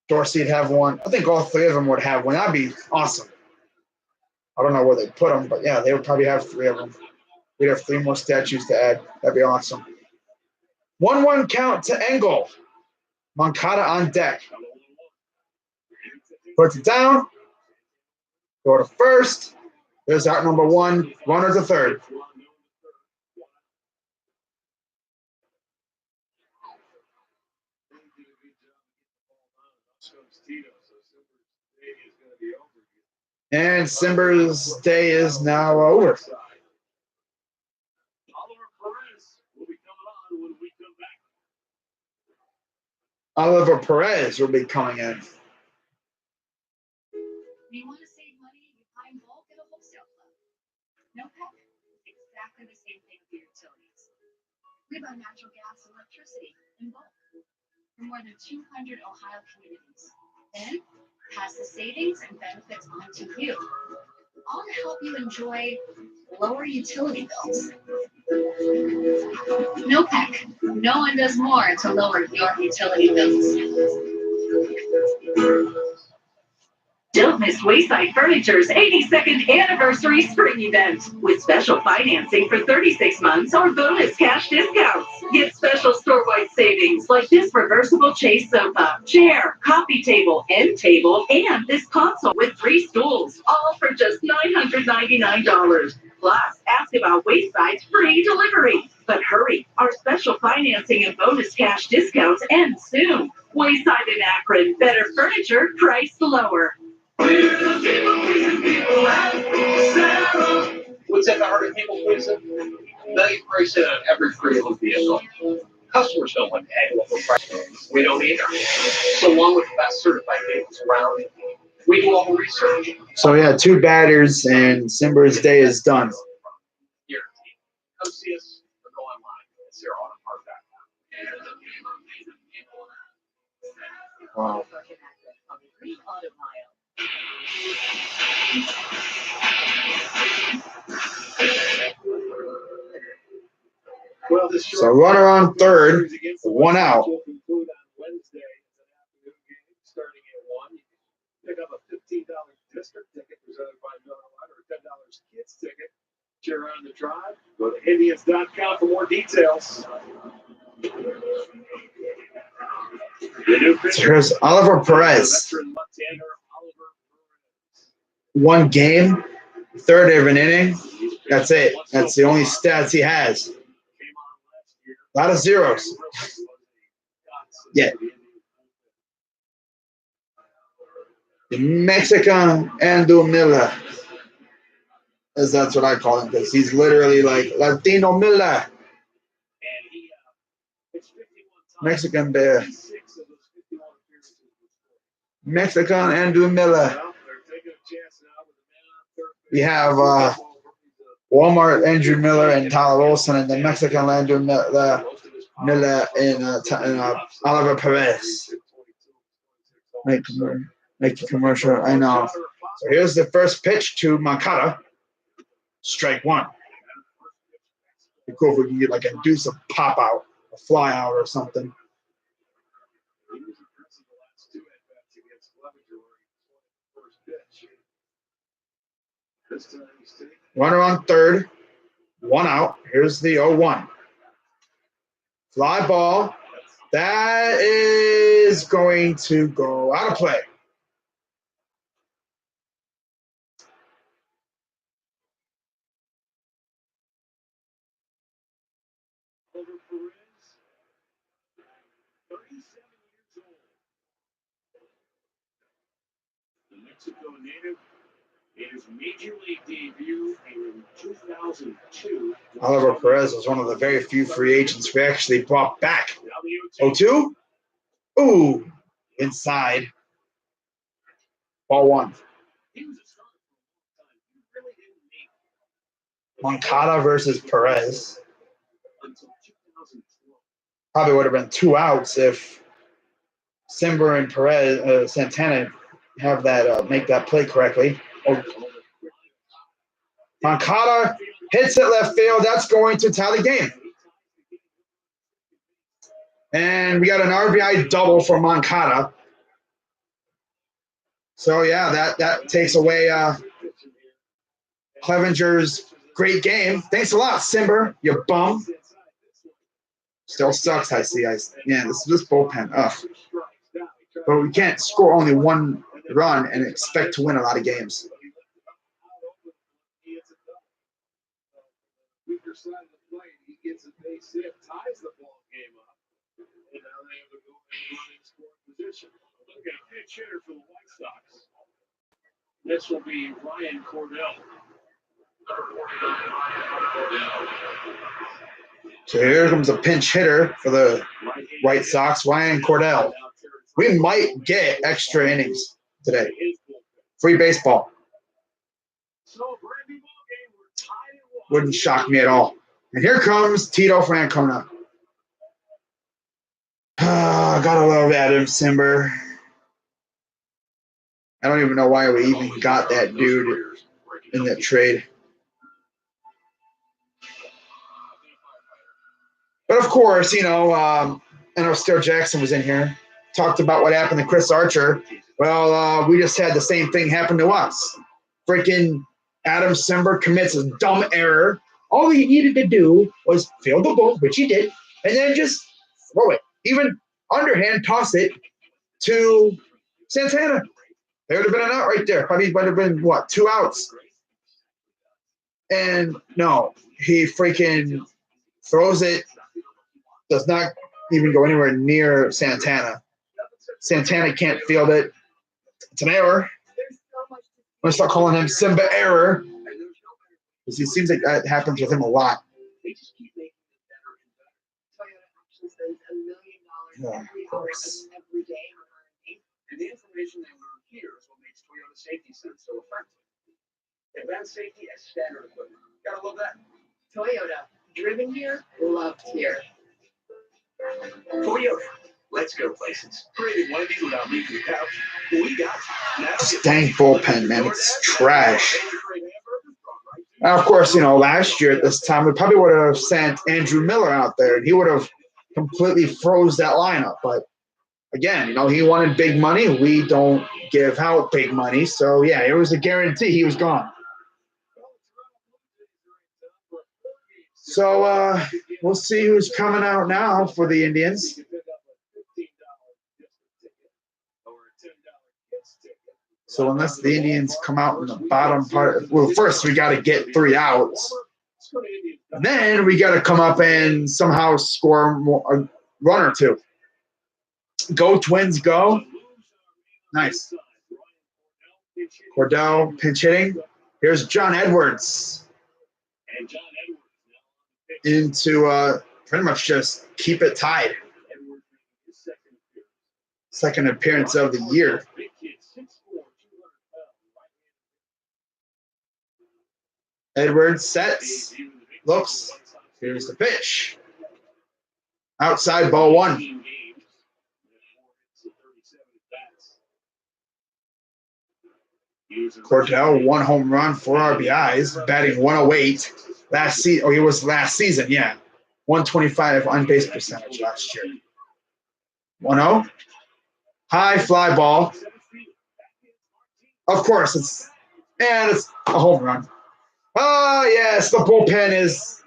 Dorsey'd have one. I think all three of them would have one. That'd be awesome. I don't know where they put them, but yeah, they would probably have three of them. We'd have 3 more statues to add. That'd be awesome. 1-1 count to Engel. Moncada on deck. Puts it down. Go to first. There's out number 1. Runner to third. And Simber's day is now over. Oliver Perez will be coming in. You want to save money, you buy in bulk at a wholesale club. No pep, exactly the same thing for utilities. We buy natural gas and electricity in bulk for more than 200 Ohio communities. Then pass the savings and benefits on to you, all to help you enjoy lower utility bills. No PEC. No one does more to lower your utility bills. Don't miss Wayside Furniture's 82nd anniversary spring event with special financing for 36 months or bonus cash discounts. Get special store-wide savings like this reversible chase sofa, chair, coffee table, end table, and this console with 3 stools, all for just $999. Plus, ask about Wayside's free delivery. But hurry, our special financing and bonus cash discounts end soon. Wayside in Akron, better furniture, priced lower. What's at the heart of people pleasing? They price it on every pre-owned vehicle. Customers don't want to hang over price. We don't either. So along with the best certified vehicles around, we do all the research. So yeah, 2 batters and Simber's day is done. Guaranteed. Come see us or go online at SierraAutoPark.com. Wow. Well, this So runner on third, 1 out. will conclude on Wednesday. It's an afternoon game starting at 1. You can pick up a $15 district ticket presented by Miller Lite or a $10 kids ticket. Cheer on the drive. Go to Indians.com for more details. The new pitcher, Here's Oliver Perez. veteran left-hander Oliver Perez. 1 game, third of an inning. That's it. That's the only stats he has. A lot of zeros. Yeah. The Mexican Andrew Miller. As that's what I call him, because he's literally like Latino Miller. Mexican bear. Mexican Andrew Miller. We have Walmart Andrew Miller and Tyler Olson, and the Mexican Andrew Miller and Oliver Perez. Make a commercial. I know. So here's the first pitch to Moncada. Strike 1. Be cool if we can get like a deuce of pop out, a fly out or something. Runner on third, 1 out. Here's the 0-1. Fly ball. That is going to go out of play. Over Perez, 37 years old. The Mexico native made his major league debut in 2002. Oliver Perez was one of the very few free agents we actually brought back. Now the 0-2. Ooh, inside. Ball one. He was a starter for a long time. He really didn't make Moncada versus Perez. until 2012. Probably would have been 2 outs if Simber and Perez, Santana have that make that play correctly. Oh, Moncada hits it left field. That's going to tie the game. And we got an RBI double for Moncada. So, yeah, that takes away Clevenger's great game. Thanks a lot, Simber, you bum. Still sucks, I see. Yeah, this bullpen. Ugh. But we can't score only 1 run and expect to win a lot of games. Weaker side of the plate, he gets a base hit, ties the ball game up, and now they have to go in running scoring position. Look at a pinch hitter for the White Sox. This will be Ryan Cordell. So here comes a pinch hitter for the White Sox, Ryan Cordell. We might get extra innings today. Free baseball. So, Brandy ball game, we're tied at 1. Wouldn't shock me at all. And here comes Tito Francona. Gotta love Adam Simber. I don't even know why we even got that dude in that trade. But of course, I know Still Jackson was in here. Talked about what happened to Chris Archer. Well, we just had the same thing happen to us. Freaking Adam Simber commits a dumb error. All he needed to do was field the ball, which he did, and then just throw it. Even underhand toss it to Santana. There would have been an out right there. Probably would have been, 2 outs. And no, he freaking throws it. Does not even go anywhere near Santana. Santana can't field it. It's an error. I'm going to start calling him Simba Error. Because he seems like that happens with him a lot. Yeah, of course. And the information they learn here is what makes Toyota Safety Sense so effective. Advanced safety as standard equipment. Gotta love that. Toyota, driven here, loved here. Toyota. Let's go places. Creating Wendy's without leaving the couch. We got you. Stank bullpen, man. It's trash. Now, of course, last year at this time, we probably would have sent Andrew Miller out there, and he would have completely froze that lineup. But again, he wanted big money. We don't give out big money. So, yeah, it was a guarantee he was gone. So, we'll see who's coming out now for the Indians. So unless the Indians come out in the bottom part, well, first we got to get 3 outs. And then we got to come up and somehow score a run or 2. Go Twins, go. Nice. Cordell pinch hitting. Here's John Edwards. Into pretty much just keep it tied. Second appearance of the year. Edwards sets, looks, here's the pitch. Outside, ball 1. Cordell, 1 home run, 4 RBIs, batting 108. He was last season, yeah. 125 on base percentage last year. 1-0. High fly ball. Of course, it's a home run. Oh, yes, the bullpen is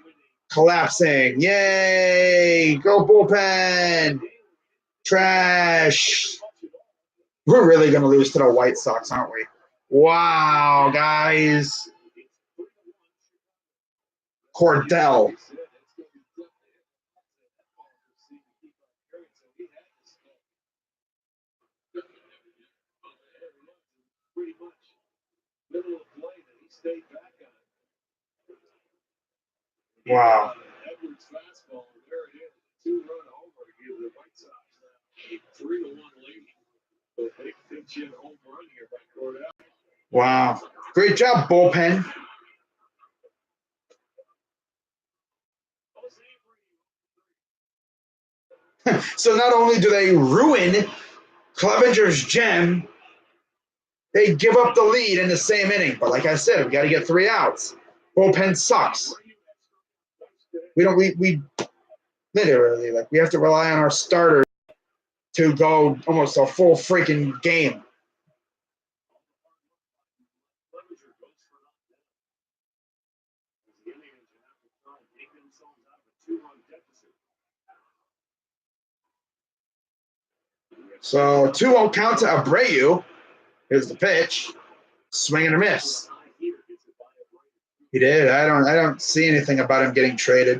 collapsing. Yay, go bullpen. Trash. We're really going to lose to the White Sox, aren't we? Wow, guys. Cordell. middle of the play that he stayed back on. Wow. Edwards fastball, there it is. 2-run homer to give the White Sox a 3-1 lead. So big pinch-hit home run here by Cordell. Wow. Great job, bullpen. So not only do they ruin Clevenger's gem, they give up the lead in the same inning. But like I said, we got to get 3 outs. Bullpen sucks. We literally, like, we have to rely on our starter to go almost a full freaking game. So 2-0 count to Abreu. Here's the pitch. Swing and a miss. He did. I don't see anything about him getting traded.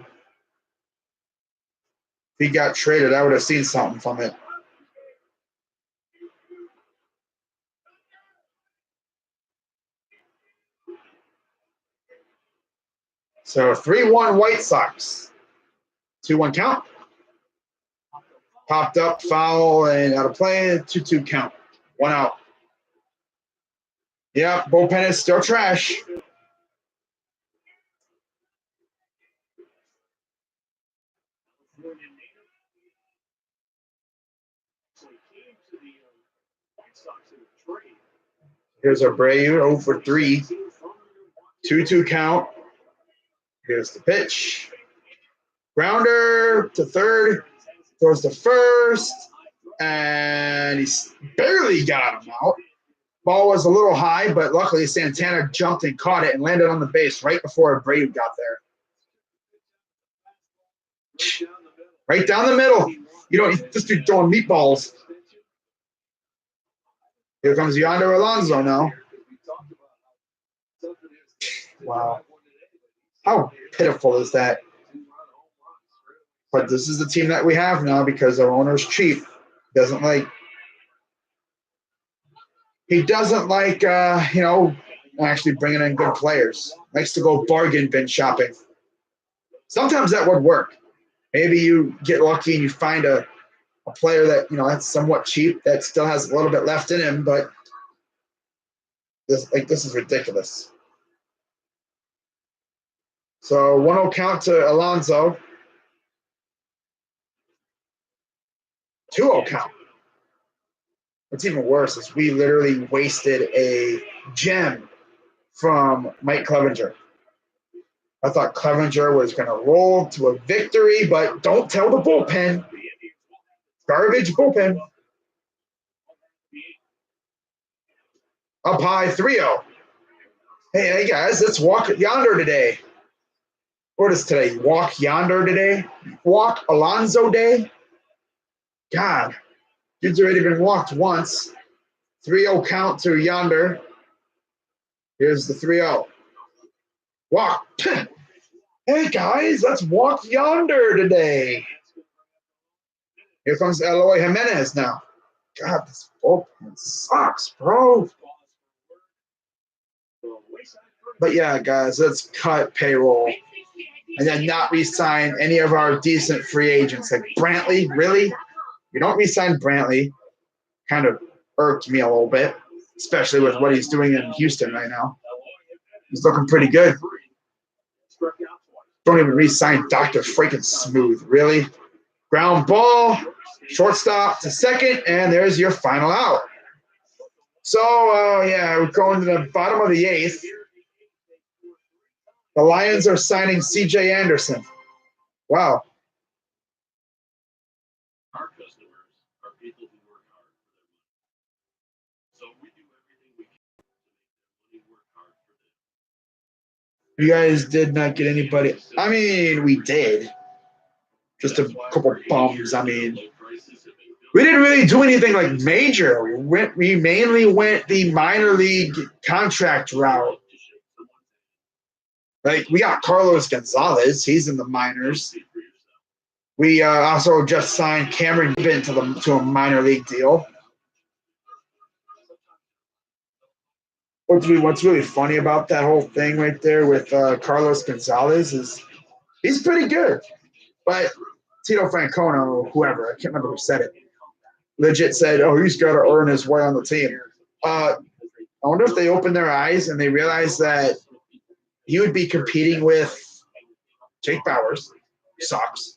If he got traded, I would have seen something from it. So 3-1 White Sox. 2-1 count. Popped up, foul, and out of play. 2-2 count. 1 out. Yeah, bullpen is still trash. Here's Abreu, 0 for 3. 2-2 count. Here's the pitch. Grounder to third. Throws to first. And he's barely got him out. Ball was a little high, but luckily Santana jumped and caught it and landed on the base right before Abreu got there. Right down the middle. You know, this dude throwing meatballs. Here comes Yonder Alonso now. Wow. How pitiful is that? But this is the team that we have now because our owner's cheap. He doesn't like actually bringing in good players. Likes to go bargain bin shopping. Sometimes that would work. Maybe you get lucky and you find a player that, that's somewhat cheap, that still has a little bit left in him, but this is ridiculous. So 1-0 count to Alonso. 2-0 count. What's even worse is we literally wasted a gem from Mike Clevenger. I thought Clevenger was going to roll to a victory, but don't tell the bullpen. Garbage bullpen. Up high, 3-0. Hey guys, let's walk yonder today. What is today? Walk yonder today? Walk Alonso day? God. Dude's already been walked once. 3-0 count to yonder. Here's the 3-0. Walk. Hey, guys, let's walk yonder today. Here comes Eloy Jimenez now. God, this bullpen sucks, bro. But, yeah, guys, let's cut payroll and then not re-sign any of our decent free agents. Like Brantley, really? You don't re-sign Brantley. Kind of irked me a little bit, especially with what he's doing in Houston right now. He's looking pretty good. Don't even re-sign Dr. freaking Smooth, really? Ground ball, shortstop to second, and there's your final out. So, we're going to the bottom of the 8th. The Lions are signing C.J. Anderson. Wow. Our customers are people who work hard for their money. So we do everything we can to make their money work hard for them. You guys did not get anybody. I mean, we did. Just a couple bums. I mean, we didn't really do anything like major. We mainly went the minor league contract route. Like, we got Carlos Gonzalez. He's in the minors. We also just signed Cameron Gibbon to a minor league deal. what's really funny about that whole thing right there with Carlos Gonzalez is he's pretty good, but Tito Francona or whoever, I can't remember who said it, legit said, "Oh, he's got to earn his way on the team." I wonder if they open their eyes and they realize that he would be competing with Jake Bowers, sucks.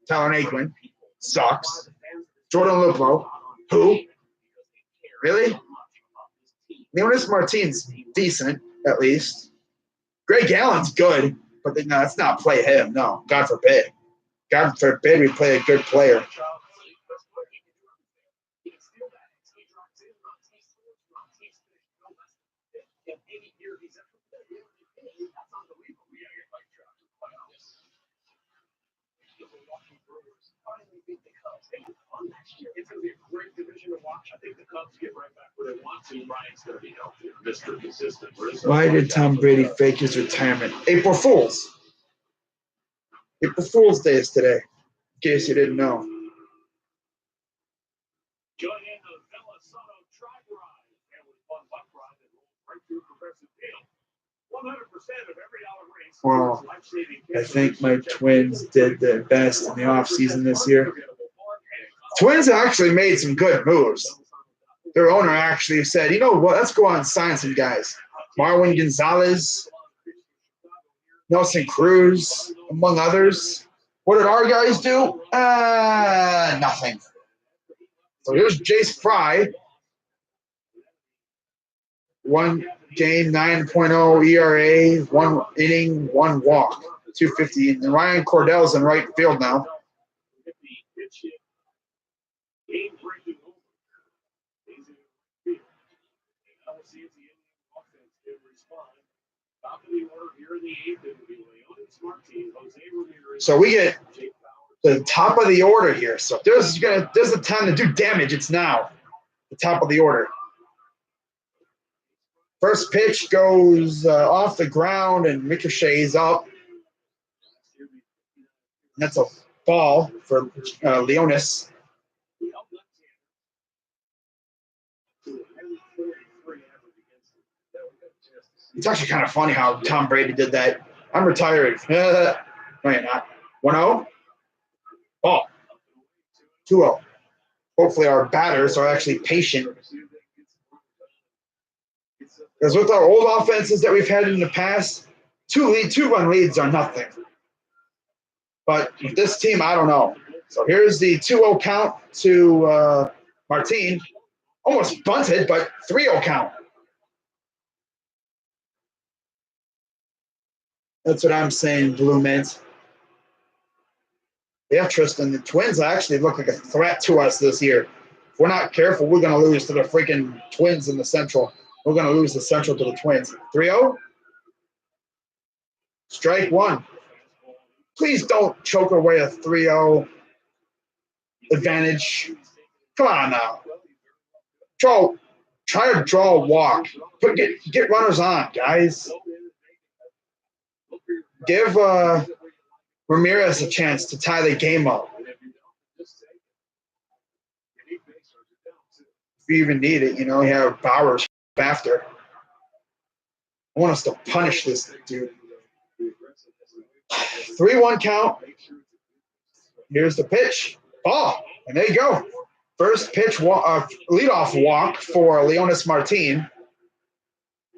Tyler Naquin, sucks. Jordan Luplow, who? Really? Leonis Martin's decent, at least. Greg Allen's good, but no, let's not play him. No, God forbid. God forbid we play a good player. It's going to be a great division to watch. I think the Cubs get right back where they want to. Ryan's going to be healthy. Mr. Consistent. Why did Tom Brady fake his retirement? April Fools. April Fool's Day is today, in case you didn't know. Joining the Villa Soto Tribe Ride. And with fun bike ride that rolls right through Progressive Deal. 100% of every dollar race. Well, I think my Twins did their best in the offseason this year. Twins actually made some good moves. Their owner actually said, you know what, let's go out and sign some guys. Marwin Gonzalez, Nelson Cruz, among others. What did our guys do? Nothing. So here's Jace Fry. 1 game, 9.0 ERA, 1 inning, 1 walk, 250. And Ryan Cordell's in right field now. So we get the top of the order here. So if there's a time to do damage, it's now. The top of the order. First pitch goes off the ground and ricochets up. That's a ball for Leonis. It's actually kind of funny how Tom Brady did that. I'm retired. No, you're not. 1-0. Ball. 2-0. Hopefully our batters are actually patient. Because with our old offenses that we've had in the past, 2-run leads are nothing. But with this team, I don't know. So here's the 2-0 count to Martin. Almost bunted, but 3-0 count. That's what I'm saying, Blue Mint. Yeah, Tristan, the Twins actually look like a threat to us this year. If we're not careful, we're going to lose to the freaking Twins in the Central. We're going to lose the Central to the Twins. 3-0. Strike 1. Please don't choke away a 3-0 advantage. Come on now. Try to draw a walk. Get runners on, guys. Give Ramirez a chance to tie the game up. If you even need it, you have Bowers after. I want us to punish this dude. 3-1 count. Here's the pitch. Ball. And there you go. First pitch, leadoff walk for Leonis Martin.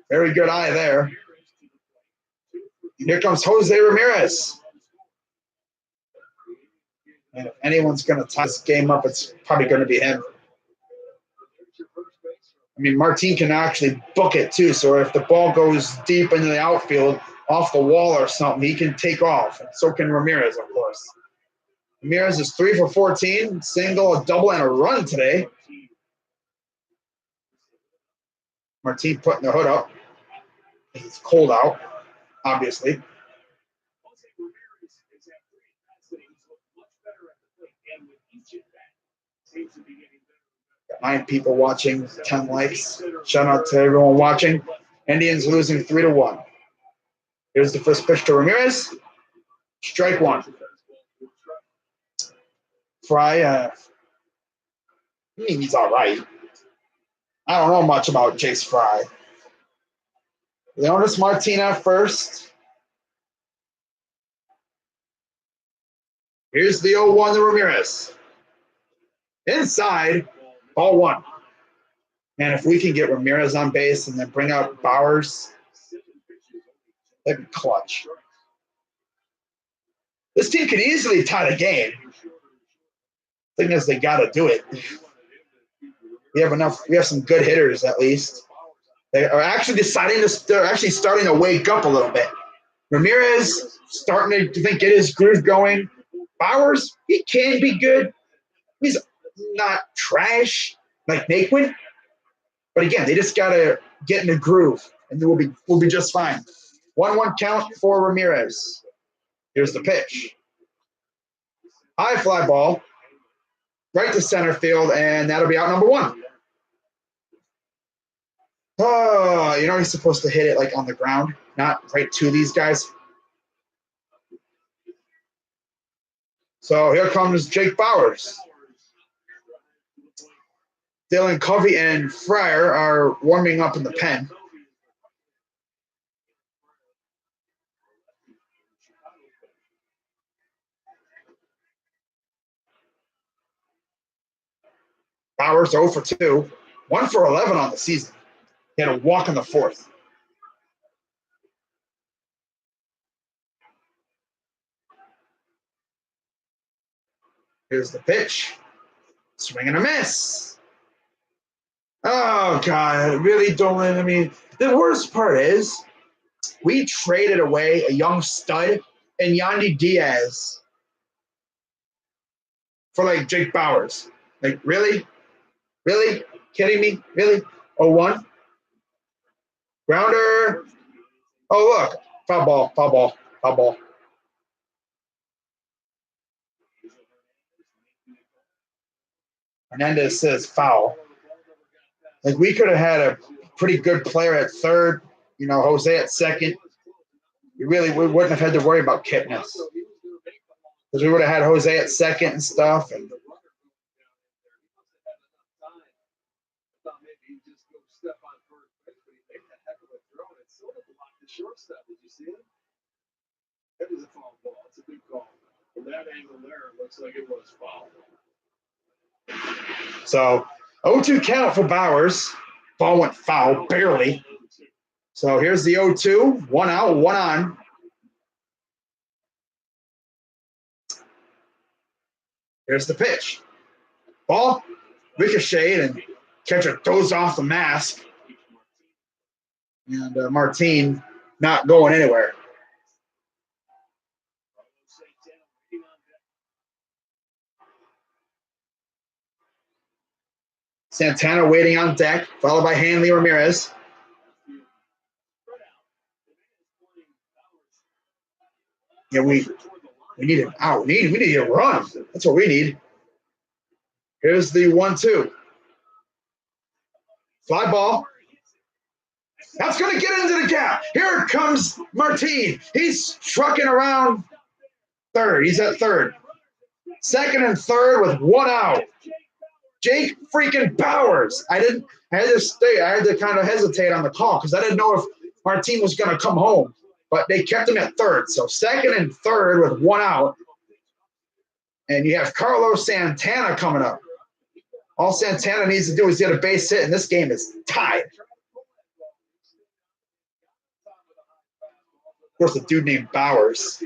Very good eye there. Here comes Jose Ramirez. And if anyone's going to tie this game up, it's probably going to be him. I mean, Martin can actually book it too. So if the ball goes deep into the outfield, off the wall or something, he can take off. And so can Ramirez, of course. Ramirez is 3 for 14, single, a double, and a run today. Martin putting the hood up. It's cold out, obviously. 9 people watching, 10 likes. Shout out to everyone watching. Indians losing 3-1. Here's the first pitch to Ramirez. Strike 1. Fry, he's all right. I don't know much about Jace Fry. Leonis Martina first. Here's the 0-1 to Ramirez. Inside, ball one. And if we can get Ramirez on base and then bring out Bowers, that'd be clutch. This team can easily tie the game. Thing is, they got to do it. We have enough. We have some good hitters at least. They are actually they're actually starting to wake up a little bit. Ramirez starting to get his groove going. Bowers, he can be good. He's not trash like Naquin. But again, they just gotta get in the groove, and we'll be just fine. 1-1 count for Ramirez. Here's the pitch. High fly ball, right to center field, and that'll be out number one. Oh, he's supposed to hit it like on the ground, not right to these guys. So here comes Jake Bowers. Dylan Covey and Fryer are warming up in the pen. Bowers 0 for 2, 1 for 11 on the season. He had a walk in the fourth. Here's the pitch. Swing and a miss. Oh, God. Really, Dolan. I mean, the worst part is we traded away a young stud in Yandy Diaz for, like, Jake Bowers. Like, really? Really? Kidding me? Really? 0-1? Grounder. Oh, look. Foul ball, foul ball, foul ball. Hernandez says foul. Like, we could have had a pretty good player at third, Jose at second. We wouldn't have had to worry about Kipnis. Because we would have had Jose at second and stuff. And shortstop, did you see it? That is a foul ball. It's a good call. From that angle there, it looks like it was foul. So 0-2 count for Bowers. Ball went foul, barely. So here's the 0-2. 1 out, 1 on. Here's the pitch. Ball ricocheted and catcher throws off the mask. And Martin not going anywhere. Santana waiting on deck, followed by Hanley Ramirez. Yeah, we need an out. We need a run. That's what we need. Here's the 1-2. Fly ball. That's going to get into the gap. Here comes Martin. He's trucking around third. He's at third. Second and third with 1 out. Jake freaking Bowers. I had to kind of hesitate on the call because I didn't know if Martin was going to come home. But they kept him at third. So second and third with 1 out. And you have Carlos Santana coming up. All Santana needs to do is get a base hit, and this game is tied. Of course, a dude named Bowers.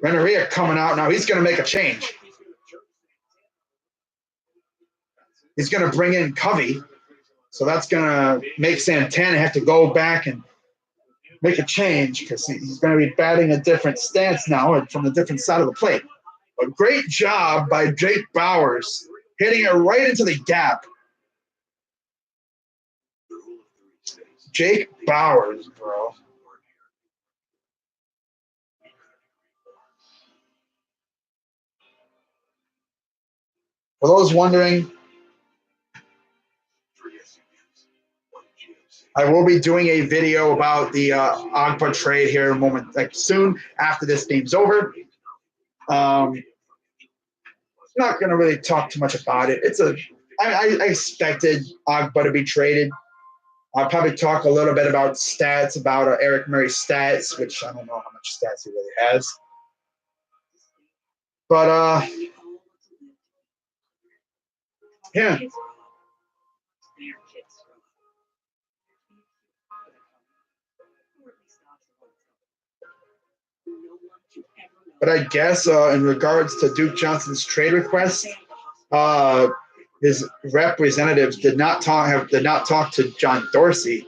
Renneria coming out now. He's going to make a change. He's going to bring in Covey. So that's going to make Santana have to go back and make a change because he's going to be batting a different stance now from a different side of the plate. A great job by Jake Bowers, hitting it right into the gap. Jake Bowers, bro. For those wondering, I will be doing a video about the Agba trade here in a moment, like soon after this game's over. not going to really talk too much about it. I expected Agba to be traded. I'll probably talk a little bit about stats, about Eric Murray's stats, which I don't know how much stats he really has. But, yeah. But I guess in regards to Duke Johnson's trade request, his representatives did not talk to John Dorsey,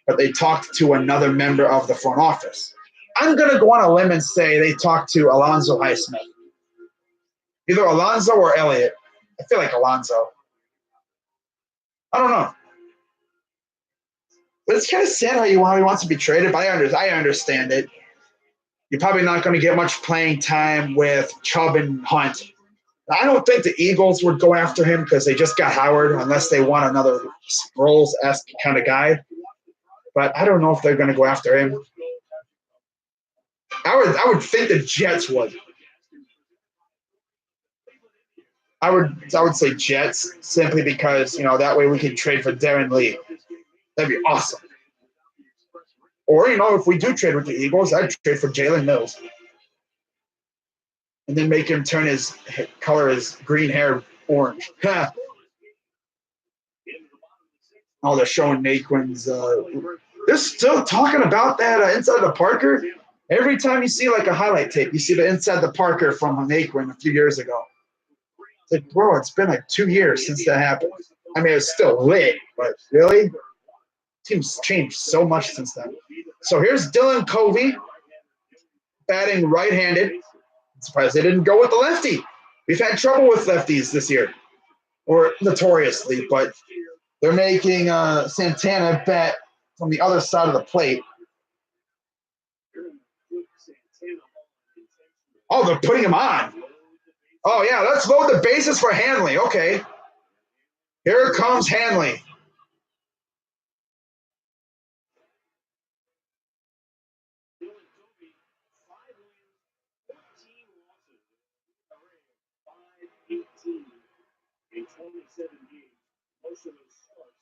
but they talked to another member of the front office. I'm gonna go on a limb and say they talked to Alonzo Highsmith. Either Alonzo or Elliott. I feel like Alonzo. I don't know. But it's kind of sad how he wants to be traded, but I understand it. You're probably not going to get much playing time with Chubb and Hunt. I don't think the Eagles would go after him because they just got Howard, unless they want another Sproles-esque kind of guy. But I don't know if they're going to go after him. I would think the Jets would. I would say Jets simply because, that way we can trade for Darren Lee. That'd be awesome. Or, if we do trade with the Eagles, I'd trade for Jalen Mills. And then make him turn his green hair orange. Oh, they're showing Naquin's. They're still talking about that inside the Parker. Every time you see like a highlight tape, you see the inside the Parker from Naquin a few years ago. It's like, bro, it's been like 2 years since that happened. I mean, it's still lit, but really? Team's changed so much since then. So here's Dylan Covey, batting right-handed. I'm surprised they didn't go with the lefty. We've had trouble with lefties this year, or notoriously, but they're making Santana bat from the other side of the plate. Oh, they're putting him on. Oh, yeah, let's load the bases for Hanley. Okay. Here comes Hanley. In 27 games, most of those starts.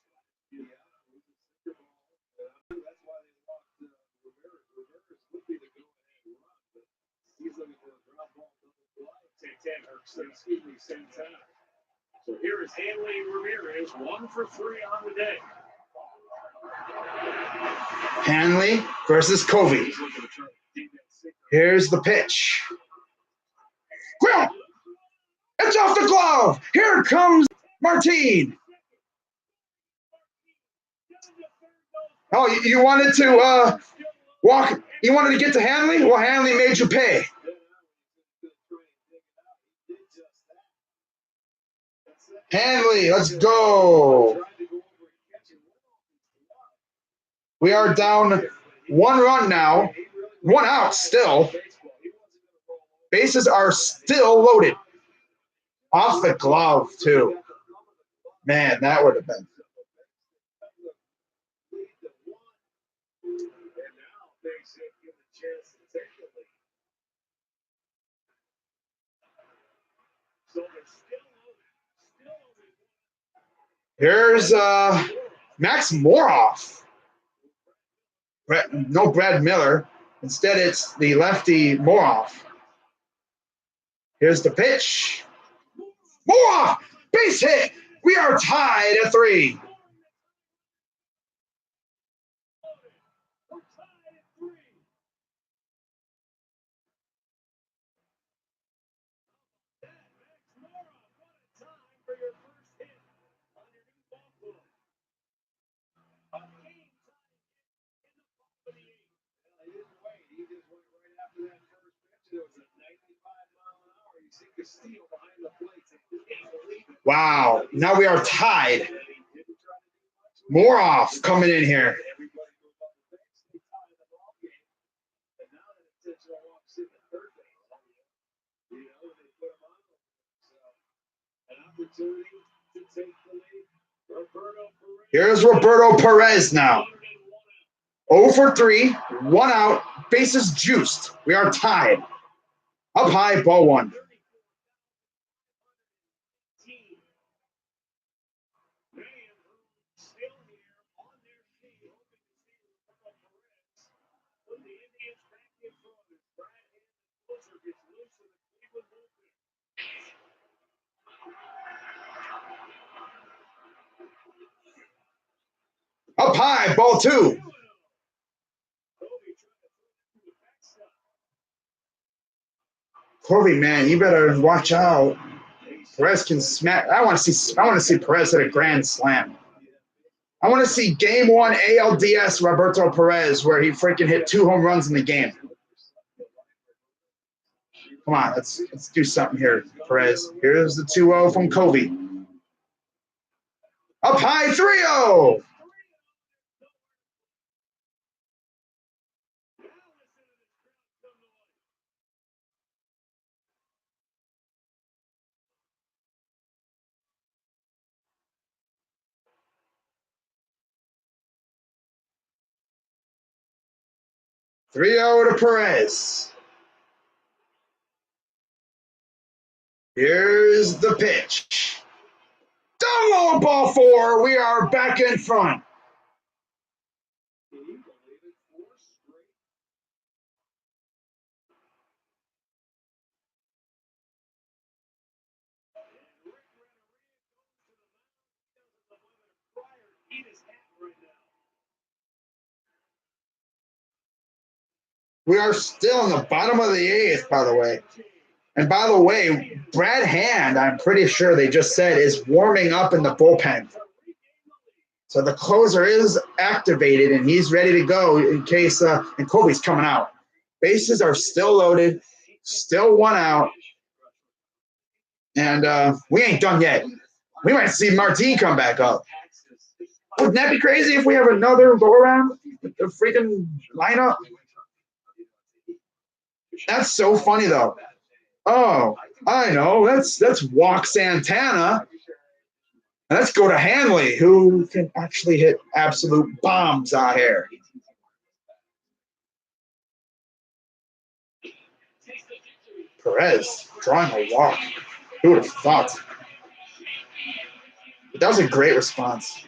That's why they lost Rivera. Rivera's looking to go ahead and run, but he's looking for a drop ball double play. Santana. So here is Hanley Ramirez, 1 for 3 on the day. Hanley versus Covey. Here's the pitch. Quill! It's off the glove. Here comes Martin. Oh, you wanted to walk? You wanted to get to Hanley? Well, Hanley made you pay. Hanley, let's go. We are down 1 run now. 1 out still. Bases are still loaded. Off the glove, too. Man, that would have been. Here's Max Moroff. No Brad Miller. Instead, it's the lefty Moroff. Here's the pitch. Moroff! Base hit! We are tied at 3. Wow, now we are tied. Moroff coming in here. Here's Roberto Perez now. 0 for 3, 1 out, bases juiced. We are tied. Up high, ball 1. Up high, ball 2. Kobe, man, you better watch out. Perez can smack. I want to see Perez hit a grand slam. I want to see game 1 ALDS Roberto Perez where he freaking hit 2 home runs in the game. Come on, let's do something here, Perez. Here's the 2-0 from Kobe. Up high, 3-0. To Perez. Here's the pitch. Down low, ball 4. We are back in front. We are still in the bottom of the 8th, by the way. And by the way, Brad Hand, I'm pretty sure they just said, is warming up in the bullpen. So the closer is activated, and he's ready to go in case and Kobe's coming out. Bases are still loaded, still 1 out. And we ain't done yet. We might see Martin come back up. Wouldn't that be crazy if we have another go-around with the freaking lineup? That's so funny, though. Oh, I know. Let's walk Santana. And let's go to Hanley, who can actually hit absolute bombs out here. Perez drawing a walk. Who would have thought? But that was a great response.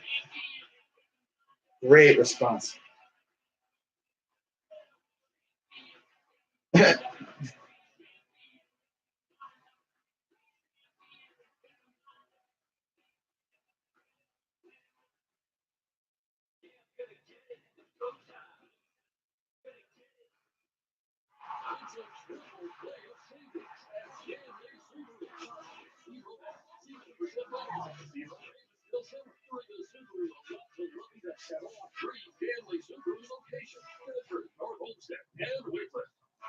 Great response.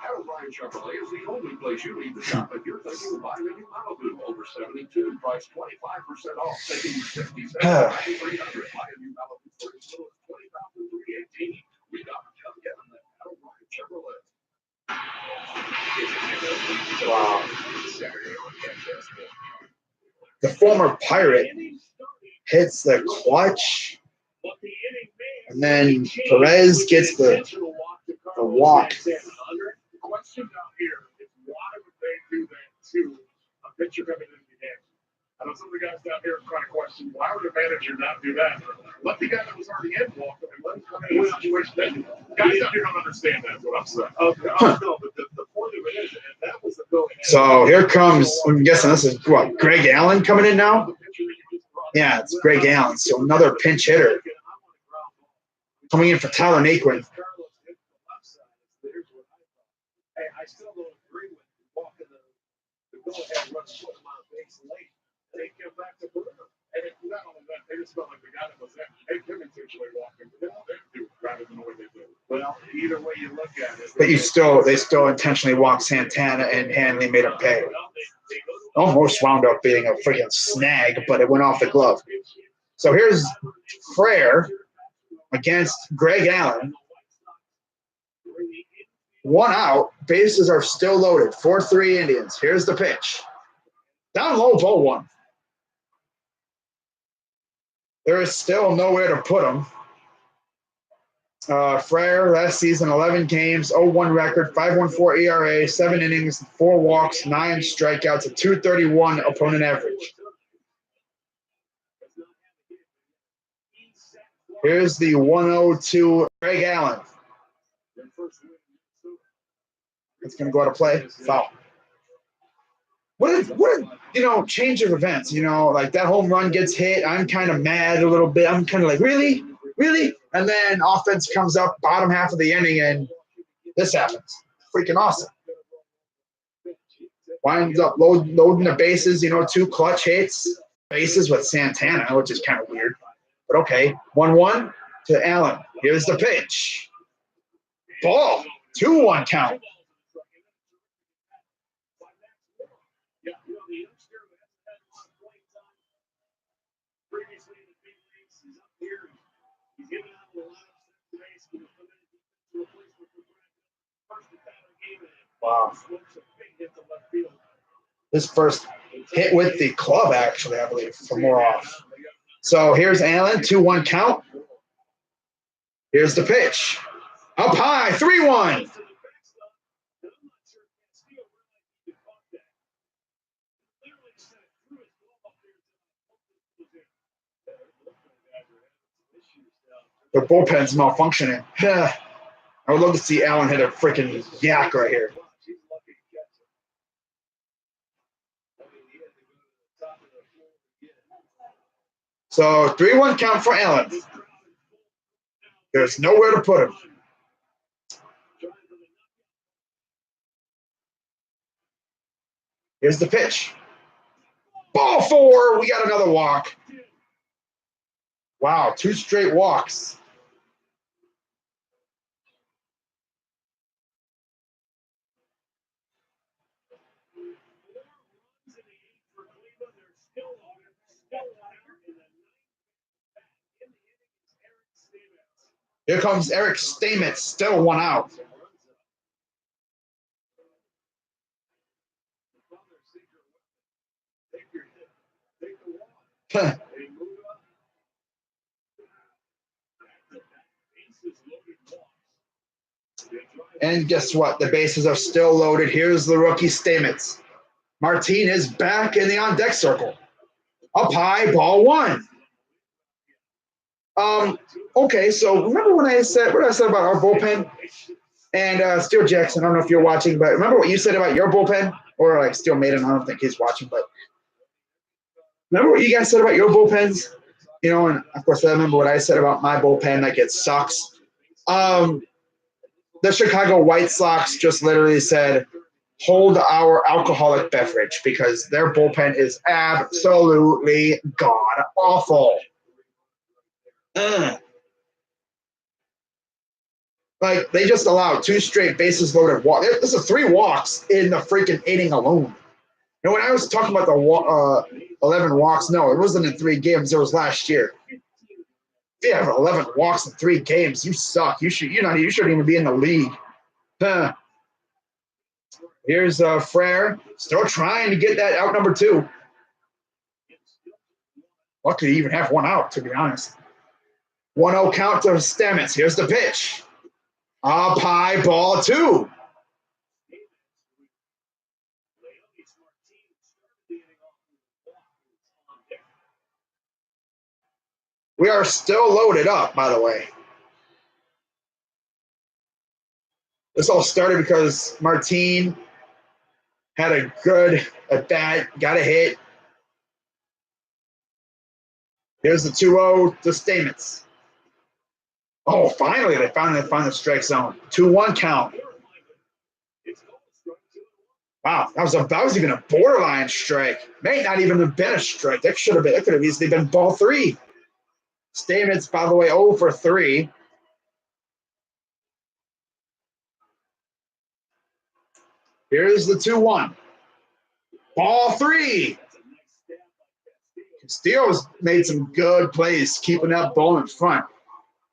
Harold Bryan Chevrolet is the only place you need to shop if you're thinking of buying a new Malibu over 72, priced 25% off, taking 67,300. Buy a new Malibu for as little as 20,318. We got to come get them at Harold Bryan Chevrolet. Wow. The former Pirate hits the clutch, and then Perez gets the walk. Question down here is why would they do that to a pitcher coming into the game? I know some of the guys down here are trying to question why would the manager not do that? Let the guy that was already in walk him and let him come in a situation that guys out here don't understand that. Is what I'm saying. Okay, no, but the point of it is, and that was the go ahead. So here comes, I'm guessing this is what, Greg Allen coming in now? Yeah, it's Greg Allen. So another pinch hitter coming in for Tyler Naquin. I still don't agree with walking the go-ahead run foot on base late. They get back to Bruno. And it's not only that, they just felt like the guy that was there, they could intentionally walk him. They do rather than the way they do. Well, either way you look at it. But they still intentionally walked Santana, and Hanley made him pay. Almost wound up being a freaking snag, but it went off the glove. So here's Frere against Greg Allen. 1 out. Bases are still loaded. 4-3 Indians. Here's the pitch. Down low, ball 1. There is still nowhere to put him. Frere, last season, 11 games, 0-1 record, 5.14 ERA, 7 innings, 4 walks, 9 strikeouts, a 231 opponent average. Here's the 1-0 Greg Allen. It's going to go out of play. Foul. What a change of events. Like that home run gets hit. I'm kind of mad a little bit. I'm kind of like, really? Really? And then offense comes up bottom half of the inning, and this happens. Freaking awesome. Winds up loading the bases, 2 clutch hits. Bases with Santana, which is kind of weird. But okay. 1-1 to Allen. Here's the pitch. Ball. 2-1 count. Wow. His first hit with the club, actually, I believe, for more off. So here's Allen, 2-1 count. Here's the pitch. Up high, 3-1. The bullpen's malfunctioning. I would love to see Allen hit a freaking yak right here. So 3-1 count for Allen. There's nowhere to put him. Here's the pitch. Ball 4. We got another walk. Wow, 2 straight walks. Here comes Eric Stamets, still 1 out. And guess what? The bases are still loaded. Here's the rookie Stamets. Martin is back in the on-deck circle. Up high, ball 1. Okay, so remember what I said about our bullpen? And Steele Jackson, I don't know if you're watching, but remember what you said about your bullpen? Or like Steele Maiden, I don't think he's watching, but remember what you guys said about your bullpens? And of course I remember what I said about my bullpen, like it sucks. The Chicago White Sox just literally said, hold our alcoholic beverage because their bullpen is absolutely god-awful. Like, they just allowed 2 straight bases loaded walks. This is 3 walks in the freaking inning alone. And when I was talking about the 11 walks, no, it wasn't in 3 games. It was last year. If you have 11 walks in 3 games, you suck. You shouldn't even be in the league. Here's Frere, still trying to get that out number 2. Lucky to even have 1 out, to be honest. 1-0 count to Stamets. Here's the pitch. Up high, ball 2. We are still loaded up, by the way. This all started because Martin had a good at-bat, got a hit. Here's the 2-0 to Stamets. Oh, finally, they found the strike zone. 2-1 count. Wow, that was even a borderline strike. May not even have been a strike. That could have easily been ball 3. Stamets, by the way, 0 for 3. Here's the 2-1. Ball 3. Steele's made some good plays keeping that ball in front.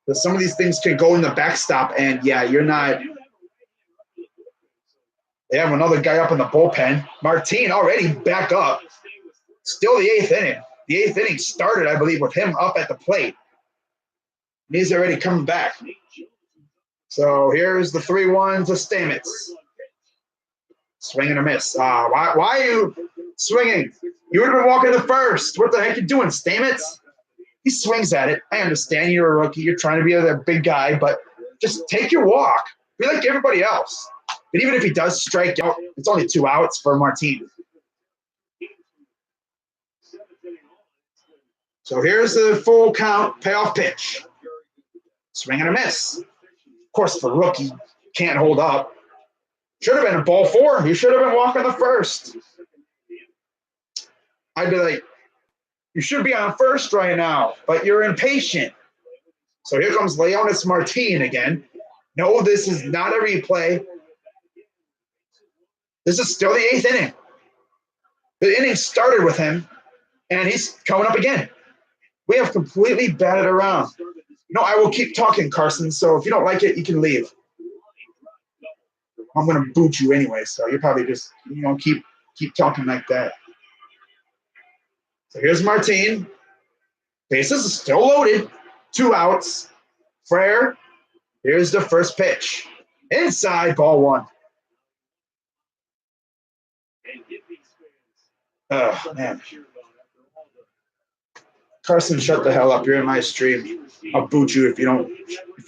But some of these things can go in the backstop, and yeah, you're not. They have another guy up in the bullpen. Martin already back up. Still the 8th inning. The 8th inning started, I believe, with him up at the plate. And he's already coming back. So here's the 3-1 to Stamets. Swing and a miss. Why are you swinging? You would have been walking to first. What the heck are you doing, Stamets? He swings at it. I understand you're a rookie. You're trying to be a big guy, but just take your walk. Be like everybody else. But even if he does strike out, it's only 2 outs for Martin. So here's the full count payoff pitch. Swing and a miss. Of course, the rookie can't hold up. Should have been a ball four. He should have been walking the first. I'd be like, you should be on first right now, but you're impatient. So here comes Leonys Martin again. No, this is not a replay. This is still the 8th inning. The inning started with him, and he's coming up again. We have completely batted around. No, I will keep talking, Carson, so if you don't like it, you can leave. I'm going to boot you anyway, so you're probably just, keep talking like that. So here's Martin. Bases is still loaded. 2 outs. Frere, here's the first pitch. Inside, ball 1. Oh, man. Carson, shut the hell up. You're in my stream. I'll boot you if you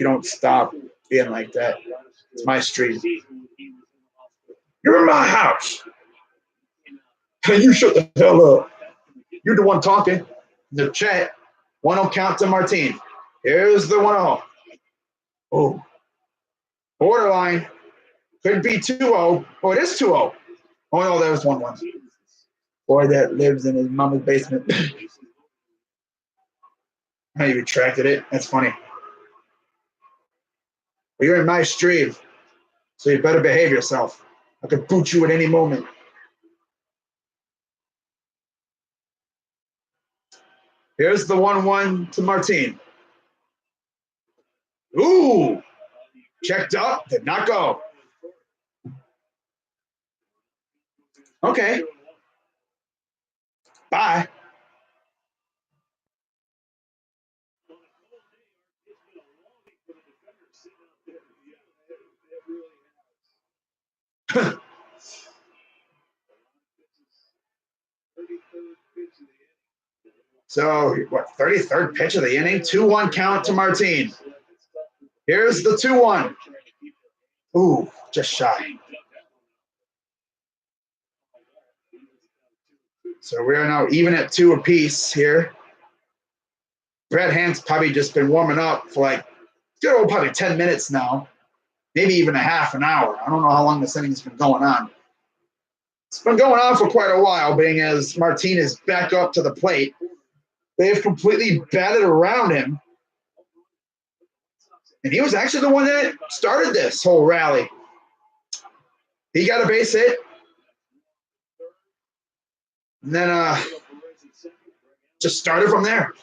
don't stop being like that. It's my stream. You're in my house. And you shut the hell up. You're the one talking. The chat. 1-0 count to Martin. Here's the 1-0. Oh. Borderline. Could be 2-0. Oh, it is 2-0. Oh, no, that was 1-1. Boy that lives in his mama's basement. I retracted it. That's funny. But you're in my stream, so you better behave yourself. I could boot you at any moment. Here's the 1-1 to Martin. Ooh! Checked up, did not go. Okay. Bye. So, 33rd pitch of the inning? 2-1 count to Martin. Here's the 2-1. Ooh, just shy. So we are now even at 2 apiece here. Brad Hand's probably just been warming up for probably 10 minutes now. Maybe even a half an hour. I don't know how long this inning's been going on. It's been going on for quite a while, being as Martin is back up to the plate. They've completely batted around him. And he was actually the one that started this whole rally. He got a base hit. And then just started from there.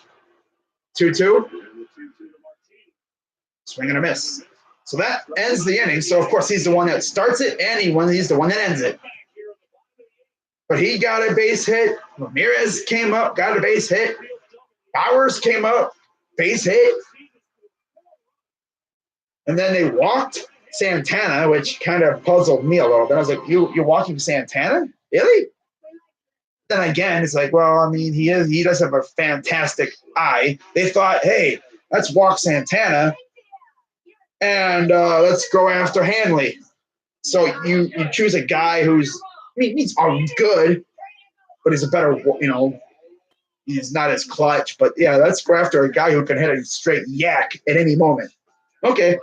2-2. Swing and a miss. So that ends the inning. So, of course, he's the one that starts it, and he's the one that ends it. But he got a base hit. Ramirez came up, got a base hit. Bowers came up, base hit. And then they walked Santana, which kind of puzzled me a little bit. I was like, you're walking Santana? Really? Then again, it's like, well, I mean, he does have a fantastic eye. They thought, hey, let's walk Santana and let's go after Hanley. So you choose a guy who's, he's good, but he's a better, he's not as clutch. But yeah, let's go after a guy who can hit a straight yak at any moment. Okay.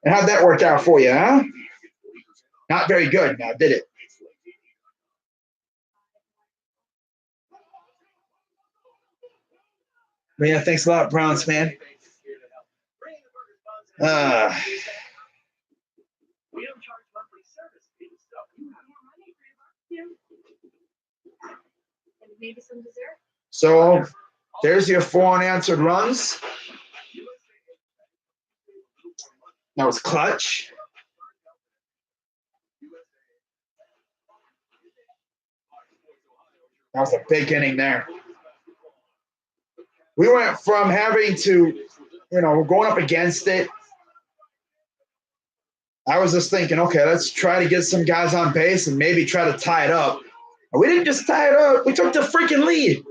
And how'd that work out for you, huh? Not very good now, did it? But yeah, thanks a lot, Browns fan. Maybe some dessert. So there's your 4 unanswered runs. That was clutch. That was a big inning there. We went from having to, going up against it. I was just thinking, okay, let's try to get some guys on base and maybe try to tie it up. And we didn't just tie it up. We took the freaking lead.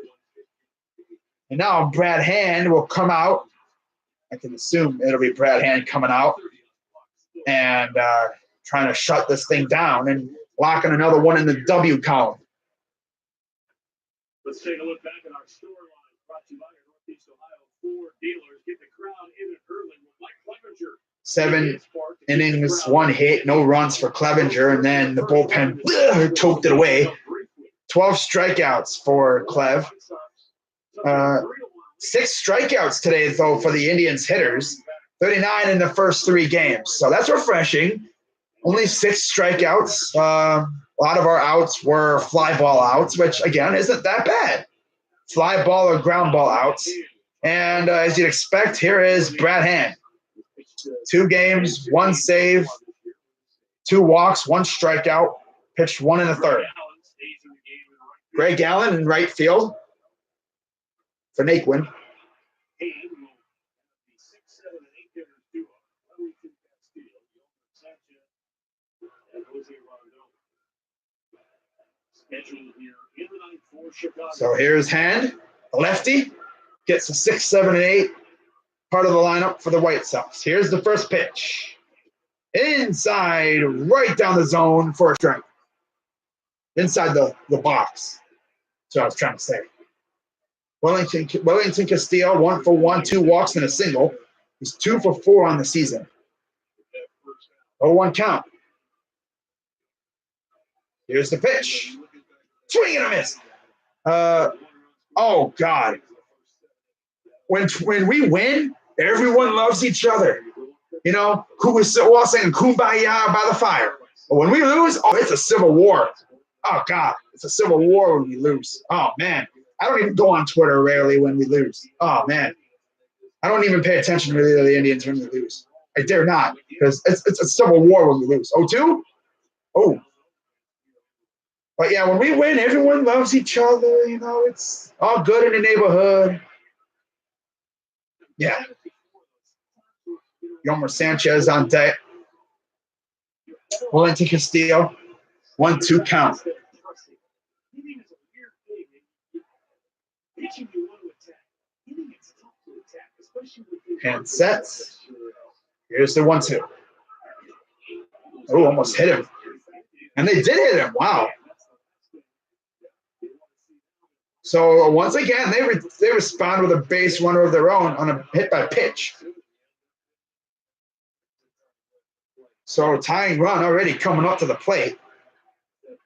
And now Brad Hand will come out. I can assume it'll be Brad Hand coming out and trying to shut this thing down and locking another one in the W column. Let's take a look back at our storyline brought to you by your Northeast Ohio Ford dealers. Get the crowd in it early with Black 7 innings, 1 hit, no runs for Clevenger, and then the bullpen choked it away. 12 strikeouts for Clev. 6 strikeouts today, though, for the Indians hitters. 39 in the first 3 games. So that's refreshing. Only 6 strikeouts. A lot of our outs were fly ball outs, which, again, isn't that bad. Fly ball or ground ball outs. And as you'd expect, here is Brad Hand. 2 games, 1 save, 2 walks, 1 strikeout, pitched 1 in the 3rd. Greg Allen in right field for Naquin. So here's Hand, a lefty, gets a 6, 7, and 8, part of the lineup for the White Sox. Here's the first pitch. Inside, right down the zone for a strike. Inside the box. That's what I was trying to say. Wellington Castillo, 1 for 1, 2 walks and a single. He's 2 for 4 on the season. 0-1 count. Here's the pitch. Swing and a miss. Oh, God. When we win, everyone loves each other. You know, who was all saying kumbaya by the fire. But when we lose, oh, it's a civil war. Oh, God. It's a civil war when we lose. Oh, man. I don't even go on Twitter rarely when we lose. Oh, man. I don't even pay attention really to the Indians when we lose. I dare not, because it's a civil war when we lose. 0-2? Oh. But, yeah, when we win, everyone loves each other. You know, it's all good in the neighborhood. Yeah. Yomer Sanchez on deck. Wellington Castillo. 1-2 count. And sets. Here's the 1-2. Oh, almost hit him. And they did hit him. Wow. So once again, they respond with a base runner of their own on a hit by pitch. So tying run already coming up to the plate.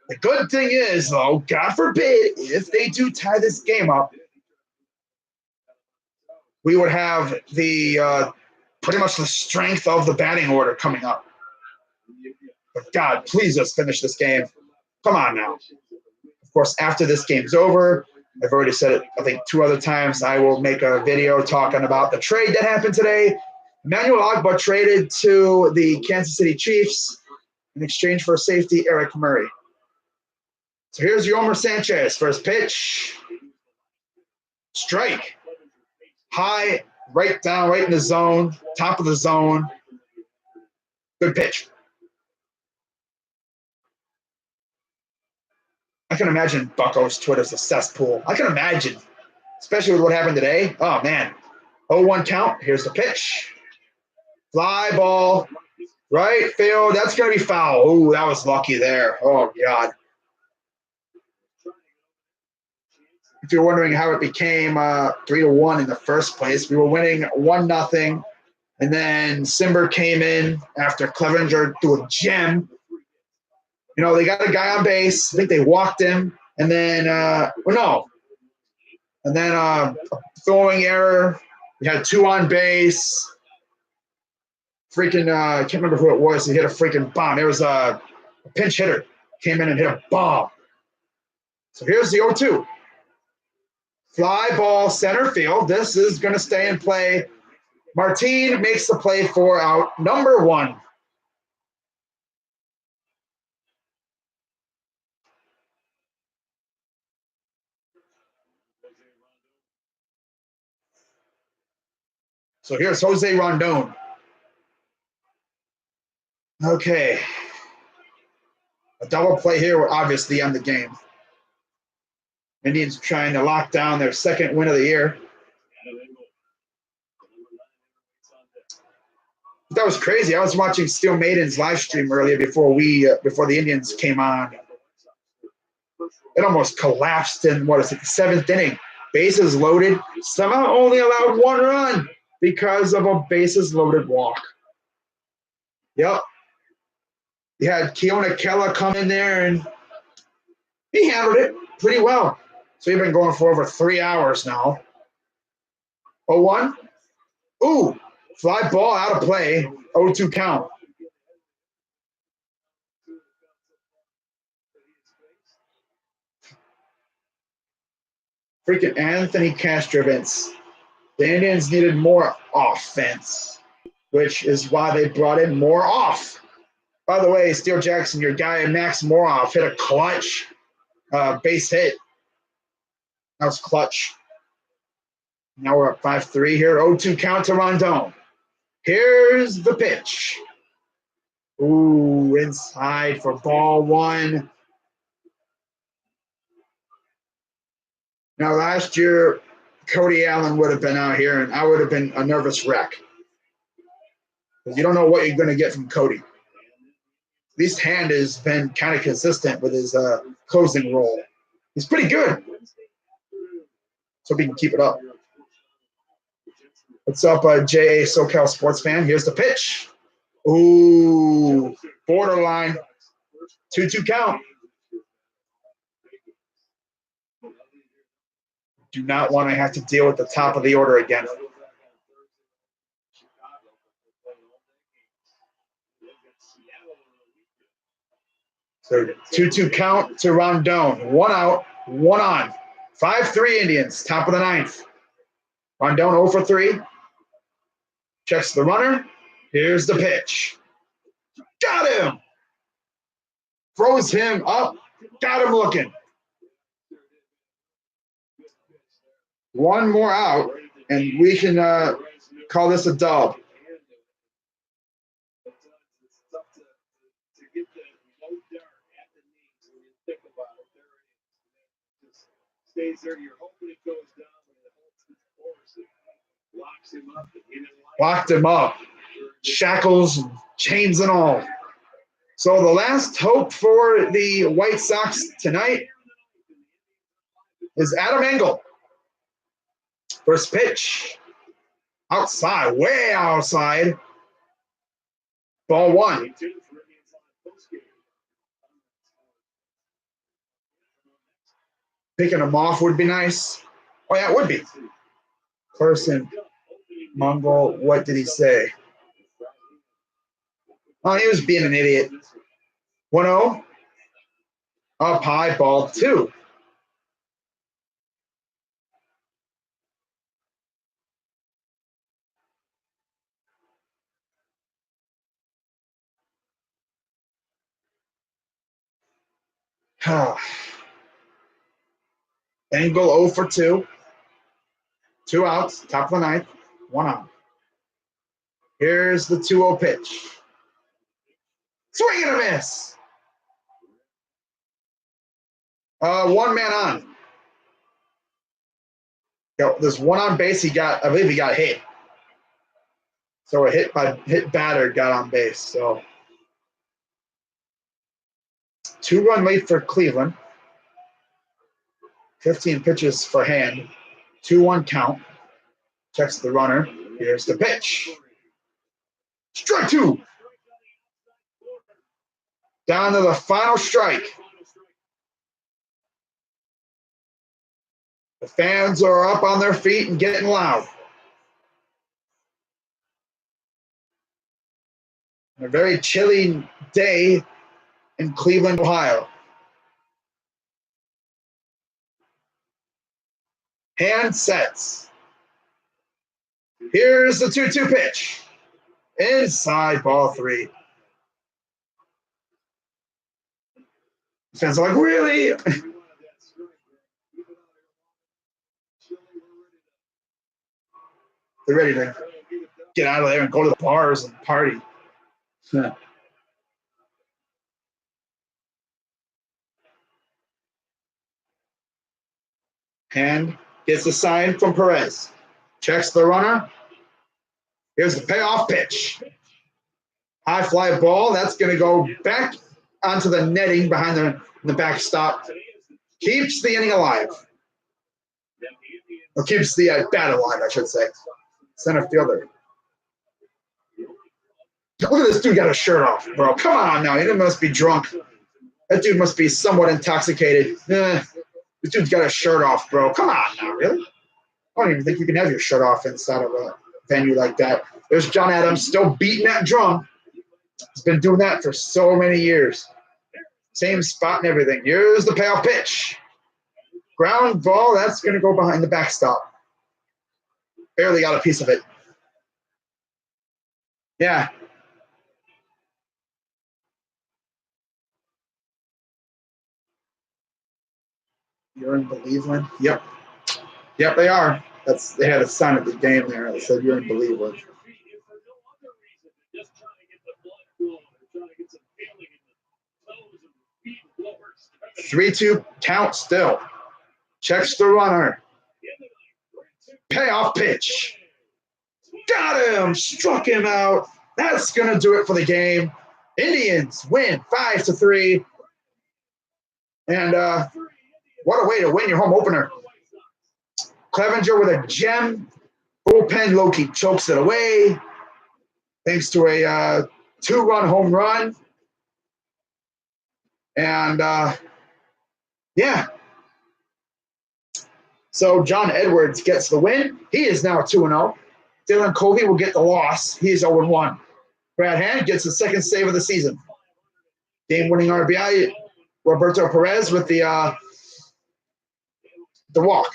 The good thing is, though, God forbid, if they do tie this game up, we would have the pretty much the strength of the batting order coming up. But God, please just finish this game. Come on now. Of course, after this game's over, I've already said it, I think 2 other times, I will make a video talking about the trade that happened today. Emmanuel Ogbah traded to the Kansas City Chiefs in exchange for safety Eric Murray. So here's Yomer Sanchez. First pitch. Strike. High, right down, right in the zone, top of the zone. Good pitch. I can imagine Bucko's Twitter's a cesspool. I can imagine, especially with what happened today. Oh, man. 0-1 count. Here's the pitch. Fly ball. Right field. That's going to be foul. Oh, that was lucky there. Oh, God. If you're wondering how it became 3-1 in the first place, we were winning 1-0, and then Simber came in after Clevenger threw a gem. You know, they got a guy on base. I think they walked him, and then and then a throwing error. We had 2 on base. Freaking, I can't remember who it was. He hit a freaking bomb. It was a pinch hitter. Came in and hit a bomb. So here's the 0-2. Fly ball center field. This is going to stay in play. Martin makes the play for out number 1. So here's Jose Rondon. Okay. A double play here will obviously end the game. Indians trying to lock down their 2nd win of the year. That was crazy. I was watching Steel Maiden's live stream earlier before the Indians came on. It almost collapsed in, the 7th inning. Bases loaded. Somehow only allowed 1 run because of a bases loaded walk. Yep. You had Keona Kella come in there, and he handled it pretty well. So you've been going for over 3 hours now. 0-1. Ooh, fly ball out of play. 0-2 count. Freaking Anthony Castrovitz. The Indians needed more offense, which is why they brought in more off. By the way, Steele Jackson, your guy Max Moroff hit a clutch base hit. That was clutch. Now we're at 5-3 here. 0-2 count to Rondon. Here's the pitch. Ooh, inside for ball one. Now, last year, Cody Allen would have been out here, and I would have been a nervous wreck. Because you don't know what you're going to get from Cody. At least Hand has been kind of consistent with his closing role. He's pretty good. So we can keep it up. What's up, J.A. SoCal sports fan? Here's the pitch. Ooh, borderline. 2-2 count. Do not want to have to deal with the top of the order again. So 2-2 count to Rondon. 1 out, 1 on. 5-3 Indians, top of the ninth. Rondon 0 for 3. Checks the runner. Here's the pitch. Got him. Throws him up. Got him looking. 1 more out, and we can call this a dub. Locked him up. Shackles, chains and all. So the last hope for the White Sox tonight is Adam Engel. First pitch. Outside, way outside. Ball 1. Picking him off would be nice. Oh, yeah, it would be. Person, Mongol, what did he say? Oh, he was being an idiot. 1-0. Up high, ball 2. Engel 0 for 2. 2 outs, top of the ninth, 1 out. Here's the 2-0 pitch. Swing and a miss. 1 man on. There's 1 on base. I believe he got hit. So a hit batter got on base. So 2-run lead for Cleveland. 15 pitches for Hand. 2-1 count. Checks the runner. Here's the pitch. Strike 2. Down to the final strike. The fans are up on their feet and getting loud. On a very chilly day in Cleveland, Ohio. Hand sets. Here's the 2-2 pitch. Inside, ball 3. Fans are like, really? They're ready to get out of there and go to the bars and party. Hand gets the sign from Perez. Checks the runner. Here's the payoff pitch. High fly ball. That's going to go back onto the netting behind the backstop. Keeps the inning alive. Or keeps the bat alive, I should say. Center fielder. Look at this dude got a shirt off, bro. Come on now. He must be drunk. That dude must be somewhat intoxicated. This dude's got a shirt off, bro. Come on now, really? I don't even think you can have your shirt off inside of a venue like that. There's John Adams still beating that drum. He's been doing that for so many years. Same spot and everything. Here's the payoff pitch. Ground ball, that's going to go behind the backstop. Barely got a piece of it. Yeah. You're in Believeland? Yep. Yep, they are. They had a sign at the game there that said you're in Believeland. 3-2 count still. Checks the runner. Payoff pitch. Got him. Struck him out. That's going to do it for the game. Indians win 5-3. And what a way to win your home opener. Clevenger with a gem. Bullpen Loki chokes it away. Thanks to a 2-run home run. And yeah. So John Edwards gets the win. He is now 2-0. Dylan Covey will get the loss. He is 0-1. Brad Hand gets the second save of the season. Game-winning RBI. Roberto Perez with the walk.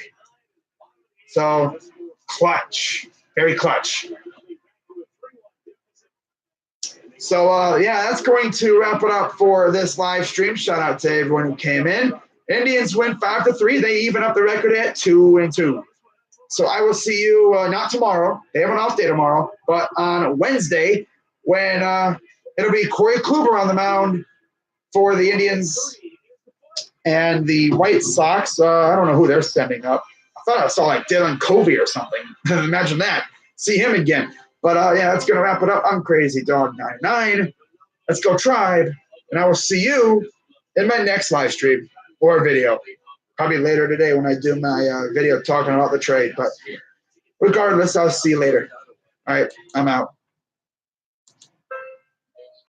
So clutch, very clutch. So yeah, that's going to wrap it up for this live stream. Shout out to everyone who came in. Indians win 5-3. They even up the record at 2-2. So I will see you not tomorrow. They have an off day tomorrow, but on Wednesday when it'll be Corey Kluber on the mound for the Indians and the White Sox. I don't know who they're sending up. I thought I saw like Dylan Covey or something. Imagine that. See him again. But yeah, that's going to wrap it up. I'm Crazy Dog 99. Let's go Tribe. And I will see you in my next live stream or video. Probably later today when I do my video talking about the trade. But regardless, I'll see you later. All right, I'm out.